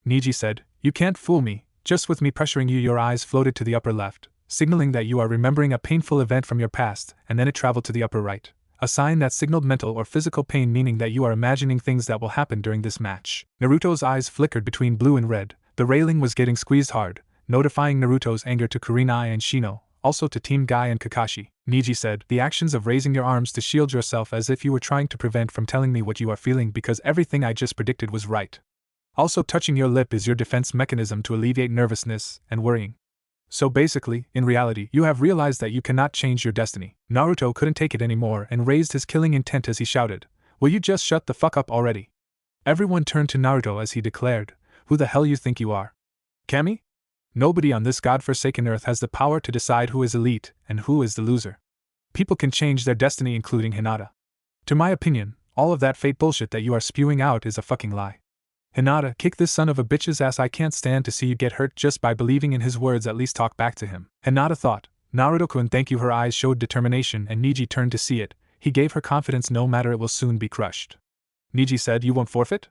Neji said, you can't fool me, just with me pressuring you. Your eyes floated to the upper left, signaling that you are remembering a painful event from your past, and then it traveled to the upper right, a sign that signaled mental or physical pain, meaning that you are imagining things that will happen during this match. Naruto's eyes flickered between blue and red, the railing was getting squeezed hard, notifying Naruto's anger to Kurenai and Shino. also to Team Guy and Kakashi. Neji said, the actions of raising your arms to shield yourself as if you were trying to prevent from telling me what you are feeling because everything I just predicted was right. Also touching your lip is your defense mechanism to alleviate nervousness and worrying. So basically, in reality, you have realized that you cannot change your destiny. Naruto couldn't take it anymore and raised his killing intent as he shouted, will you just shut the fuck up already? Everyone turned to Naruto as he declared, who the hell you think you are? Kami? Nobody on this godforsaken earth has the power to decide who is elite and who is the loser. People can change their destiny, including Hinata. To my opinion, all of that fate bullshit that you are spewing out is a fucking lie. Hinata, kick this son of a bitch's ass. I can't stand to see you get hurt just by believing in his words. At least talk back to him. Hinata thought, Naruto-kun, thank you. Her eyes showed determination and Neji turned to see it. He gave her confidence no matter it will soon be crushed. Neji said, you won't forfeit?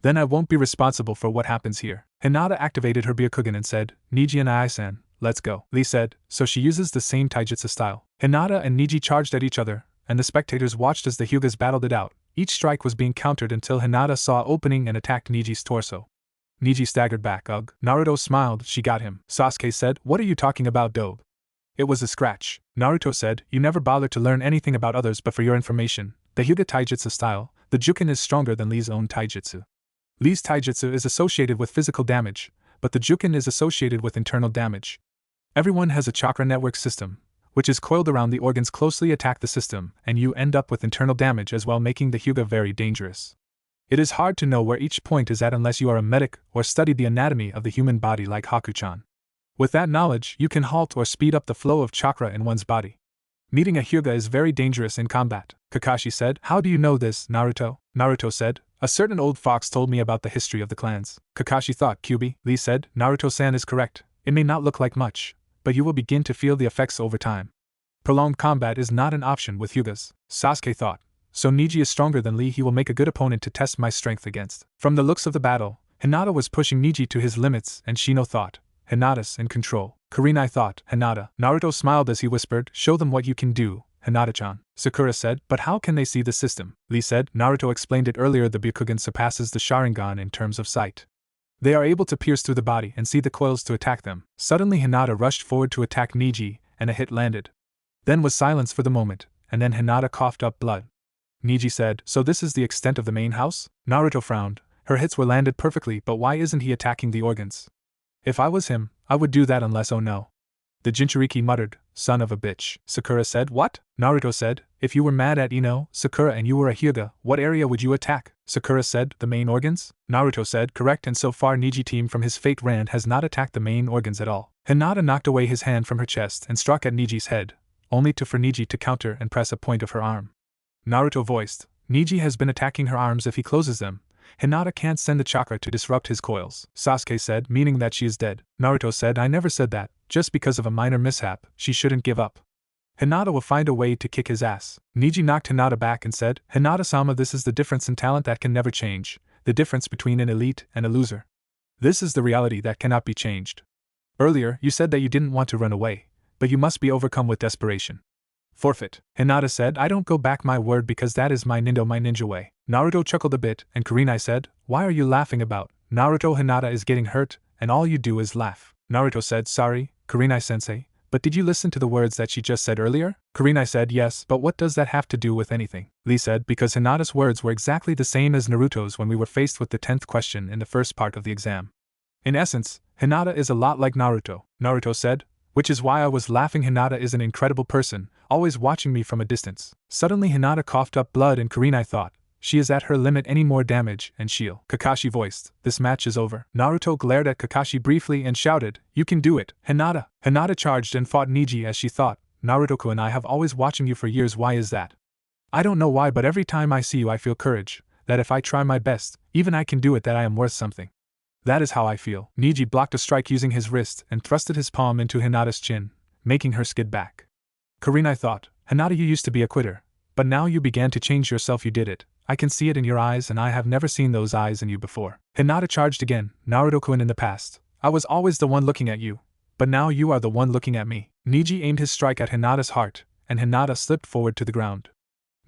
Then I won't be responsible for what happens here. Hinata activated her Byakugan and said, Neji and I-san, let's go. Lee said, so she uses the same taijutsu style. Hinata and Neji charged at each other, and the spectators watched as the Hyugas battled it out. Each strike was being countered until Hinata saw opening and attacked Neji's torso. Neji staggered back. Ugh. Naruto smiled, she got him. Sasuke said, what are you talking about, dope? It was a scratch. Naruto said, you never bothered to learn anything about others, but for your information, the Hyuga taijutsu style, the Jukin is stronger than Lee's own taijutsu. Lee's taijutsu is associated with physical damage, but the Jukin is associated with internal damage. Everyone has a chakra network system, which is coiled around the organs. Closely attack the system, and you end up with internal damage as well, making the Hyuga very dangerous. It is hard to know where each point is at unless you are a medic or studied the anatomy of the human body like Haku-chan. With that knowledge, you can halt or speed up the flow of chakra in one's body. Meeting a Hyuga is very dangerous in combat, Kakashi said. How do you know this, Naruto? Naruto said, a certain old fox told me about the history of the clans. Kakashi thought. Kyubi, Lee said, Naruto-san is correct. It may not look like much, but you will begin to feel the effects over time. Prolonged combat is not an option with Hyugas. Sasuke thought, so Neji is stronger than Lee. He will make a good opponent to test my strength against. From the looks of the battle, Hinata was pushing Neji to his limits, and Shino thought, Hinata's in control. Kurenai thought, Hinata. Naruto smiled as he whispered, show them what you can do, Hinata-chan. Sakura said, but how can they see the system? Lee said, Naruto explained it earlier. The Byakugan surpasses the Sharingan in terms of sight. They are able to pierce through the body and see the coils to attack them. Suddenly Hinata rushed forward to attack Neji, and a hit landed. Then was silence for the moment, and then Hinata coughed up blood. Neji said, so this is the extent of the main house? Naruto frowned. Her hits were landed perfectly, but why isn't he attacking the organs? If I was him, I would do that unless. Oh no. The Jinchuriki muttered, son of a bitch. Sakura said, what? Naruto said, if you were mad at Ino, Sakura and you were a Hyuga, what area would you attack? Sakura said, the main organs? Naruto said, correct, and so far Neji team from his Fate Rand has not attacked the main organs at all. Hinata knocked away his hand from her chest and struck at Neji's head, only for Neji to counter and press a point of her arm. Naruto voiced, Neji has been attacking her arms. If he closes them, Hinata can't send the chakra to disrupt his coils. Sasuke said, meaning that she is dead. Naruto said, I never said that. Just because of a minor mishap, she shouldn't give up. Hinata will find a way to kick his ass. Neji knocked Hinata back and said, Hinata-sama, this is the difference in talent that can never change, the difference between an elite and a loser. This is the reality that cannot be changed. Earlier, you said that you didn't want to run away, but you must be overcome with desperation. Forfeit. Hinata said, I don't go back my word because that is my ninja way. Naruto chuckled a bit, and Kurenai said, why are you laughing about? Naruto, Hinata is getting hurt, and all you do is laugh. Naruto said, sorry, Kurenai-sensei, but did you listen to the words that she just said earlier? Kurenai said, yes, but what does that have to do with anything? Lee said, because Hinata's words were exactly the same as Naruto's when we were faced with the 10th question in the first part of the exam. In essence, Hinata is a lot like Naruto. Naruto said, which is why I was laughing. Hinata is an incredible person, always watching me from a distance. Suddenly Hinata coughed up blood and Kurenai thought, she is at her limit. Any more damage and she'll. Kakashi voiced, this match is over. Naruto glared at Kakashi briefly and shouted, you can do it, Hinata. Hinata charged and fought Neji as she thought, Naruto-kun, I have always watching you for years. Why is that? I don't know why, but every time I see you I feel courage, that if I try my best, even I can do it, that I am worth something. That is how I feel. Neji blocked a strike using his wrist and thrusted his palm into Hinata's chin, making her skid back. Kurenai thought, Hinata, you used to be a quitter, but now you began to change yourself. You did it. I can see it in your eyes, and I have never seen those eyes in you before. Hinata charged again. Naruto-kun, in the past, I was always the one looking at you, but now you are the one looking at me. Neji aimed his strike at Hinata's heart, and Hinata slipped forward to the ground.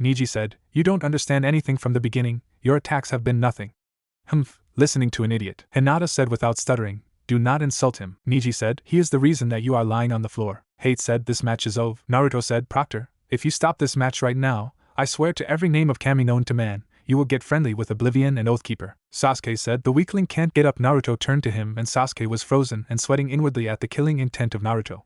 Neji said, you don't understand anything from the beginning, your attacks have been nothing. Listening to an idiot. Hinata said without stuttering, "Do not insult him," Neji said. "He is the reason that you are lying on the floor." Hate said, "This match is over." Naruto said, "Proctor, if you stop this match right now, I swear to every name of kami known to man, you will get friendly with Oblivion and Oathkeeper." Sasuke said, "The weakling can't get up." Naruto turned to him and Sasuke was frozen and sweating inwardly at the killing intent of Naruto.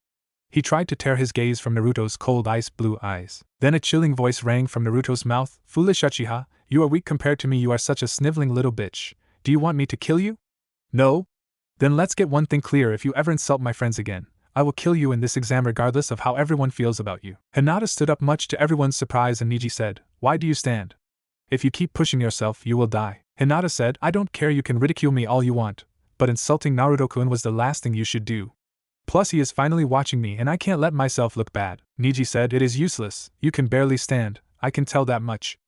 He tried to tear his gaze from Naruto's cold ice blue eyes. Then a chilling voice rang from Naruto's mouth, "Foolish Uchiha, you are weak compared to me. You are such a sniveling little bitch. Do you want me to kill you? No? Then let's get one thing clear. If you ever insult my friends again, I will kill you in this exam regardless of how everyone feels about you." Hinata stood up much to everyone's surprise and Neji said, "Why do you stand? If you keep pushing yourself, you will die." Hinata said, "I don't care, you can ridicule me all you want, but insulting Naruto-kun was the last thing you should do. Plus he is finally watching me and I can't let myself look bad." Neji said, "It is useless, you can barely stand, I can tell that much.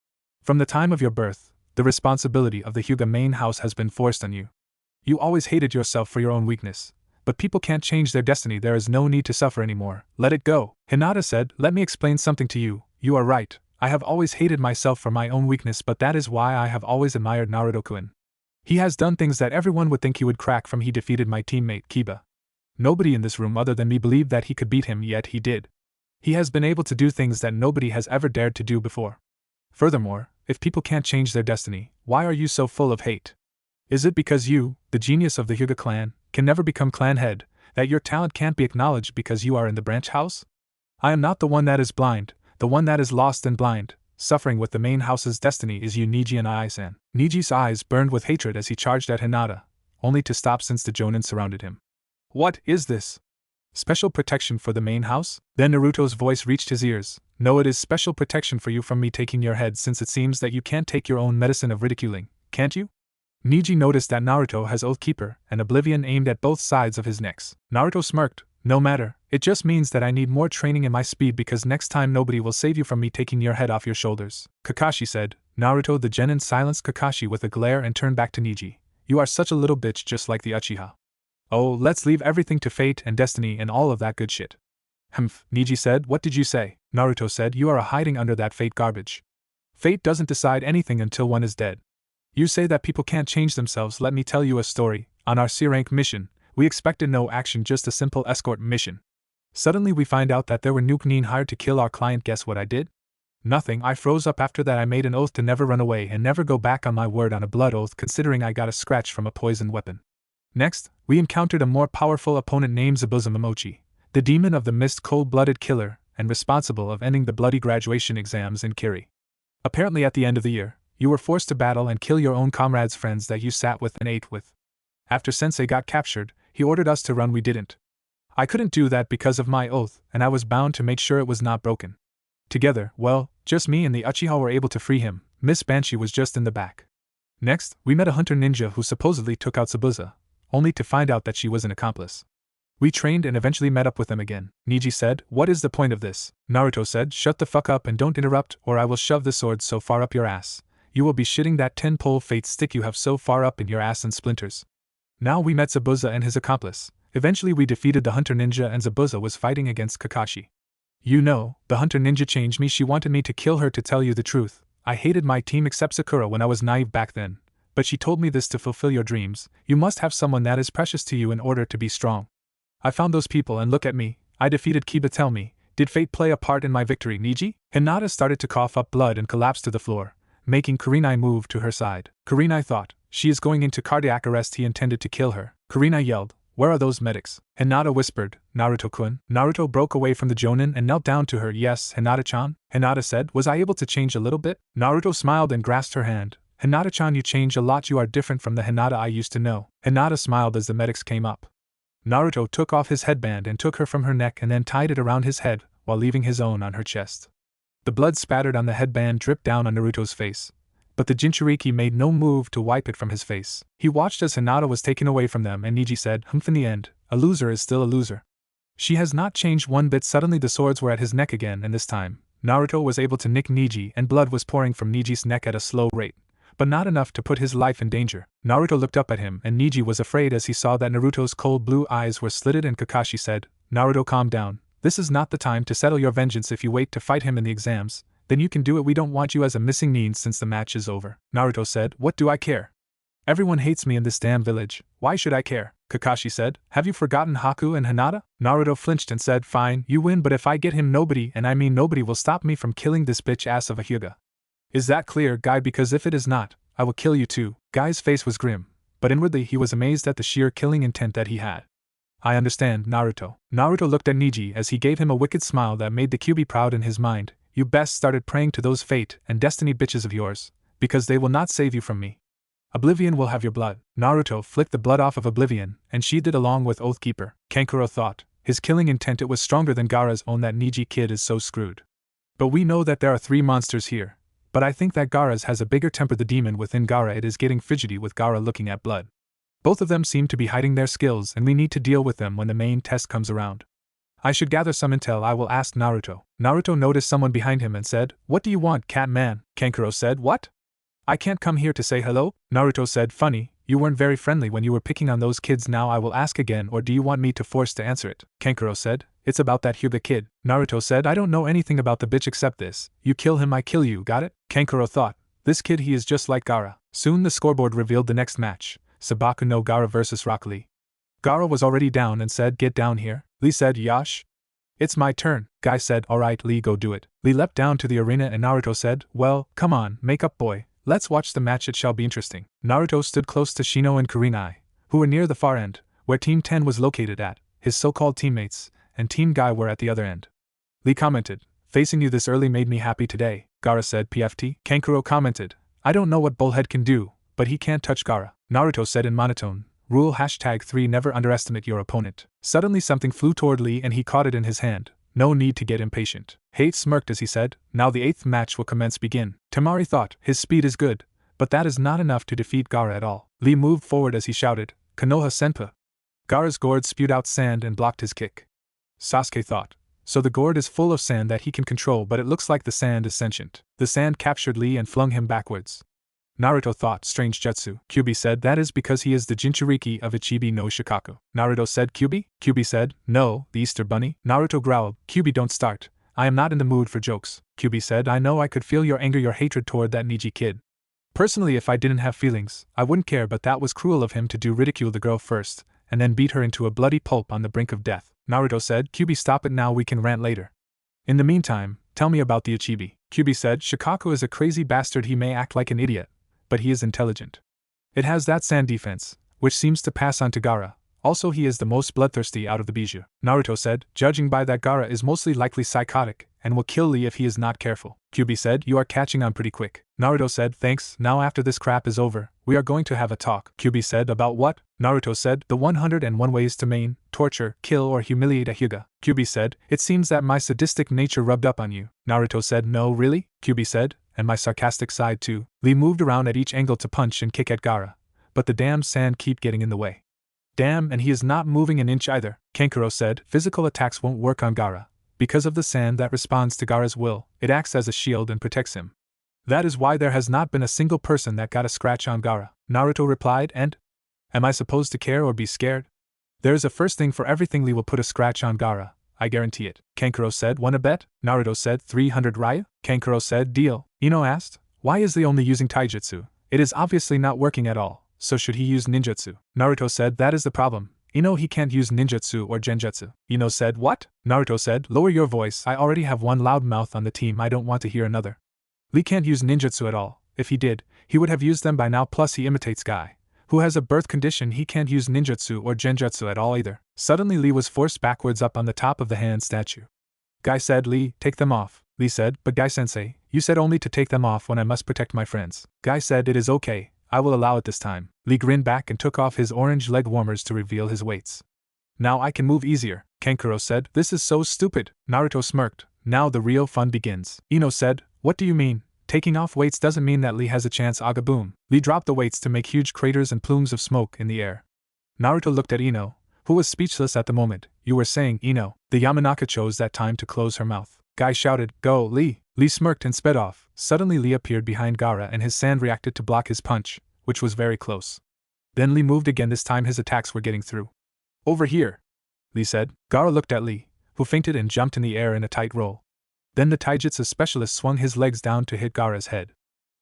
From the time of your birth, the responsibility of the Hyuga main house has been forced on you. You always hated yourself for your own weakness. But people can't change their destiny, there is no need to suffer anymore, let it go." Hinata said, "Let me explain something to you. You are right, I have always hated myself for my own weakness, but that is why I have always admired Naruto-kun. He has done things that everyone would think he would crack from. He defeated my teammate Kiba. Nobody in this room other than me believed that he could beat him, yet he did. He has been able to do things that nobody has ever dared to do before. Furthermore, if people can't change their destiny, why are you so full of hate? Is it because you, the genius of the Hyuga clan, can never become clan head, that your talent can't be acknowledged because you are in the branch house? I am not the one that is blind, the one that is lost and blind. Suffering with the main house's destiny is you, Neji and I-san." Neji's eyes burned with hatred as he charged at Hinata, only to stop since the Jonin surrounded him. "What is this? Special protection for the main house?" Then Naruto's voice reached his ears. "No, it is special protection for you from me taking your head, since it seems that you can't take your own medicine of ridiculing, can't you?" Neji noticed that Naruto has Oathkeeper and Oblivion aimed at both sides of his necks. Naruto smirked, "No matter, it just means that I need more training in my speed because next time nobody will save you from me taking your head off your shoulders." Kakashi said. Naruto the Genin silenced Kakashi with a glare and turned back to Neji. "You are such a little bitch, just like the Uchiha. Oh, let's leave everything to fate and destiny and all of that good shit." "Humph," Neji said. "What did you say?" Naruto said. "You are hiding under that fate garbage. Fate doesn't decide anything until one is dead. You say that people can't change themselves. Let me tell you a story. On our C-rank mission, we expected no action, just a simple escort mission. Suddenly we find out that there were Nuke hired to kill our client. Guess what I did? Nothing. I froze up. After that I made an oath to never run away and never go back on my word, on a blood oath, considering I got a scratch from a poisoned weapon. Next, we encountered a more powerful opponent named Zabuza Momochi, the demon of the mist, cold-blooded killer, and responsible of ending the bloody graduation exams in Kiri. Apparently at the end of the year, you were forced to battle and kill your own comrades, friends that you sat with and ate with. After Sensei got captured, he ordered us to run. We didn't. I couldn't do that because of my oath, and I was bound to make sure it was not broken. Together, well, just me and the Uchiha were able to free him. Miss Banshee was just in the back. Next, we met a hunter ninja who supposedly took out Zabuza, only to find out that she was an accomplice. We trained and eventually met up with them again." Neji said, "What is the point of this?" Naruto said, "Shut the fuck up and don't interrupt, or I will shove the sword so far up your ass. You will be shitting that 10-pole fate stick you have so far up in your ass in splinters." Now we met Zabuza and his accomplice. Eventually we defeated the hunter ninja and Zabuza was fighting against Kakashi. "You know, the hunter ninja changed me. She wanted me to kill her. To tell you the truth, I hated my team except Sakura when I was naive back then. But she told me this: to fulfill your dreams, you must have someone that is precious to you in order to be strong. I found those people and look at me, I defeated Kiba. Tell me, did fate play a part in my victory, Neji?" Hinata started to cough up blood and collapsed to the floor, making Kurenai move to her side. Kurenai thought, she is going into cardiac arrest. He intended to kill her. Kurenai yelled, "Where are those medics?" Hinata whispered, "Naruto-kun." Naruto broke away from the Jonin and knelt down to her. "Yes, Hinata-chan?" Hinata said, "Was I able to change a little bit?" Naruto smiled and grasped her hand. "Hinata-chan, you change a lot. You are different from the Hinata I used to know." Hinata smiled as the medics came up. Naruto took off his headband and took her from her neck and then tied it around his head, while leaving his own on her chest. The blood spattered on the headband dripped down on Naruto's face, but the Jinchuriki made no move to wipe it from his face. He watched as Hinata was taken away from them and Neji said, "Humph, in the end, a loser is still a loser. She has not changed one bit." Suddenly the swords were at his neck again, and this time, Naruto was able to nick Neji and blood was pouring from Neji's neck at a slow rate, but not enough to put his life in danger. Naruto looked up at him and Neji was afraid as he saw that Naruto's cold blue eyes were slitted, and Kakashi said, "Naruto, calm down. This is not the time to settle your vengeance. If you wait to fight him in the exams, then you can do it. We don't want you as a missing means since the match is over." Naruto said, "What do I care? Everyone hates me in this damn village, why should I care? Kakashi said. Have you forgotten Haku and Hinata? Naruto flinched and said, fine, you win, but if I get him, nobody, and I mean nobody, will stop me from killing this bitch ass of a Hyuga. Is that clear, Guy? Because if it is not, I will kill you too. Guy's face was grim, but inwardly he was amazed at the sheer killing intent that he had. I understand, Naruto. Naruto looked at Neji as he gave him a wicked smile that made the Kyuubi proud in his mind. You best started praying to those fate and destiny bitches of yours, because they will not save you from me. Oblivion will have your blood. Naruto flicked the blood off of Oblivion and sheathed it along with Oathkeeper. Kankuro thought, his killing intent, it was stronger than Gaara's own. That Neji kid is so screwed. But we know that there are 3 monsters here. But I think that Gaara's has a bigger temper. The demon within Gaara, it is getting fidgety with Gaara looking at blood. Both of them seem to be hiding their skills, and we need to deal with them when the main test comes around. I should gather some intel. I will ask Naruto. Naruto noticed someone behind him and said, what do you want, cat man? Kankuro said, what? I can't come here to say hello? Naruto said, funny, you weren't very friendly when you were picking on those kids. Now I will ask again, or do you want me to force to answer it? Kankuro said, it's about that Hyuga kid. Naruto said, I don't know anything about the bitch except this. You kill him, I kill you, got it? Kankuro thought, this kid, he is just like Gaara. Soon the scoreboard revealed the next match, Sabaku no Gaara vs Rock Lee. Gaara was already down and said, get down here. Lee said, Yash. It's my turn. Guy said, alright Lee, go do it. Lee leapt down to the arena and Naruto said, well, come on, make up boy. Let's watch the match, it shall be interesting. Naruto stood close to Shino and Kurenai, who were near the far end, where Team 10 was located at. His so-called teammates and Team Guy were at the other end. Lee commented, facing you this early made me happy today. Gaara said, PFT? Kankuro commented, I don't know what Bullhead can do, but he can't touch Gaara. Naruto said in monotone, rule #3 never underestimate your opponent. Suddenly something flew toward Lee and he caught it in his hand. No need to get impatient. Hate smirked as he said, now the 8th match will commence. Begin. Temari thought, his speed is good, but that is not enough to defeat Gaara at all. Lee moved forward as he shouted, Konoha Senpa. Gaara's gourd spewed out sand and blocked his kick. Sasuke thought, so the gourd is full of sand that he can control, but it looks like the sand is sentient. The sand captured Lee and flung him backwards. Naruto thought, strange jutsu. Kyuubi said, that is because he is the Jinchuriki of Ichibi no Shikaku. Naruto said, Kyuubi? Kyuubi said, no, the Easter Bunny. Naruto growled, Kyuubi, don't start. I am not in the mood for jokes. Kyuubi said, I know, I could feel your anger, your hatred toward that Neji kid. Personally, if I didn't have feelings, I wouldn't care, but that was cruel of him to ridicule the girl first, and then beat her into a bloody pulp on the brink of death. Naruto said, Kyuubi, stop it now, we can rant later. In the meantime, tell me about the Ichibi. Kyuubi said, Shikaku is a crazy bastard, he may act like an idiot, but he is intelligent. It has that sand defense, which seems to pass on to Gaara. Also, he is the most bloodthirsty out of the Biju. Naruto said, judging by that, Gaara is mostly likely psychotic, and will kill Lee if he is not careful. Kyuubi said, you are catching on pretty quick. Naruto said, thanks, now after this crap is over, we are going to have a talk. Kyuubi said, about what? Naruto said, the 101 ways to maim, torture, kill or humiliate a Hyuga. Kyuubi said, it seems that my sadistic nature rubbed up on you. Naruto said, no, really? Kyuubi said, and my sarcastic side too. Lee moved around at each angle to punch and kick at Gaara, but the damn sand keep getting in the way. Damn, and he is not moving an inch either. Kankuro said, physical attacks won't work on Gaara. Because of the sand that responds to Gaara's will, it acts as a shield and protects him. That is why there has not been a single person that got a scratch on Gaara. Naruto replied, and? Am I supposed to care or be scared? There is a first thing for everything. Lee will put a scratch on Gaara, I guarantee it. Kankuro said, wanna bet? Naruto said, 300 Raya? Kankuro said, deal. Ino asked, why is Lee only using taijutsu? It is obviously not working at all, so should he use ninjutsu? Naruto said, that is the problem. Ino, he can't use ninjutsu or genjutsu. Ino said, what? Naruto said, lower your voice, I already have one loudmouth on the team, I don't want to hear another. Lee can't use ninjutsu at all. If he did, he would have used them by now, plus he imitates Guy, who has a birth condition. He can't use ninjutsu or genjutsu at all either. Suddenly Lee was forced backwards up on the top of the hand statue. Guy said, Lee, take them off. Lee said, but Guy-sensei, you said only to take them off when I must protect my friends. Guy said, it is okay, I will allow it this time. Lee grinned back and took off his orange leg warmers to reveal his weights. Now I can move easier, Kankuro said. This is so stupid. Naruto smirked. Now the real fun begins. Ino said, what do you mean? Taking off weights doesn't mean that Lee has a chance. Aga boom. Lee dropped the weights to make huge craters and plumes of smoke in the air. Naruto looked at Ino, who was speechless at the moment. You were saying, Ino? The Yamanaka chose that time to close her mouth. Guy shouted, go, Lee. Lee smirked and sped off. Suddenly Lee appeared behind Gaara and his sand reacted to block his punch, which was very close. Then Lee moved again. This time his attacks were getting through. Over here, Lee said. Gaara looked at Lee, who fainted and jumped in the air in a tight roll. Then the taijutsu specialist swung his legs down to hit Gaara's head.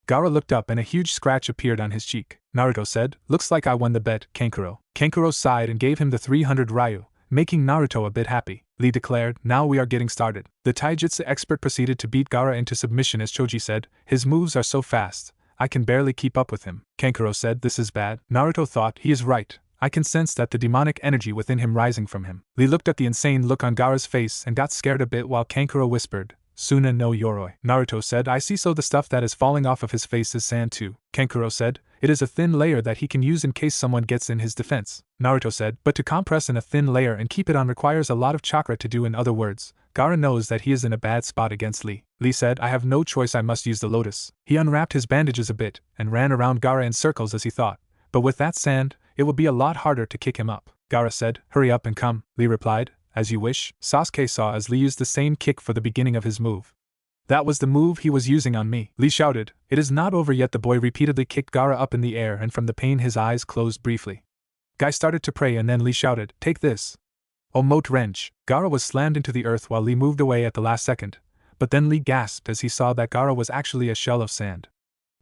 Gaara looked up and a huge scratch appeared on his cheek. Naruto said. Looks like I won the bet, Kankuro. Kankuro sighed and gave him the 300 Ryu, making Naruto a bit happy. Lee declared, now we are getting started. The taijutsu expert proceeded to beat Gaara into submission as Choji said, his moves are so fast, I can barely keep up with him. Kankuro said, this is bad. Naruto thought, he is right. I can sense that the demonic energy within him rising from him. Lee looked at the insane look on Gaara's face and got scared a bit while Kankuro whispered, Suna no Yoroi. Naruto said, I see, so the stuff that is falling off of his face is sand too. Kankuro said, it is a thin layer that he can use in case someone gets in his defense. Naruto said, but to compress in a thin layer and keep it on requires a lot of chakra to do. In other words, Gaara knows that he is in a bad spot against Lee. Lee said, I have no choice, I must use the lotus. He unwrapped his bandages a bit and ran around Gaara in circles as he thought, but with that sand, it would be a lot harder to kick him up. Gaara said, hurry up and come. Lee replied, as you wish. Sasuke saw as Lee used the same kick for the beginning of his move. That was the move he was using on me. Lee shouted, it is not over yet. The boy repeatedly kicked Gaara up in the air and from the pain his eyes closed briefly. Guy started to pray and then Lee shouted, take this. Omote wrench. Gaara was slammed into the earth while Lee moved away at the last second, but then Lee gasped as he saw that Gaara was actually a shell of sand.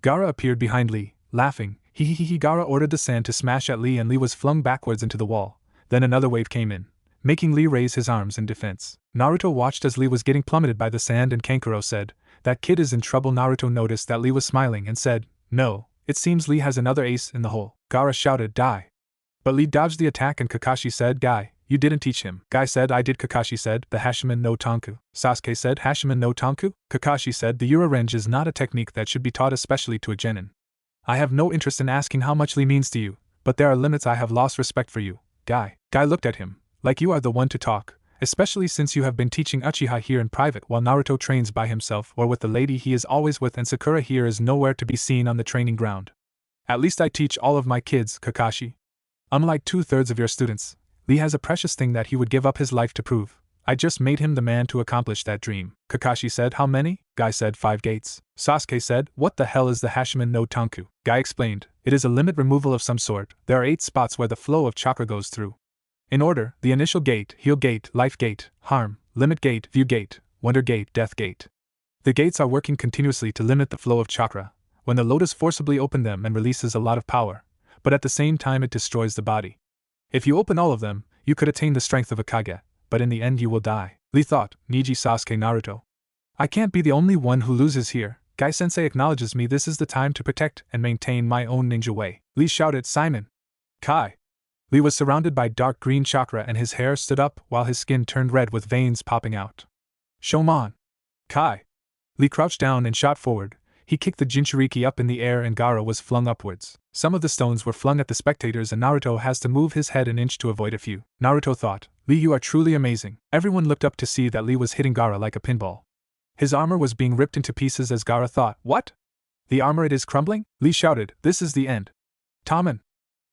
Gaara appeared behind Lee, laughing. Gaara ordered the sand to smash at Lee and Lee was flung backwards into the wall. Then another wave came in, making Lee raise his arms in defense. Naruto watched as Lee was getting plummeted by the sand and Kankuro said, that kid is in trouble. Naruto noticed that Lee was smiling and said, no, it seems Lee has another ace in the hole. Gaara shouted, die. But Lee dodged the attack and Kakashi said, Guy, you didn't teach him. Guy said, I did. Kakashi said, the Hashiman no Tonku. Sasuke said, Hashiman no Tonku? Kakashi said, the Yura Renge is not a technique that should be taught especially to a genin. I have no interest in asking how much Lee means to you, but there are limits. I have lost respect for you, Guy. Guy looked at him, like you are the one to talk, especially since you have been teaching Uchiha here in private while Naruto trains by himself or with the lady he is always with, and Sakura here is nowhere to be seen on the training ground. At least I teach all of my kids, Kakashi. Unlike 2/3 of your students, Lee has a precious thing that he would give up his life to prove. I just made him the man to accomplish that dream. Kakashi said, how many? Guy said, 5 gates. Sasuke said, what the hell is the Hashiman no Tonku? Guy explained, it is a limit removal of some sort. There are 8 spots where the flow of chakra goes through. In order, the initial gate, heal gate, life gate, harm, limit gate, view gate, wonder gate, death gate. The gates are working continuously to limit the flow of chakra, when the lotus forcibly open them and releases a lot of power, but at the same time it destroys the body. If you open all of them, you could attain the strength of a Kage, but in the end you will die. Lee thought, Neji, Sasuke, Naruto. I can't be the only one who loses here. Guy-sensei acknowledges me. This is the time to protect and maintain my own ninja way. Lee shouted, Simon. Kai. Lee was surrounded by dark green chakra and his hair stood up while his skin turned red with veins popping out. Shomon. Kai. Lee crouched down and shot forward. He kicked the Jinchuriki up in the air and Gaara was flung upwards. Some of the stones were flung at the spectators and Naruto has to move his head an inch to avoid a few. Naruto thought, Lee, you are truly amazing. Everyone looked up to see that Lee was hitting Gaara like a pinball. His armor was being ripped into pieces as Gaara thought, what? The armor, it is crumbling? Lee shouted, this is the end. Tommen.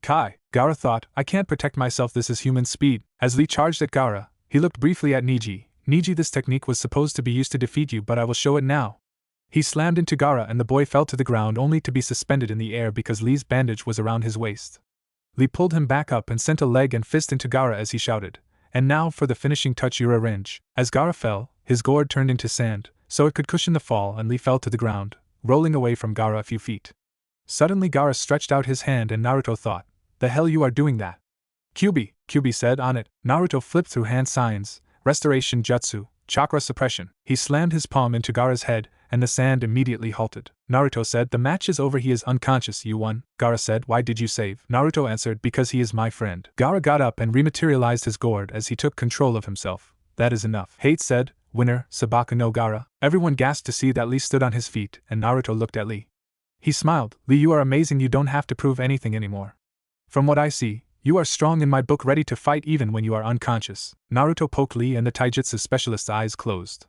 Kai. Gaara thought, I can't protect myself, this is human speed. As Lee charged at Gaara, he looked briefly at Neji. Neji, this technique was supposed to be used to defeat you, but I will show it now. He slammed into Gaara and the boy fell to the ground only to be suspended in the air because Lee's bandage was around his waist. Lee pulled him back up and sent a leg and fist into Gaara as he shouted, and now for the finishing touch, Yura Renge. As Gaara fell, his gourd turned into sand, so it could cushion the fall, and Lee fell to the ground, rolling away from Gaara a few feet. Suddenly Gaara stretched out his hand and Naruto thought, the hell you are doing that? Kyubi, Kyubi said. On it, Naruto flipped through hand signs, restoration jutsu, chakra suppression. He slammed his palm into Gaara's head, and the sand immediately halted. Naruto said, the match is over, he is unconscious, you won. Gaara said, why did you save? Naruto answered, because he is my friend. Gaara got up and rematerialized his gourd as he took control of himself. That is enough. Hate said, winner, Sabaku no Gaara. Everyone gasped to see that Lee stood on his feet, and Naruto looked at Lee. He smiled, Lee, you are amazing, you don't have to prove anything anymore. From what I see, you are strong in my book, ready to fight even when you are unconscious. Naruto poked Lee and the taijutsu specialist's eyes closed.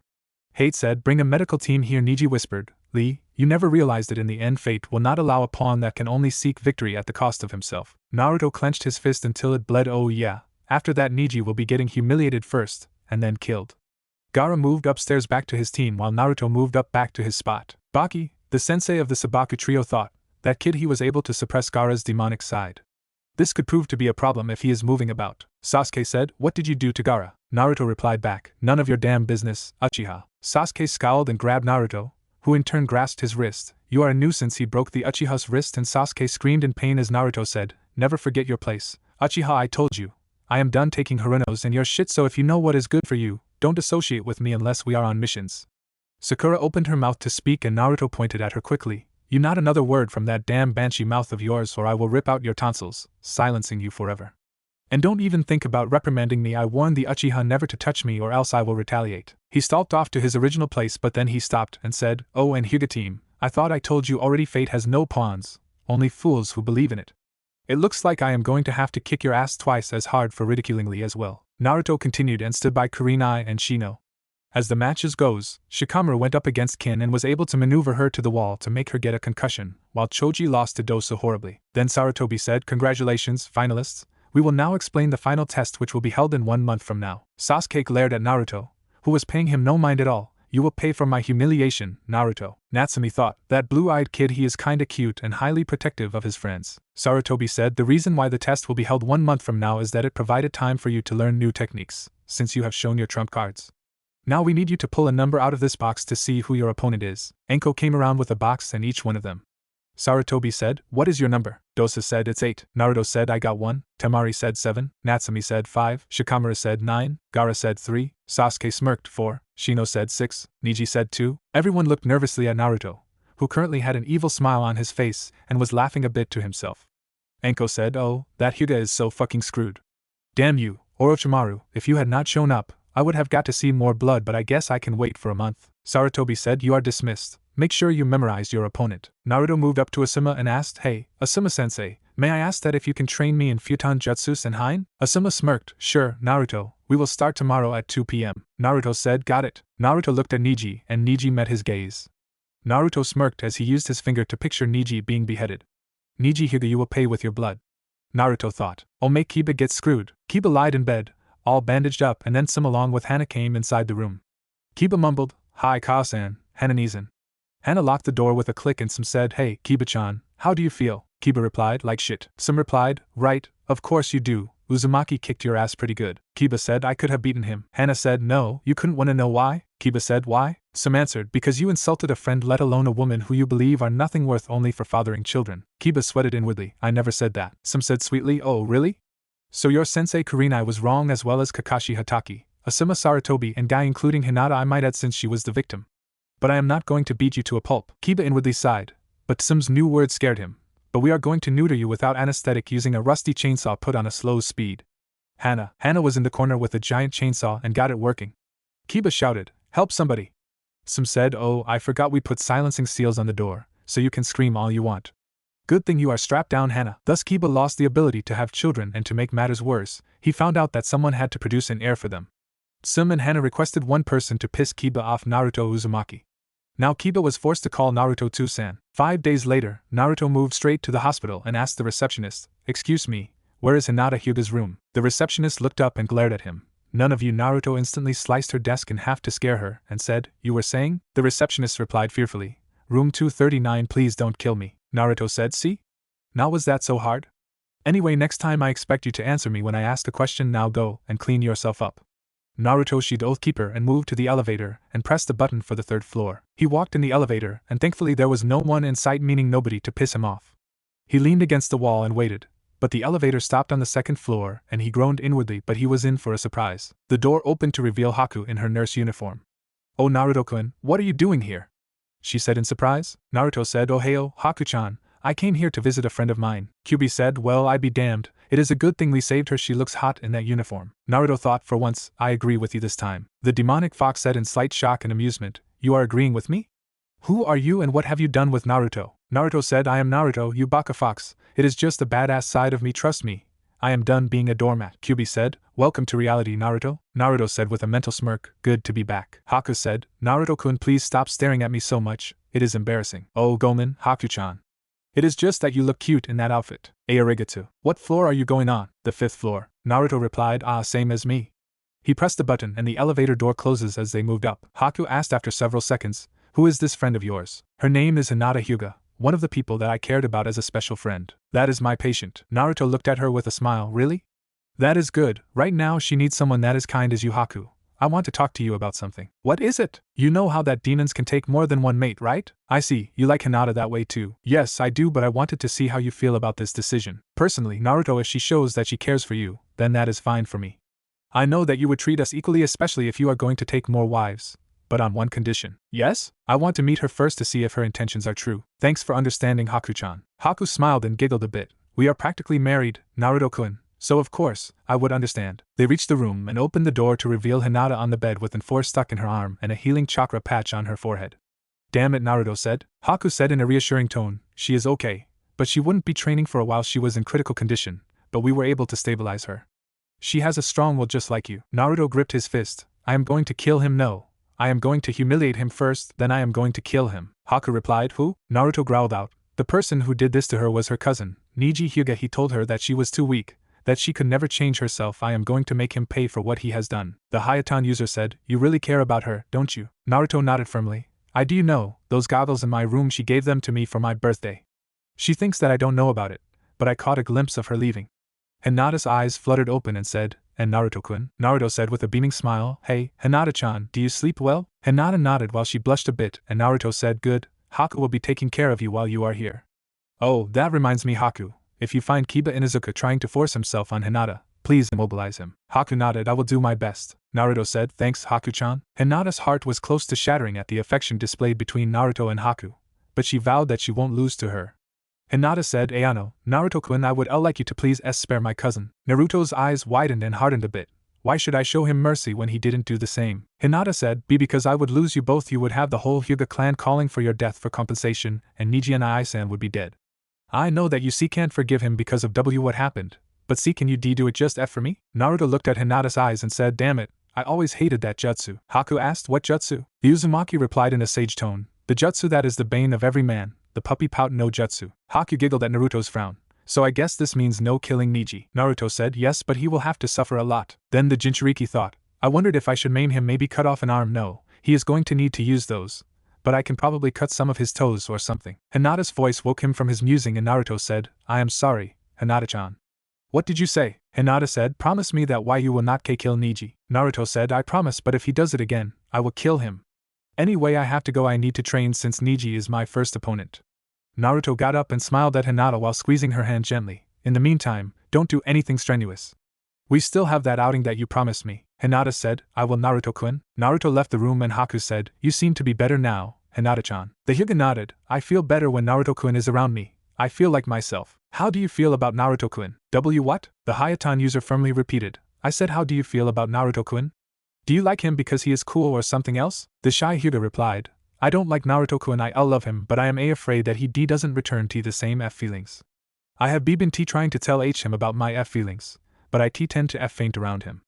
Hate said, bring a medical team here. Neji whispered, Lee, you never realized it, in the end fate will not allow a pawn that can only seek victory at the cost of himself. Naruto clenched his fist until it bled. Oh yeah, after that Neji will be getting humiliated first, and then killed. Gaara moved upstairs back to his team while Naruto moved up back to his spot. Baki, the sensei of the Sabaku trio, thought, that kid, he was able to suppress Gaara's demonic side. This could prove to be a problem if he is moving about. Sasuke said, what did you do to Gaara? Naruto replied back, none of your damn business, Uchiha. Sasuke scowled and grabbed Naruto, who in turn grasped his wrist. You are a nuisance. He broke the Uchiha's wrist and Sasuke screamed in pain as Naruto said, never forget your place. Uchiha, I told you. I am done taking Haruno's and your shit, so if you know what is good for you, don't associate with me unless we are on missions. Sakura opened her mouth to speak and Naruto pointed at her quickly. You not another word from that damn banshee mouth of yours or I will rip out your tonsils, silencing you forever. And don't even think about reprimanding me. I warned the Uchiha never to touch me or else I will retaliate. He stalked off to his original place but then he stopped and said, oh, and Hyuga team, I thought I told you already. Fate has no pawns, only fools who believe in it. It looks like I am going to have to kick your ass twice as hard for ridiculingly as well. Naruto continued and stood by Kurenai and Shino. As the matches goes, Shikamaru went up against Kin and was able to maneuver her to the wall to make her get a concussion, while Choji lost to Dosa horribly. Then Sarutobi said, congratulations, finalists. We will now explain the final test which will be held in 1 month from now. Sasuke glared at Naruto, who was paying him no mind at all. You will pay for my humiliation, Naruto. Natsumi thought, that blue-eyed kid, he is kinda cute and highly protective of his friends. Sarutobi said, the reason why the test will be held 1 month from now is that it provided time for you to learn new techniques, since you have shown your trump cards. Now we need you to pull a number out of this box to see who your opponent is. Anko came around with a box and each one of them. Sarutobi said, what is your number? Dosa said, it's 8. Naruto said, I got 1. Temari said 7. Natsumi said 5. Shikamaru said 9. Gaara said 3. Sasuke smirked 4. Shino said 6. Neji said 2. Everyone looked nervously at Naruto, who currently had an evil smile on his face and was laughing a bit to himself. Anko said, oh, that Hyuga is so fucking screwed. Damn you, Orochimaru, if you had not shown up, I would have got to see more blood, but I guess I can wait for a month. Sarutobi said, you are dismissed. Make sure you memorize your opponent. Naruto moved up to Asuma and asked, hey, Asuma-sensei, may I ask that if you can train me in Futon Jutsu Senhain? Asuma smirked, sure, Naruto, we will start tomorrow at 2 p.m. Naruto said, got it. Naruto looked at Neji and Neji met his gaze. Naruto smirked as he used his finger to picture Neji being beheaded. Neji, Hyuga, you will pay with your blood. Naruto thought, oh, make Kiba get screwed. Kiba lied in bed, all bandaged up, and then some along with Hana came inside the room. Kiba mumbled, hi Ka-san, Hana-nizen. Hana locked the door with a click and Some said, hey, Kiba-chan, how do you feel? Kiba replied, like shit. Some replied, right, of course you do, Uzumaki kicked your ass pretty good. Kiba said, I could have beaten him. Hana said, no, you couldn't. Wanna know why? Kiba said, why? Some answered, because you insulted a friend, let alone a woman who you believe are nothing worth only for fathering children. Kiba sweated inwardly, I never said that. Some said sweetly, oh really? So your sensei Kurenai was wrong as well as Kakashi Hatake, Asuma Sarutobi and Guy, including Hinata, I might add, since she was the victim. But I am not going to beat you to a pulp. Kiba inwardly sighed, but Sim's new word scared him. But we are going to neuter you without anesthetic using a rusty chainsaw put on a slow speed. Hana was in the corner with a giant chainsaw and got it working. Kiba shouted, help somebody. Sim said, oh, I forgot we put silencing seals on the door, so you can scream all you want. Good thing you are strapped down, Hana. Thus Kiba lost the ability to have children, and to make matters worse, he found out that someone had to produce an heir for them. Sim and Hana requested one person to piss Kiba off, Naruto Uzumaki. Now Kiba was forced to call Naruto Tsusan. 5 days later, Naruto moved straight to the hospital and asked the receptionist, excuse me, where is Hinata Hyuga's room? The receptionist looked up and glared at him. None of you. Naruto instantly sliced her desk in half to scare her and said, you were saying? The receptionist replied fearfully, room 239, please don't kill me. Naruto said, see? Now was that so hard? Anyway, next time I expect you to answer me when I ask a question. Now go and clean yourself up. Naruto sheathed Oathkeeper and moved to the elevator and pressed the button for the 3rd floor. He walked in the elevator and thankfully there was no one in sight, meaning nobody to piss him off. He leaned against the wall and waited, but the elevator stopped on the 2nd floor and he groaned inwardly, but he was in for a surprise. The door opened to reveal Haku in her nurse uniform. Oh, Naruto-kun, what are you doing here? She said in surprise. Naruto said, oh heyo, Haku-chan, I came here to visit a friend of mine. Kyubi said, well, I be damned, it is a good thing we saved her, she looks hot in that uniform. Naruto thought, for once, I agree with you this time. The demonic fox said in slight shock and amusement, you are agreeing with me? Who are you and what have you done with Naruto? Naruto said, I am Naruto, you baka fox, it is just the badass side of me, trust me. I am done being a doormat. Kyubi said, welcome to reality, Naruto. Naruto said with a mental smirk, good to be back. Haku said, Naruto-kun, please stop staring at me so much, it is embarrassing. Oh Gomen, Haku-chan. It is just that you look cute in that outfit. Arigato. What floor are you going on? The 5th floor. Naruto replied, ah, same as me. He pressed the button and the elevator door closes as they moved up. Haku asked after several seconds, who is this friend of yours? Her name is Hinata Hyuga, one of the people that I cared about as a special friend. That is my patient. Naruto looked at her with a smile, really? That is good, right now she needs someone that is kind as you, Haku. I want to talk to you about something. What is it? You know how that demons can take more than one mate, right? I see, you like Hinata that way too. Yes, I do, but I wanted to see how you feel about this decision. Personally, Naruto, if she shows that she cares for you, then that is fine for me. I know that you would treat us equally, especially if you are going to take more wives. But on one condition. Yes? I want to meet her first to see if her intentions are true. Thanks for understanding, Haku-chan. Haku smiled and giggled a bit. We are practically married, Naruto-kun. So of course, I would understand. They reached the room and opened the door to reveal Hinata on the bed with an N4 stuck in her arm and a healing chakra patch on her forehead. Damn it, Naruto said. Haku said in a reassuring tone, she is okay, but she wouldn't be training for a while. She was in critical condition, but we were able to stabilize her. She has a strong will just like you. Naruto gripped his fist. I am going to kill him. No. I am going to humiliate him first, then I am going to kill him. Haku replied. Who? Naruto growled out. The person who did this to her was her cousin, Neji Hyuga. He told her that she was too weak, that she could never change herself. I am going to make him pay for what he has done. The Hayatan user said, you really care about her, don't you? Naruto nodded firmly. I do. You know, those goggles in my room, she gave them to me for my birthday. She thinks that I don't know about it, but I caught a glimpse of her leaving. Hinata's eyes fluttered open and said, and Naruto-kun? Naruto said with a beaming smile, hey, Hinata-chan, do you sleep well? Hinata nodded while she blushed a bit, and Naruto said, good, Haku will be taking care of you while you are here. Oh, that reminds me, Haku, if you find Kiba Inuzuka trying to force himself on Hinata, please immobilize him. Haku nodded. I will do my best. Naruto said, thanks, Haku-chan. Hinata's heart was close to shattering at the affection displayed between Naruto and Haku, but she vowed that she won't lose to her. Hinata said, Ayano, Naruto-kun, I would like you to please spare my cousin. Naruto's eyes widened and hardened a bit. Why should I show him mercy when he didn't do the same? Hinata said, because I would lose you both. You would have the whole Hyuga clan calling for your death for compensation, and Neji and Ai-san would be dead. I know that you can't forgive him because of what happened, but can you do it just for me? Naruto looked at Hinata's eyes and said, damn it, I always hated that jutsu. Haku asked, what jutsu? The Uzumaki replied in a sage tone, the jutsu that is the bane of every man, the puppy pout no jutsu. Haku giggled at Naruto's frown. So I guess this means no killing Neji. Naruto said, yes, but he will have to suffer a lot. Then the Jinchuriki thought, I wondered if I should maim him, maybe cut off an arm. No, he is going to need to use those. But I can probably cut some of his toes or something. Hinata's voice woke him from his musing and Naruto said, I am sorry, Hinata-chan. What did you say? Hinata said, promise me that you will not kill Neji. Naruto said, I promise, but if he does it again, I will kill him. Anyway, I have to go. I need to train since Neji is my first opponent. Naruto got up and smiled at Hinata while squeezing her hand gently. In the meantime, don't do anything strenuous. We still have that outing that you promised me. Hinata said, I will, Naruto-kun. Naruto left the room and Haku said, you seem to be better now, Hinata-chan. The Hyuga nodded. I feel better when Naruto-kun is around me. I feel like myself. How do you feel about Naruto-kun? What? The Hayatan user firmly repeated. I said, how do you feel about Naruto-kun? Do you like him because he is cool or something else? The shy Hyuga replied, I don't like Naruto-kun. I love him, but I am afraid that he doesn't return to the same feelings. I have been trying to tell him about my feelings, but I tend to faint around him.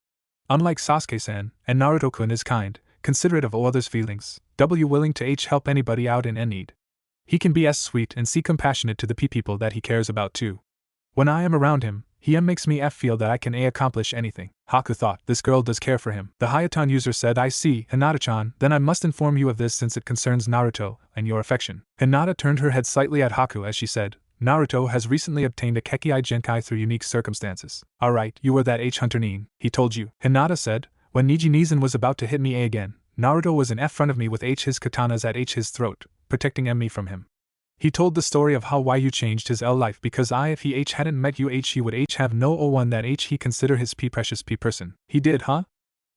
Unlike Sasuke-san, and Naruto-kun is kind, considerate of others' feelings, willing to help anybody out in need. He can be sweet and compassionate to the people that he cares about too. When I am around him, he makes me feel that I can accomplish anything. Haku thought, this girl does care for him. The Hayatan user said, I see, Hinata-chan, then I must inform you of this since it concerns Naruto and your affection. Hinata turned her head slightly at Haku as she said, Naruto has recently obtained a Kekkai Genkai through unique circumstances. Alright, you were that hunter Nin, he told you. Hinata said, when Neji Nizan was about to hit me again, Naruto was in front of me with his katanas at his throat, protecting me from him. He told the story of how you changed his life because if he hadn't met you he would have no one that he consider his precious person. He did, huh?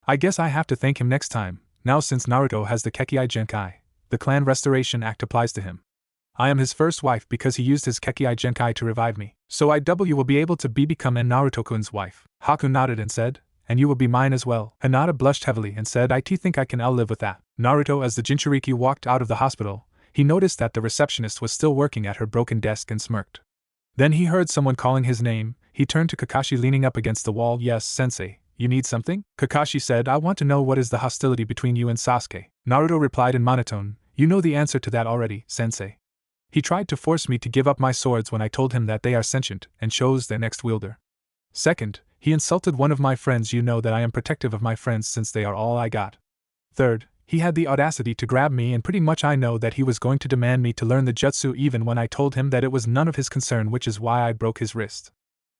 I guess I have to thank him next time. Now since Naruto has the Kekkai Genkai, the Clan Restoration Act applies to him. I am his first wife because he used his Kekkai Genkai to revive me. So will be able to become Naruto-kun's wife. Haku nodded and said, and you will be mine as well. Hinata blushed heavily and said, I think I can live with that. Naruto, as the Jinchuriki walked out of the hospital, he noticed that the receptionist was still working at her broken desk and smirked. Then he heard someone calling his name. He turned to Kakashi leaning up against the wall. Yes, sensei, you need something? Kakashi said, I want to know what is the hostility between you and Sasuke. Naruto replied in monotone, you know the answer to that already, sensei. He tried to force me to give up my swords when I told him that they are sentient and chose their next wielder. Second, he insulted one of my friends. You know that I am protective of my friends since they are all I got. Third, he had the audacity to grab me and pretty much I know that he was going to demand me to learn the jutsu even when I told him that it was none of his concern, which is why I broke his wrist.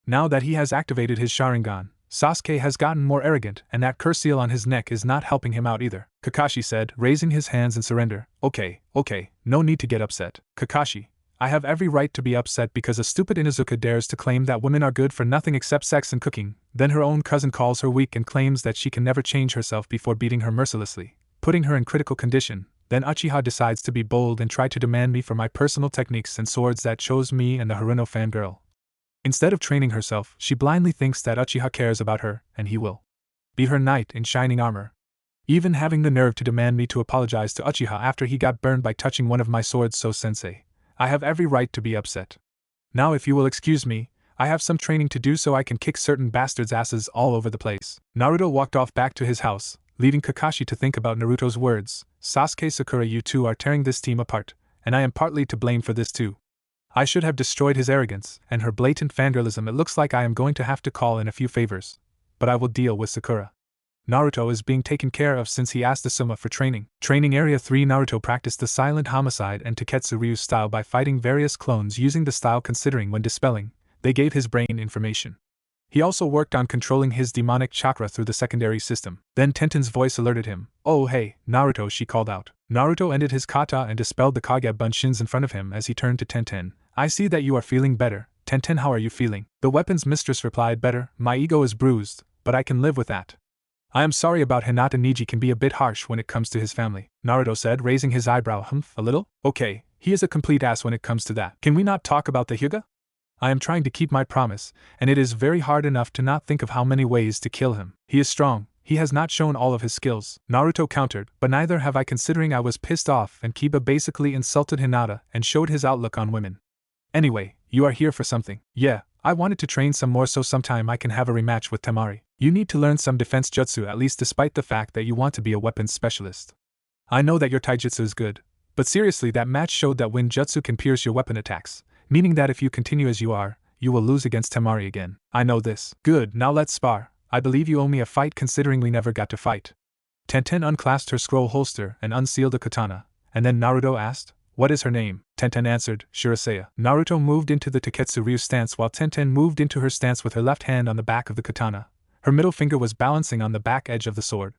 Now that he has activated his Sharingan, Sasuke has gotten more arrogant, and that curse seal on his neck is not helping him out either, Kakashi said, raising his hands in surrender. Okay, no need to get upset. Kakashi, I have every right to be upset because a stupid Inuzuka dares to claim that women are good for nothing except sex and cooking, then her own cousin calls her weak and claims that she can never change herself before beating her mercilessly, putting her in critical condition. Then Uchiha decides to be bold and try to demand me for my personal techniques and swords that chose me and the Haruno fangirl. Instead of training herself, she blindly thinks that Uchiha cares about her, and he will be her knight in shining armor. Even having the nerve to demand me to apologize to Uchiha after he got burned by touching one of my swords, so sensei. I have every right to be upset. Now if you will excuse me, I have some training to do so I can kick certain bastards' asses all over the place. Naruto walked off back to his house, leaving Kakashi to think about Naruto's words. Sasuke, Sakura, you two are tearing this team apart, and I am partly to blame for this too. I should have destroyed his arrogance and her blatant fangirlism. It looks like I am going to have to call in a few favors, but I will deal with Sakura. Naruto is being taken care of since he asked Asuma for training. Training Area 3. Naruto practiced the silent homicide and Teketsu Ryu style by fighting various clones using the style considering when dispelling, they gave his brain information. He also worked on controlling his demonic chakra through the secondary system. Then Tenten's voice alerted him. Oh hey, Naruto, she called out. Naruto ended his kata and dispelled the Kage Bunshins in front of him as he turned to Tenten. I see that you are feeling better. Tenten, how are you feeling? The weapon's mistress replied, better, my ego is bruised, but I can live with that. I am sorry about Hinata. Neji can be a bit harsh when it comes to his family, Naruto said, raising his eyebrow. A little? Okay, he is a complete ass when it comes to that. Can we not talk about the Hyuga? I am trying to keep my promise, and it is very hard enough to not think of how many ways to kill him. He is strong, he has not shown all of his skills, Naruto countered, but neither have I, considering I was pissed off and Kiba basically insulted Hinata and showed his outlook on women. Anyway, you are here for something. Yeah, I wanted to train some more so sometime I can have a rematch with Temari. You need to learn some defense jutsu at least, despite the fact that you want to be a weapons specialist. I know that your taijutsu is good, but seriously, that match showed that wind jutsu can pierce your weapon attacks, meaning that if you continue as you are, you will lose against Temari again. I know this. Good, now let's spar. I believe you owe me a fight considering we never got to fight. Tenten unclasped her scroll holster and unsealed a katana, and then Naruto asked, what is her name? Tenten answered, Shirasea. Naruto moved into the Teketsu Ryu stance while Tenten moved into her stance with her left hand on the back of the katana. Her middle finger was balancing on the back edge of the sword.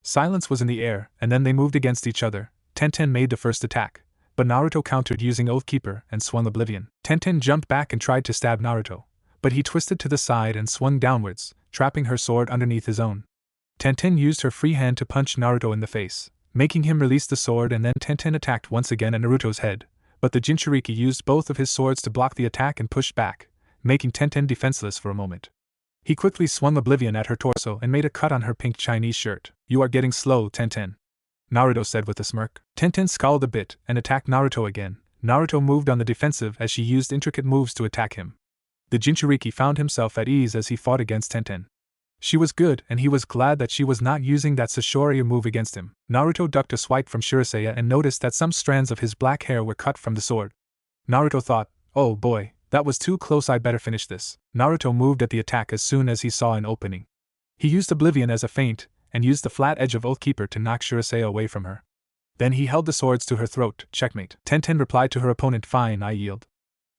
Silence was in the air, and then they moved against each other. Tenten made the first attack, but Naruto countered using Oathkeeper and swung Oblivion. Tenten jumped back and tried to stab Naruto, but he twisted to the side and swung downwards, trapping her sword underneath his own. Tenten used her free hand to punch Naruto in the face, making him release the sword, and then Tenten attacked once again at Naruto's head, but the Jinchuriki used both of his swords to block the attack and pushed back, making Tenten defenseless for a moment. He quickly swung Oblivion at her torso and made a cut on her pink Chinese shirt. You are getting slow, Tenten, Naruto said with a smirk. Tenten scowled a bit and attacked Naruto again. Naruto moved on the defensive as she used intricate moves to attack him. The Jinchuriki found himself at ease as he fought against Tenten. She was good, and he was glad that she was not using that Sashoryu move against him. Naruto ducked a swipe from Shirasea and noticed that some strands of his black hair were cut from the sword. Naruto thought, oh boy, that was too close, I better finish this. Naruto moved at the attack as soon as he saw an opening. He used Oblivion as a feint, and used the flat edge of Oathkeeper to knock Shirasea away from her. Then he held the swords to her throat. Checkmate. Tenten replied to her opponent, fine, I yield.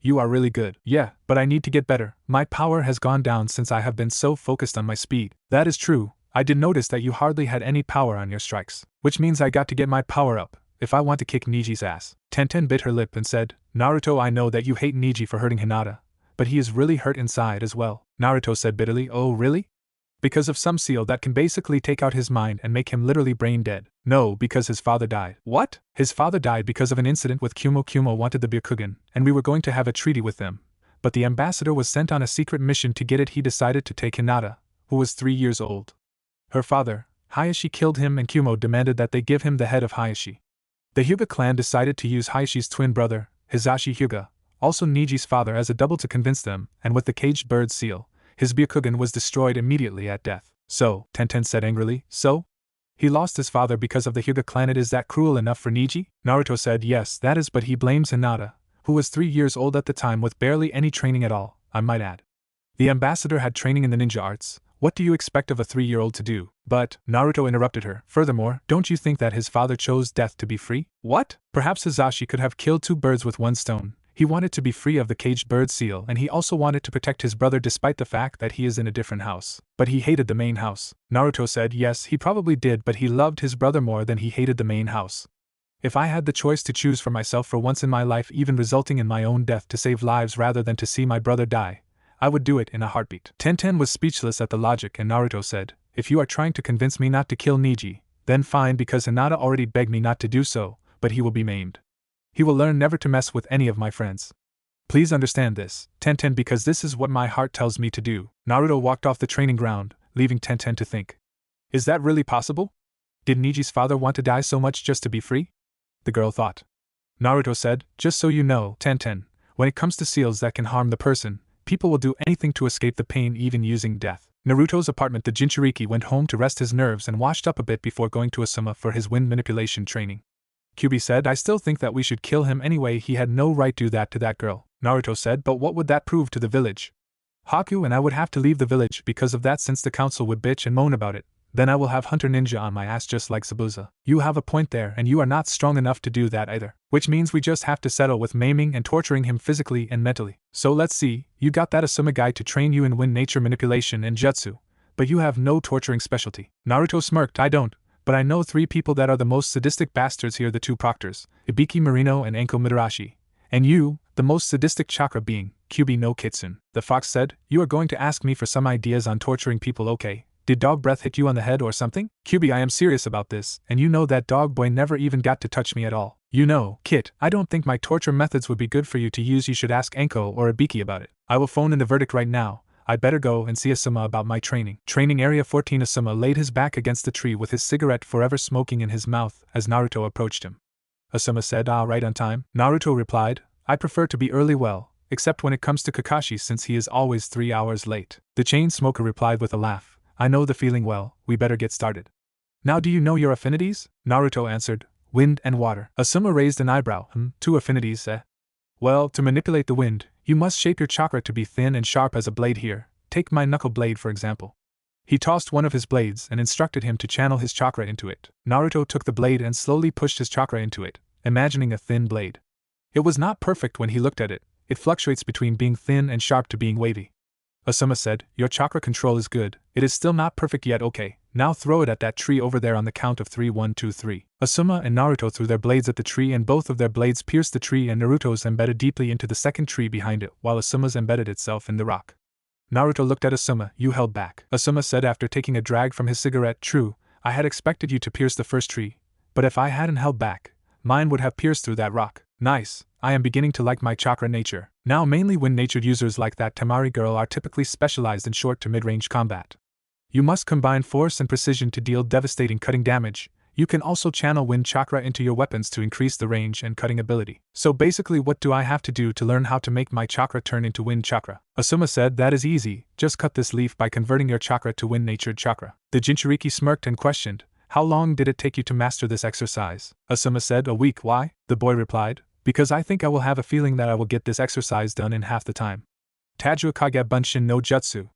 You are really good. Yeah, but I need to get better. My power has gone down since I have been so focused on my speed. That is true. I did notice that you hardly had any power on your strikes, which means I got to get my power up if I want to kick Neji's ass. Tenten bit her lip and said, Naruto, I know that you hate Neji for hurting Hinata, but he is really hurt inside as well. Naruto said bitterly, oh really? Because of some seal that can basically take out his mind and make him literally brain dead. No, because his father died. What? His father died because of an incident with Kumo. Kumo wanted the Byakugan, and we were going to have a treaty with them, but the ambassador was sent on a secret mission to get it. He decided to take Hinata, who was 3 years old. Her father, Hayashi, killed him, and Kumo demanded that they give him the head of Hayashi. The Hyuga clan decided to use Hayashi's twin brother, Hizashi Hyuga, also Neji's father, as a double to convince them, and with the caged bird seal, his Byakugan was destroyed immediately at death. So, Tenten said angrily, so? He lost his father because of the Hyuga clan. Is that cruel enough for Neji? Naruto said yes, that is, but he blames Hinata, who was 3 years old at the time with barely any training at all, I might add. The ambassador had training in the ninja arts. What do you expect of a 3-year-old to do? But, Naruto interrupted her, furthermore, don't you think that his father chose death to be free? What? Perhaps Hizashi could have killed 2 birds with 1 stone. He wanted to be free of the caged bird seal, and he also wanted to protect his brother despite the fact that he is in a different house. But he hated the main house. Naruto said yes, he probably did, but he loved his brother more than he hated the main house. If I had the choice to choose for myself for once in my life, even resulting in my own death to save lives rather than to see my brother die, I would do it in a heartbeat. Tenten was speechless at the logic, and Naruto said, if you are trying to convince me not to kill Neji, then fine, because Hinata already begged me not to do so, but he will be maimed. He will learn never to mess with any of my friends. Please understand this, Tenten, because this is what my heart tells me to do. Naruto walked off the training ground, leaving Tenten to think. Is that really possible? Did Neji's father want to die so much just to be free? The girl thought. Naruto said, just so you know, Tenten, when it comes to seals that can harm the person, people will do anything to escape the pain, even using death. Naruto's apartment. The Jinchuriki went home to rest his nerves and washed up a bit before going to Asuma for his wind manipulation training. Kyuubi said, I still think that we should kill him anyway, he had no right to do that to that girl. Naruto said, but what would that prove to the village? Haku and I would have to leave the village because of that, since the council would bitch and moan about it. Then I will have Hunter Ninja on my ass just like Zabuza. You have a point there, and you are not strong enough to do that either. Which means we just have to settle with maiming and torturing him physically and mentally. So let's see, you got that Asuma guy to train you in wind nature manipulation and jutsu, but you have no torturing specialty. Naruto smirked, I don't, but I know 3 people that are the most sadistic bastards here, the 2 proctors, Ibiki Marino and Anko Mitarashi. And you, the most sadistic chakra being, Kyuubi no Kitsune. The fox said, you are going to ask me for some ideas on torturing people, okay? Did dog breath hit you on the head or something? Kyuubi, I am serious about this, and you know that dog boy never even got to touch me at all. You know, Kit, I don't think my torture methods would be good for you to use. You should ask Anko or Ibiki about it. I will phone in the verdict right now. I'd better go and see Asuma about my training. Training Area 14. Asuma laid his back against the tree with his cigarette forever smoking in his mouth as Naruto approached him. Asuma said, right on time. Naruto replied, I prefer to be early, well, except when it comes to Kakashi, since he is always 3 hours late. The chain smoker replied with a laugh, I know the feeling well, we better get started. Now do you know your affinities? Naruto answered, wind and water. Asuma raised an eyebrow, 2 affinities, eh? Well, to manipulate the wind, you must shape your chakra to be thin and sharp as a blade here. Take my knuckle blade for example. He tossed one of his blades and instructed him to channel his chakra into it. Naruto took the blade and slowly pushed his chakra into it, imagining a thin blade. It was not perfect when he looked at it. It fluctuates between being thin and sharp to being wavy. Asuma said, your chakra control is good. It is still not perfect yet, okay. Now throw it at that tree over there on the count of 3, 1, 2, 3. Asuma and Naruto threw their blades at the tree, and both of their blades pierced the tree, and Naruto's embedded deeply into the second tree behind it, while Asuma's embedded itself in the rock. Naruto looked at Asuma. You held back. Asuma said after taking a drag from his cigarette, true, I had expected you to pierce the first tree, but if I hadn't held back, mine would have pierced through that rock. Nice. I am beginning to like my chakra nature. Now mainly wind-natured users like that Tamari girl are typically specialized in short to mid-range combat. You must combine force and precision to deal devastating cutting damage. You can also channel wind chakra into your weapons to increase the range and cutting ability. So basically, what do I have to do to learn how to make my chakra turn into wind chakra? Asuma said, that is easy, just cut this leaf by converting your chakra to wind-natured chakra. The Jinchuriki smirked and questioned, how long did it take you to master this exercise? Asuma said, a week. Why? The boy replied, because I think I will have a feeling that I will get this exercise done in half the time. Taju Kage Bunshin no Jutsu.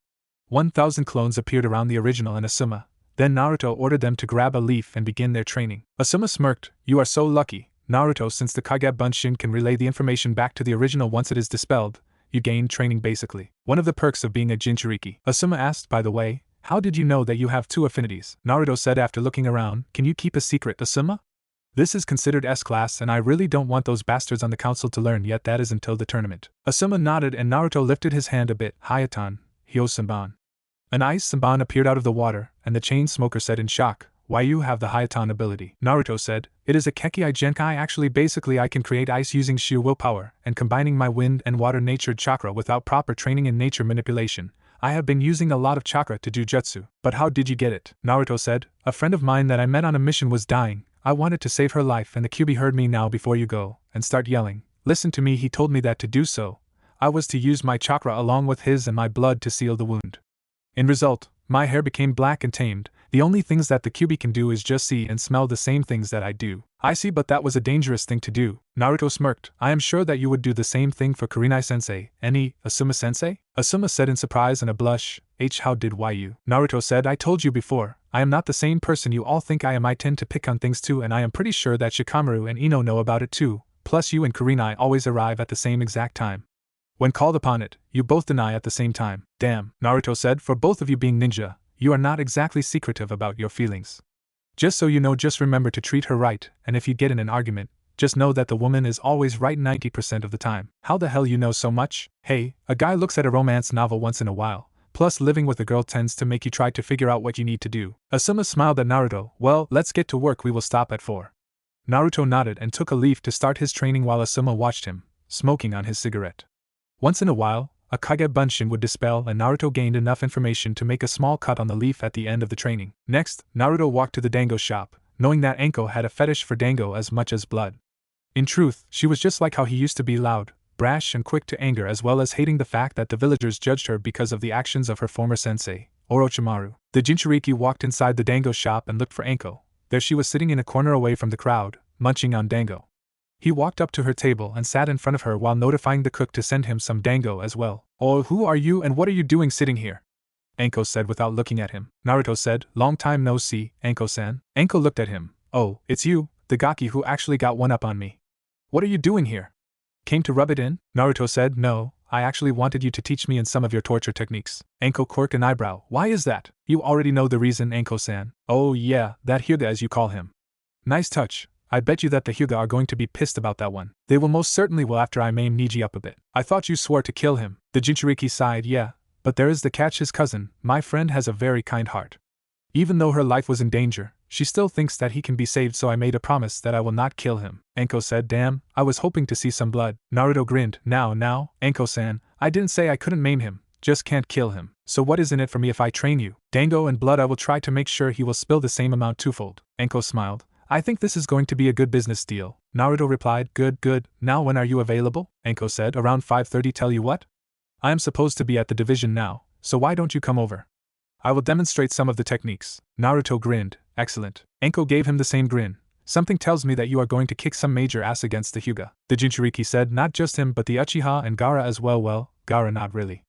1,000 clones appeared around the original and Asuma. Then Naruto ordered them to grab a leaf and begin their training. Asuma smirked, you are so lucky, Naruto, since the Kage Bunshin can relay the information back to the original once it is dispelled. You gain training basically. One of the perks of being a Jinchuriki. Asuma asked, by the way, how did you know that you have 2 affinities? Naruto said after looking around, can you keep a secret, Asuma? This is considered S-class, and I really don't want those bastards on the council to learn yet. That is until the tournament. Asuma nodded and Naruto lifted his hand a bit. Hayatan, Hyo Senban. An ice Senban appeared out of the water, and the chain smoker said in shock, why you have the Hayatan ability? Naruto said, it is a Kekkei Genkai. Actually basically I can create ice using sheer willpower, and combining my wind and water natured chakra without proper training in nature manipulation. I have been using a lot of chakra to do jutsu. But how did you get it? Naruto said, a friend of mine that I met on a mission was dying. I wanted to save her life, and the Kyuubi heard me. Now before you go and start yelling, listen to me. He told me that to do so, I was to use my chakra along with his and my blood to seal the wound. In result, my hair became black and tamed. The only things that the Kyuubi can do is just see and smell the same things that I do. I see, but that was a dangerous thing to do. Naruto smirked. I am sure that you would do the same thing for Kurinai-sensei. Any, Asuma-sensei? Asuma said in surprise and a blush. How did you? Naruto said, I told you before, I am not the same person you all think I am. I tend to pick on things too, and I am pretty sure that Shikamaru and Ino know about it too, plus you and Kurenai always arrive at the same exact time. When called upon it, you both deny at the same time. Damn, Naruto said, for both of you being ninja, you are not exactly secretive about your feelings. Just so you know, just remember to treat her right, and if you get in an argument, just know that the woman is always right 90% of the time. How the hell you know so much? Hey, a guy looks at a romance novel once in a while, plus living with a girl tends to make you try to figure out what you need to do. Asuma smiled at Naruto. Well, let's get to work, we will stop at 4. Naruto nodded and took a leaf to start his training while Asuma watched him, smoking on his cigarette. Once in a while, a Kage Bunshin would dispel and Naruto gained enough information to make a small cut on the leaf at the end of the training. Next, Naruto walked to the dango shop, knowing that Anko had a fetish for dango as much as blood. In truth, she was just like how he used to be, loud, brash and quick to anger, as well as hating the fact that the villagers judged her because of the actions of her former sensei, Orochimaru. The Jinchuriki walked inside the dango shop and looked for Anko. There she was sitting in a corner away from the crowd, munching on dango. He walked up to her table and sat in front of her while notifying the cook to send him some dango as well. Oh, who are you and what are you doing sitting here? Anko said without looking at him. Naruto said, long time no see, Anko-san. Anko looked at him. Oh, it's you, the gaki who actually got one up on me. What are you doing here? Came to rub it in? Naruto said, no, I actually wanted you to teach me in some of your torture techniques. Anko quirked an eyebrow. Why is that? You already know the reason, Anko-san. Oh yeah, that Hyuga as you call him. Nice touch. I bet you that the Hyuga are going to be pissed about that one. They will most certainly will after I maim Neji up a bit. I thought you swore to kill him. The Jinchuriki sighed. Yeah, but there is the catch, his cousin, my friend, has a very kind heart. Even though her life was in danger, she still thinks that he can be saved, so I made a promise that I will not kill him. Anko said, damn, I was hoping to see some blood. Naruto grinned. Now, Anko-san, I didn't say I couldn't maim him, just can't kill him. So what is in it for me if I train you? Dango and blood, I will try to make sure he will spill the same amount twofold. Anko smiled. I think this is going to be a good business deal. Naruto replied, good. Now when are you available? Anko said, around 5:30. Tell you what? I am supposed to be at the division now, so why don't you come over? I will demonstrate some of the techniques. Naruto grinned. Excellent. Anko gave him the same grin. Something tells me that you are going to kick some major ass against the Hyuga. The Jinchuriki said, not just him but the Uchiha and Gaara as well. Well, Gaara not really.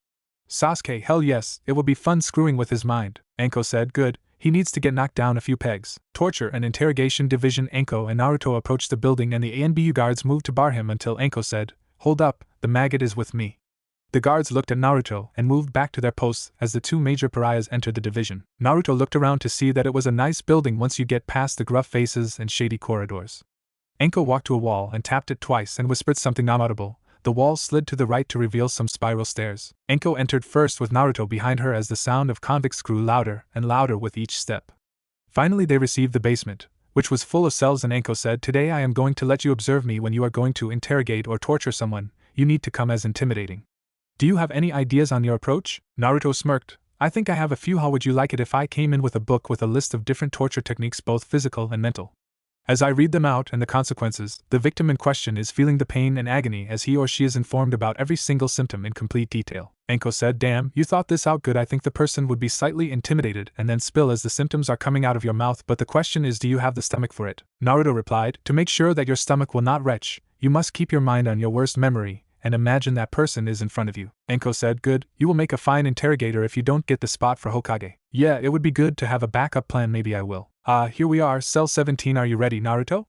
Sasuke, hell yes, it will be fun screwing with his mind. Anko said, good. He needs to get knocked down a few pegs. Torture and Interrogation Division. Anko and Naruto approached the building and the ANBU guards moved to bar him until Anko said, hold up, the maggot is with me. The guards looked at Naruto and moved back to their posts as the two major pariahs entered the division. Naruto looked around to see that it was a nice building once you get past the gruff faces and shady corridors. Anko walked to a wall and tapped it twice and whispered something inaudible. The wall slid to the right to reveal some spiral stairs. Anko entered first with Naruto behind her as the sound of convicts grew louder and louder with each step. Finally they received the basement, which was full of cells, and Anko said, today I am going to let you observe me when you are going to interrogate or torture someone. You need to come as intimidating. Do you have any ideas on your approach? Naruto smirked. I think I have a few. How would you like it if I came in with a book with a list of different torture techniques, both physical and mental? As I read them out and the consequences, the victim in question is feeling the pain and agony as he or she is informed about every single symptom in complete detail. Anko said, damn, you thought this out good. I think the person would be slightly intimidated and then spill as the symptoms are coming out of your mouth, but the question is, do you have the stomach for it? Naruto replied, to make sure that your stomach will not retch, you must keep your mind on your worst memory and imagine that person is in front of you. Anko said, good, you will make a fine interrogator if you don't get the spot for Hokage. Yeah, it would be good to have a backup plan. Maybe I will. Here we are, cell 17, are you ready, Naruto?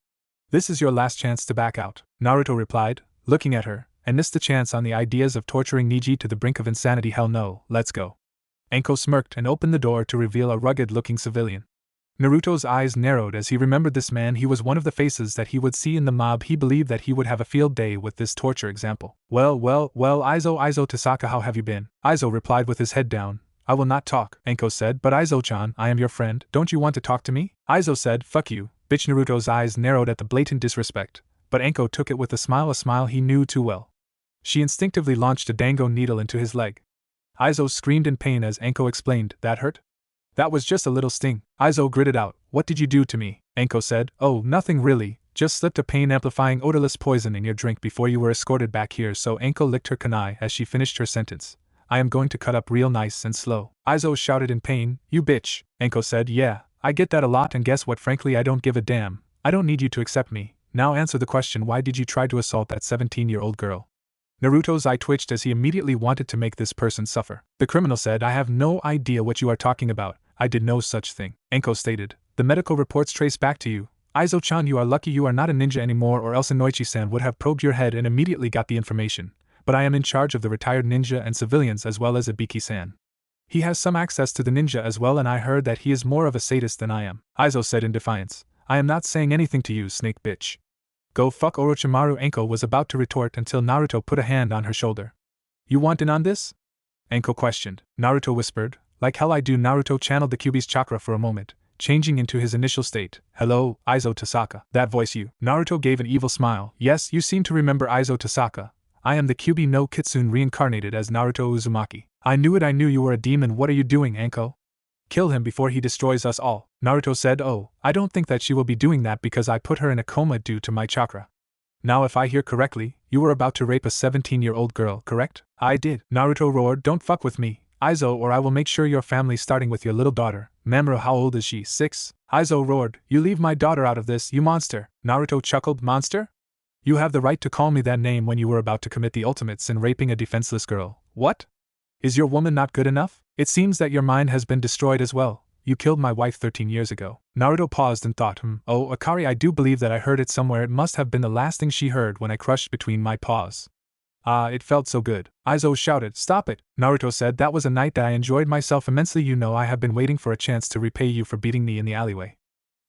This is your last chance to back out. Naruto replied, looking at her, and missed the chance on the ideas of torturing Neji to the brink of insanity. Hell no, let's go. Anko smirked and opened the door to reveal a rugged-looking civilian. Naruto's eyes narrowed as he remembered this man. He was one of the faces that he would see in the mob. He believed that he would have a field day with this torture example. Well, Aizo Tasaka, how have you been? Aizo replied with his head down. I will not talk, Anko said, but Aizo-chan, I am your friend, don't you want to talk to me? Aizo said, fuck you, bitch. Naruto's eyes narrowed at the blatant disrespect, but Anko took it with a smile he knew too well. She instinctively launched a dango needle into his leg. Aizo screamed in pain as Anko explained, that hurt? That was just a little sting. Aizo gritted out, what did you do to me? Anko said, oh, nothing really, just slipped a pain-amplifying odorless poison in your drink before you were escorted back here. So Anko licked her kunai as she finished her sentence. I am going to cut up real nice and slow. Aizo shouted in pain, you bitch. Anko said, yeah, I get that a lot, and guess what, frankly I don't give a damn. I don't need you to accept me. Now answer the question, why did you try to assault that 17-year-old girl? Naruto's eye twitched as he immediately wanted to make this person suffer. The criminal said, I have no idea what you are talking about. I did no such thing. Anko stated, the medical reports trace back to you. Aizo-chan, you are lucky you are not a ninja anymore, or else Inoichi-san would have probed your head and immediately got the information. But I am in charge of the retired ninja and civilians as well as Ibiki-san. He has some access to the ninja as well, and I heard that he is more of a sadist than I am, Aizo said in defiance. I am not saying anything to you, snake bitch. Go fuck Orochimaru. Anko was about to retort until Naruto put a hand on her shoulder. You want in on this? Anko questioned. Naruto whispered. Like hell I do. Naruto channeled the Kyuubi's chakra for a moment, changing into his initial state. Hello, Aizo Tasaka. That voice you. Naruto gave an evil smile. Yes, you seem to remember Aizo Tasaka. I am the Kyuubi no Kitsune reincarnated as Naruto Uzumaki. I knew it, I knew you were a demon. What are you doing, Anko? Kill him before he destroys us all. Naruto said. Oh, I don't think that she will be doing that because I put her in a coma due to my chakra. Now if I hear correctly, you were about to rape a 17-year-old girl, correct? I did. Naruto roared. Don't fuck with me, Aizo, or I will make sure your family, starting with your little daughter. Mamoru, how old is she? 6? Aizo roared. You leave my daughter out of this, you monster. Naruto chuckled. Monster? You have the right to call me that name when you were about to commit the ultimate sin, raping a defenseless girl. What? Is your woman not good enough? It seems that your mind has been destroyed as well. You killed my wife 13 years ago. Naruto paused and thought, Oh, Akari, I do believe that I heard it somewhere. It must have been the last thing she heard when I crushed between my paws. Ah, it felt so good. Aizo shouted. Stop it. Naruto said. That was a night that I enjoyed myself immensely. You know, I have been waiting for a chance to repay you for beating me in the alleyway.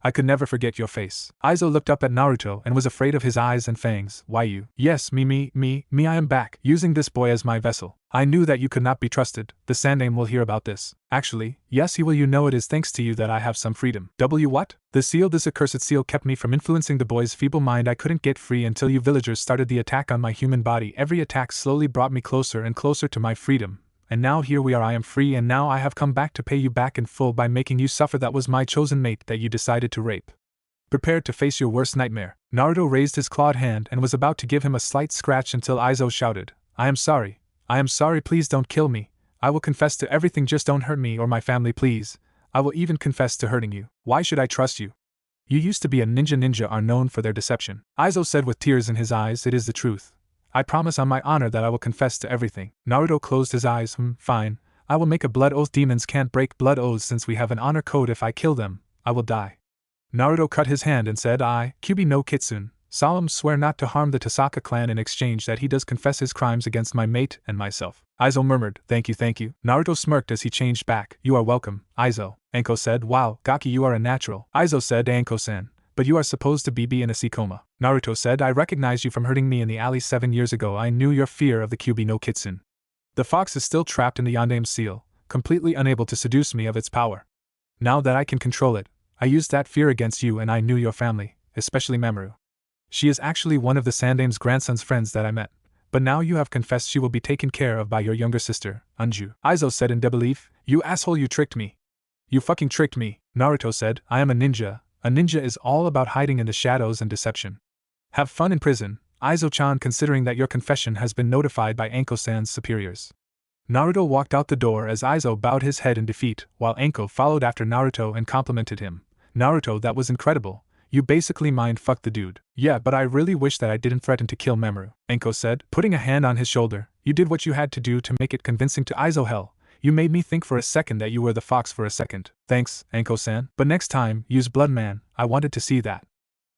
I could never forget your face. Aizo looked up at Naruto and was afraid of his eyes and fangs. Why you? Yes, me, I am back, using this boy as my vessel. I knew that you could not be trusted. The Sandaime will hear about this. Actually, yes, he will. You know, it is thanks to you that I have some freedom. What? The seal, this accursed seal, kept me from influencing the boy's feeble mind. I couldn't get free until you villagers started the attack on my human body. Every attack slowly brought me closer and closer to my freedom. And now here we are, I am free, and now I have come back to pay you back in full by making you suffer. That was my chosen mate that you decided to rape. Prepare to face your worst nightmare. Naruto raised his clawed hand and was about to give him a slight scratch until Aizo shouted, I am sorry, please don't kill me. I will confess to everything, just don't hurt me or my family, please. I will even confess to hurting you. Why should I trust you? You used to be a ninja. Ninja are known for their deception. Aizo said with tears in his eyes. It is the truth. I promise on my honor that I will confess to everything. Naruto closed his eyes. Fine. I will make a blood oath. Demons can't break blood oaths since we have an honor code. If I kill them, I will die. Naruto cut his hand and said, I, Kyuubi no Kitsune, solemn swear not to harm the Tasaka clan in exchange that he does confess his crimes against my mate and myself. Aizo murmured, thank you. Naruto smirked as he changed back. You are welcome, Aizo. Anko said, wow, Gaki, you are a natural. Aizo said, Anko-san, but you are supposed to be in a sea coma. Naruto said, I recognize you from hurting me in the alley 7 years ago. I knew your fear of the Kyuubi no Kitsune. The fox is still trapped in the Yondaime seal, completely unable to seduce me of its power. Now that I can control it, I used that fear against you, and I knew your family, especially Mamoru. She is actually one of the Sandaime's grandson's friends that I met, but now you have confessed she will be taken care of by your younger sister, Anju. Aizo said in disbelief, you asshole, you tricked me. You fucking tricked me. Naruto said, I am a ninja. A ninja is all about hiding in the shadows and deception. Have fun in prison, Aizo-chan, considering that your confession has been notified by Anko-san's superiors. Naruto walked out the door as Aizo bowed his head in defeat, while Anko followed after Naruto and complimented him. Naruto, that was incredible. You basically mind-fucked the dude. Yeah, but I really wish that I didn't threaten to kill Mamoru, Anko said, putting a hand on his shoulder. You did what you had to do to make it convincing to Aizo. Hell, you made me think for a second that you were the fox for a second. Thanks, Anko-san. But next time, use blood, man. I wanted to see that.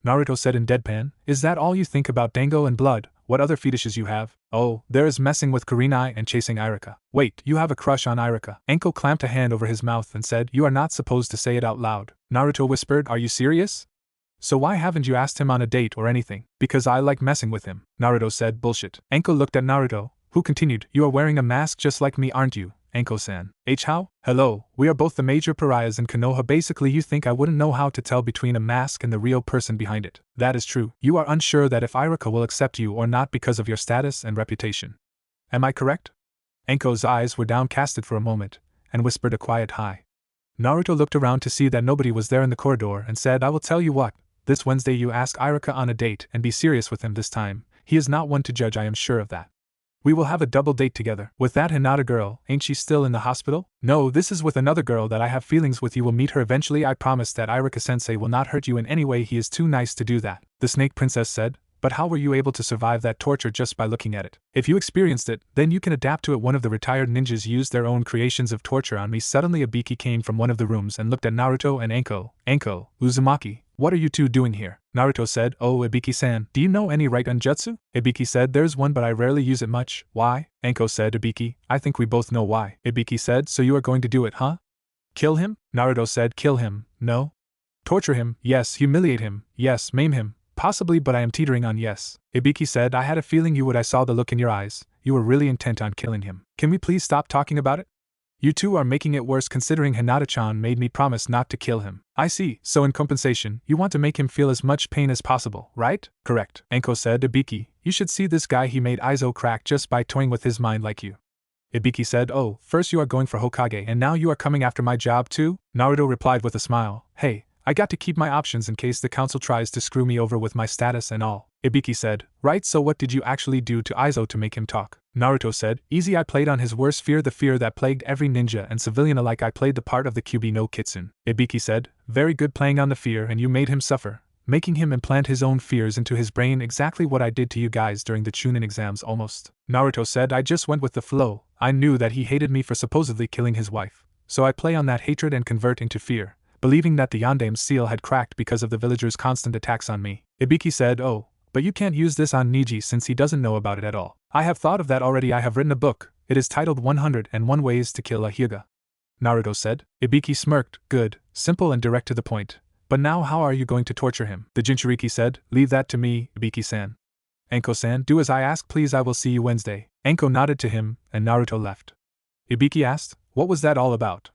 Naruto said in deadpan. Is that all you think about, Dango and blood? What other fetishes you have? Oh, there is messing with Kurenai and chasing Irika. Wait, you have a crush on Irika? Anko clamped a hand over his mouth and said, you are not supposed to say it out loud. Naruto whispered, are you serious? So why haven't you asked him on a date or anything? Because I like messing with him, Naruto said. Bullshit. Anko looked at Naruto, who continued, you are wearing a mask just like me, aren't you, Anko-san? How? Hello, we are both the major pariahs in Konoha. Basically you think I wouldn't know how to tell between a mask and the real person behind it. That is true. You are unsure that if Irika will accept you or not because of your status and reputation. Am I correct? Anko's eyes were downcasted for a moment, and whispered a quiet hi. Naruto looked around to see that nobody was there in the corridor and said, I will tell you what, this Wednesday you ask Irika on a date and be serious with him this time. He is not one to judge, I am sure of that. We will have a double date together. With that Hinata girl, ain't she still in the hospital? No, this is with another girl that I have feelings with. You will meet her eventually. I promise that Irika-sensei will not hurt you in any way. He is too nice to do that, the Snake Princess said. But how were you able to survive that torture just by looking at it? If you experienced it, then you can adapt to it. One of the retired ninjas used their own creations of torture on me. Suddenly Ibiki came from one of the rooms and looked at Naruto and Anko. Uzumaki, What are you two doing here? Naruto said, oh, Ibiki-san, do you know any right genjutsu? Ibiki said, there's one but I rarely use it much. Why? Anko said, Ibiki, I think we both know why. Ibiki said, so you are going to do it, huh? Kill him? Naruto said, kill him, no. Torture him, yes. Humiliate him, yes. Maim him, possibly, but I am teetering on yes. Ibiki said, I had a feeling you would. I saw the look in your eyes. You were really intent on killing him. Can we please stop talking about it? You two are making it worse considering Hinata-chan made me promise not to kill him. I see, so in compensation, you want to make him feel as much pain as possible, right? Correct. Anko said, Ibiki, you should see this guy. He made Izo crack just by toying with his mind like you. Ibiki said, oh, first you are going for Hokage and now you are coming after my job too? Naruto replied with a smile, hey, I got to keep my options in case the council tries to screw me over with my status and all. Ibiki said, right, so what did you actually do to Izo to make him talk? Naruto said, easy, I played on his worst fear, the fear that plagued every ninja and civilian alike. I played the part of the Kyuubi no Kitsune. Ibiki said, very good, playing on the fear, and you made him suffer, making him implant his own fears into his brain, exactly what I did to you guys during the Chunin exams almost. Naruto said, I just went with the flow. I knew that he hated me for supposedly killing his wife, so I play on that hatred and convert into fear, believing that the Yondame's seal had cracked because of the villagers' constant attacks on me. Ibiki said, oh, but you can't use this on Neji since he doesn't know about it at all. I have thought of that already. I have written a book. It is titled 101 Ways to Kill a Hyuga. Naruto said. Ibiki smirked, good, simple and direct to the point. But now how are you going to torture him? The Jinchuriki said, leave that to me, Ibiki-san. Anko-san, do as I ask please. I will see you Wednesday. Anko nodded to him, and Naruto left. Ibiki asked, what was that all about?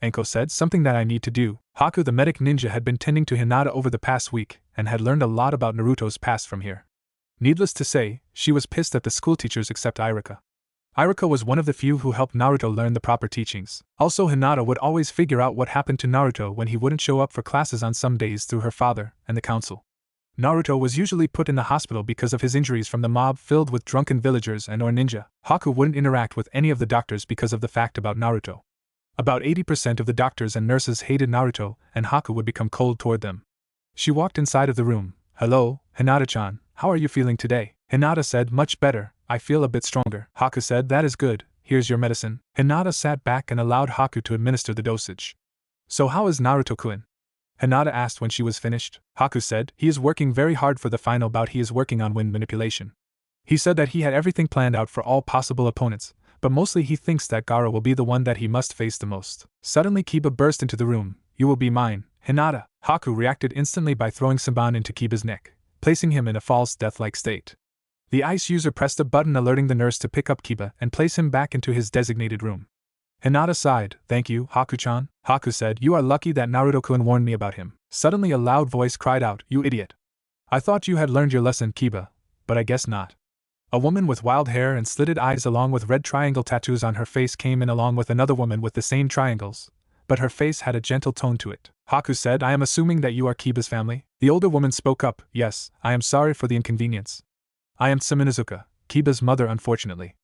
Anko said, something that I need to do. Haku the medic ninja had been tending to Hinata over the past week, and had learned a lot about Naruto's past from here. Needless to say, she was pissed at the schoolteachers except Iruka. Iruka was one of the few who helped Naruto learn the proper teachings. Also, Hinata would always figure out what happened to Naruto when he wouldn't show up for classes on some days through her father and the council. Naruto was usually put in the hospital because of his injuries from the mob filled with drunken villagers and or ninja. Haku wouldn't interact with any of the doctors because of the fact about Naruto. About 80% of the doctors and nurses hated Naruto, and Haku would become cold toward them. She walked inside of the room. Hello, Hinata-chan, how are you feeling today? Hinata said, much better, I feel a bit stronger. Haku said, that is good, here's your medicine. Hinata sat back and allowed Haku to administer the dosage. So how is Naruto-kun? Hinata asked when she was finished. Haku said, he is working very hard for the final bout. He is working on wind manipulation. He said that he had everything planned out for all possible opponents, but mostly he thinks that Gaara will be the one that he must face the most. Suddenly Kiba burst into the room. You will be mine, Hinata. Haku reacted instantly by throwing Saban into Kiba's neck, placing him in a false death-like state. The ice user pressed a button alerting the nurse to pick up Kiba and place him back into his designated room. Hinata sighed. Thank you, Haku-chan. Haku said, you are lucky that Naruto-kun warned me about him. Suddenly a loud voice cried out, you idiot. I thought you had learned your lesson, Kiba, but I guess not. A woman with wild hair and slitted eyes along with red triangle tattoos on her face came in along with another woman with the same triangles, but her face had a gentle tone to it. Haku said, I am assuming that you are Kiba's family? The older woman spoke up, yes, I am sorry for the inconvenience. I am Tsuminazuka, Kiba's mother unfortunately.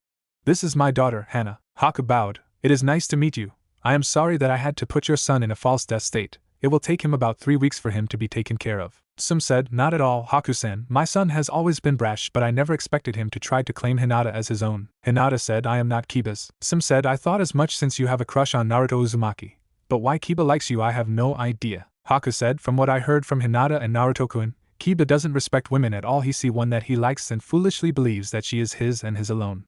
This is my daughter, Hana. Haku bowed, it is nice to meet you. I am sorry that I had to put your son in a false death state. It will take him about 3 weeks for him to be taken care of. Tsum said, not at all, Haku-san. My son has always been brash, but I never expected him to try to claim Hinata as his own. Hinata said, I am not Kiba's. Tsum said, I thought as much since you have a crush on Naruto Uzumaki. But why Kiba likes you I have no idea. Haku said, from what I heard from Hinata and Naruto-kun, Kiba doesn't respect women at all. He sees one that he likes and foolishly believes that she is his and his alone.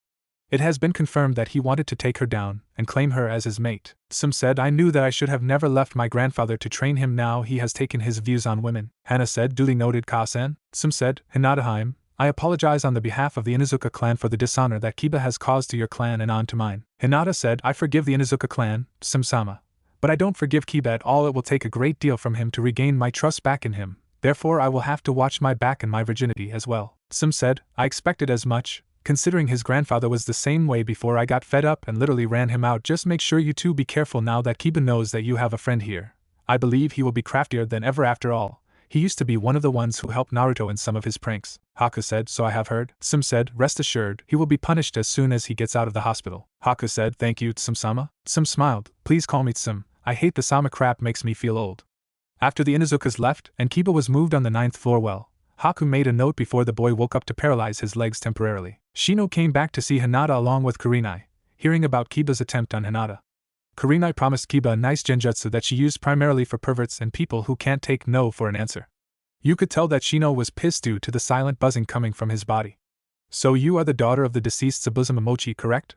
It has been confirmed that he wanted to take her down and claim her as his mate. Tsum said, I knew that I should have never left my grandfather to train him. Now he has taken his views on women. Hana said, duly noted, Ka-san. Tsum said, Hinata-heim, I apologize on the behalf of the Inuzuka clan for the dishonor that Kiba has caused to your clan and on to mine. Hinata said, I forgive the Inuzuka clan, Tsum-sama. But I don't forgive Kiba at all. It will take a great deal from him to regain my trust back in him. Therefore I will have to watch my back and my virginity as well. Tsum said, I expected as much. Considering his grandfather was the same way before. I got fed up and literally ran him out. Just make sure you two be careful now that Kiba knows that you have a friend here. I believe he will be craftier than ever after all. He used to be one of the ones who helped Naruto in some of his pranks. Haku said, so I have heard. Tsum said, rest assured, he will be punished as soon as he gets out of the hospital. Haku said, thank you, Tsum-sama. Tsum smiled, please call me Tsum. I hate the sama crap, makes me feel old. After the Inuzukas left and Kiba was moved on the 9th floor, Haku made a note before the boy woke up to paralyze his legs temporarily. Shino came back to see Hinata along with Kurenai, hearing about Kiba's attempt on Hinata. Kurenai promised Kiba a nice genjutsu that she used primarily for perverts and people who can't take no for an answer. You could tell that Shino was pissed due to the silent buzzing coming from his body. So you are the daughter of the deceased Tsubuzuma Mochi, correct?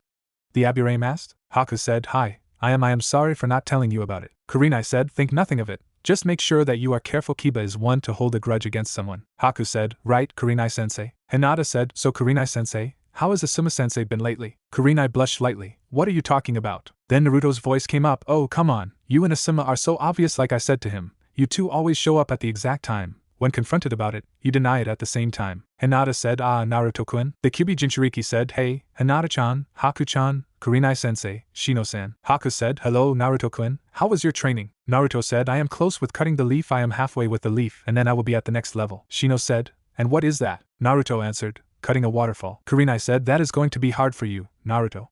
The Aburame asked. Haku said, Hi, I am sorry for not telling you about it. Kurenai said, Think nothing of it. Just make sure that you are careful. Kiba is one to hold a grudge against someone. Haku said, Right, Kurenai-sensei. Hinata said, So Kurenai-sensei, how has Asuma-sensei been lately? Kurenai blushed slightly. What are you talking about? Then Naruto's voice came up. Oh, come on, you and Asuma are so obvious. Like I said to him, you two always show up at the exact time. When confronted about it, you deny it at the same time. Hinata said, Naruto-kun. The Kyuubi Jinchuriki said, Hey, Hinata-chan, Haku-chan, Kurenai-sensei, Shino-san. Haku said, Hello, Naruto-kun. How was your training? Naruto said, I am close with cutting the leaf. I am halfway with the leaf, and then I will be at the next level. Shino said, And what is that? Naruto answered, Cutting a waterfall. Kurenai said, That is going to be hard for you, Naruto.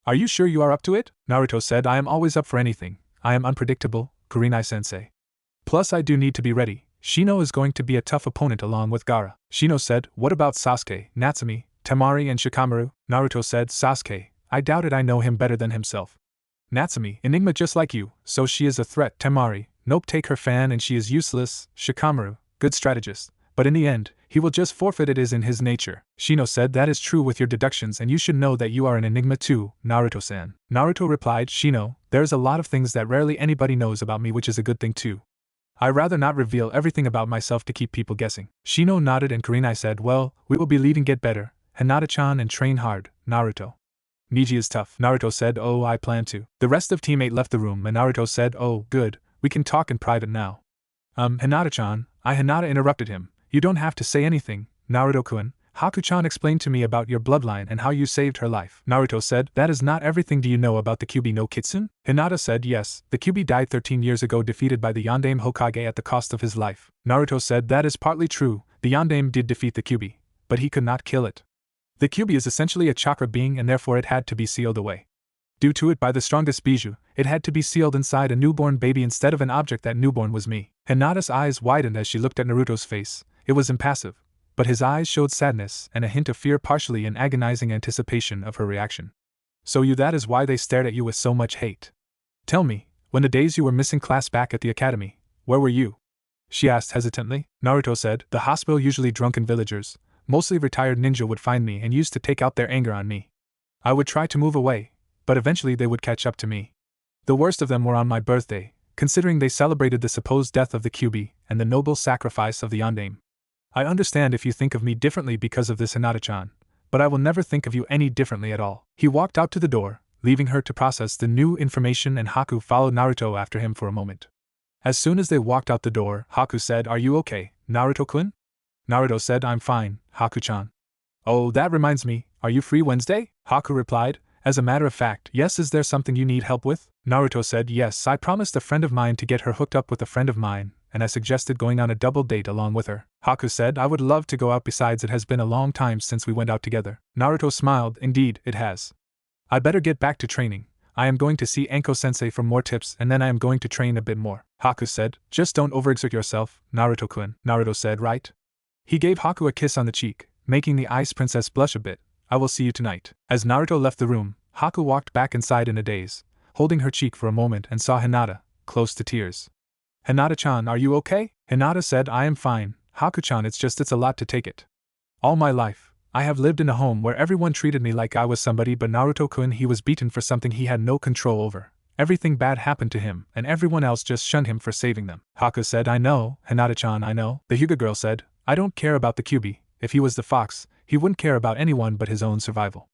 Are you sure you are up to it? Naruto said, I am always up for anything. I am unpredictable, Kurenai-sensei. Plus I do need to be ready. Shino is going to be a tough opponent along with Gaara. Shino said, What about Sasuke, Natsumi, Temari and Shikamaru? Naruto said, Sasuke, I doubt it. I know him better than himself. Natsumi, Enigma just like you, so she is a threat. Temari, nope, take her fan and she is useless. Shikamaru, good strategist, but in the end, he will just forfeit. It is in his nature. Shino said, That is true with your deductions, and you should know that you are an enigma too, Naruto-san. Naruto replied, Shino, there's a lot of things that rarely anybody knows about me, which is a good thing too. I rather not reveal everything about myself to keep people guessing. Shino nodded and Kurenai said, Well, we will be leaving. Get better, Hinata-chan, and train hard, Naruto. Neji is tough. Naruto said, Oh, I plan to. The rest of Team 8 left the room and Naruto said, Oh, good, we can talk in private now. Hinata-chan, Hinata interrupted him. You don't have to say anything, Naruto-kun. Haku-chan explained to me about your bloodline and how you saved her life. Naruto said, That is not everything. Do you know about the Kyuubi no Kitsune? Hinata said, Yes, the Kyuubi died 13 years ago, defeated by the Yondaime Hokage at the cost of his life. Naruto said, That is partly true. The Yondaime did defeat the Kyuubi, but he could not kill it. The Kyuubi is essentially a chakra being and therefore it had to be sealed away. Due to it by the strongest bijou, it had to be sealed inside a newborn baby instead of an object. That newborn was me. Hinata's eyes widened as she looked at Naruto's face. It was impassive, but his eyes showed sadness and a hint of fear, partially in agonizing anticipation of her reaction. So that is why they stared at you with so much hate. Tell me, when the days you were missing class back at the academy, where were you? She asked hesitantly. Naruto said, The hospital. Usually drunken villagers, mostly retired ninja, would find me and used to take out their anger on me. I would try to move away, but eventually they would catch up to me. The worst of them were on my birthday, considering they celebrated the supposed death of the Kyuubi and the noble sacrifice of the Yondaime. I understand if you think of me differently because of this, Hinata-chan, but I will never think of you any differently at all. He walked out to the door, leaving her to process the new information, and Haku followed Naruto after him for a moment. As soon as they walked out the door, Haku said, Are you okay, Naruto-kun? Naruto said, I'm fine, Haku-chan. Oh, that reminds me, are you free Wednesday? Haku replied, As a matter of fact, yes. Is there something you need help with? Naruto said, Yes, I promised a friend of mine to get her hooked up with a friend of mine, and I suggested going on a double date along with her. Haku said, I would love to go out. Besides, it has been a long time since we went out together. Naruto smiled, Indeed, it has. I better get back to training. I am going to see Anko-sensei for more tips, and then I am going to train a bit more. Haku said, Just don't overexert yourself, Naruto-kun. Naruto said, Right. He gave Haku a kiss on the cheek, making the ice princess blush a bit. I will see you tonight. As Naruto left the room, Haku walked back inside in a daze, holding her cheek for a moment, and saw Hinata, close to tears. Hinata-chan, are you okay? Hinata said, I am fine, Haku-chan. It's a lot to take it. All my life, I have lived in a home where everyone treated me like I was somebody, but Naruto-kun, he was beaten for something he had no control over. Everything bad happened to him, and everyone else just shunned him for saving them. Haku said, I know, Hinata-chan, I know. The Hyuga girl said, I don't care about the Kyuubi. If he was the fox, he wouldn't care about anyone but his own survival.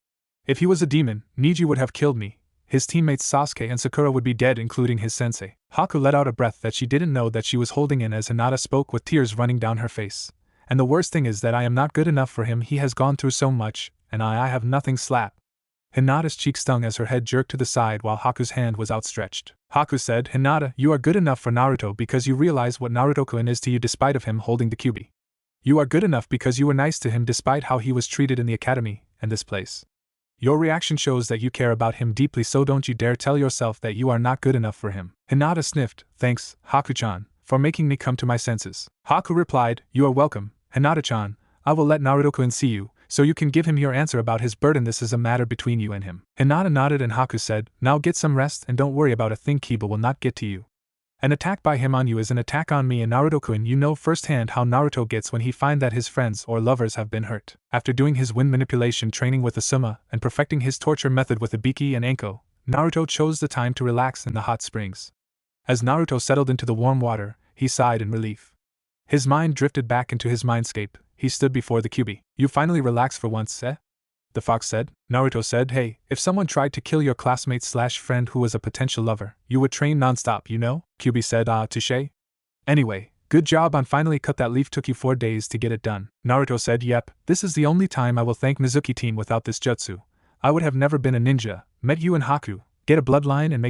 If he was a demon, Neji would have killed me. His teammates Sasuke and Sakura would be dead, including his sensei. Haku let out a breath that she didn't know that she was holding in as Hinata spoke with tears running down her face. And the worst thing is that I am not good enough for him. He has gone through so much, and I have nothing. Slap. Hinata's cheek stung as her head jerked to the side while Haku's hand was outstretched. Haku said, Hinata, you are good enough for Naruto because you realize what Naruto-kun is to you despite of him holding the Kyuubi. You are good enough because you were nice to him despite how he was treated in the academy and this place. Your reaction shows that you care about him deeply, so don't you dare tell yourself that you are not good enough for him. Hinata sniffed, Thanks, Haku-chan, for making me come to my senses. Haku replied, You are welcome, Hinata-chan. I will let Naruto-kun see you, so you can give him your answer about his burden. This is a matter between you and him. Hinata nodded and Haku said, Now get some rest and don't worry about a thing. Kiba will not get to you. An attack by him on you is an attack on me, and Naruto-kun, you know firsthand how Naruto gets when he finds that his friends or lovers have been hurt. After doing his wind manipulation training with Asuma and perfecting his torture method with Ibiki and Anko, Naruto chose the time to relax in the hot springs. As Naruto settled into the warm water, he sighed in relief. His mind drifted back into his mindscape. He stood before the Kyuubi. You finally relax for once, eh? The fox said. Naruto said, hey, if someone tried to kill your classmate/friend who was a potential lover, you would train non-stop, you know? Kyuubi said, touche. Anyway, good job on finally cut that leaf, took you 4 days to get it done. Naruto said, yep, this is the only time I will thank Mizuki team without this jutsu. I would have never been a ninja, met you and Haku, get a bloodline and make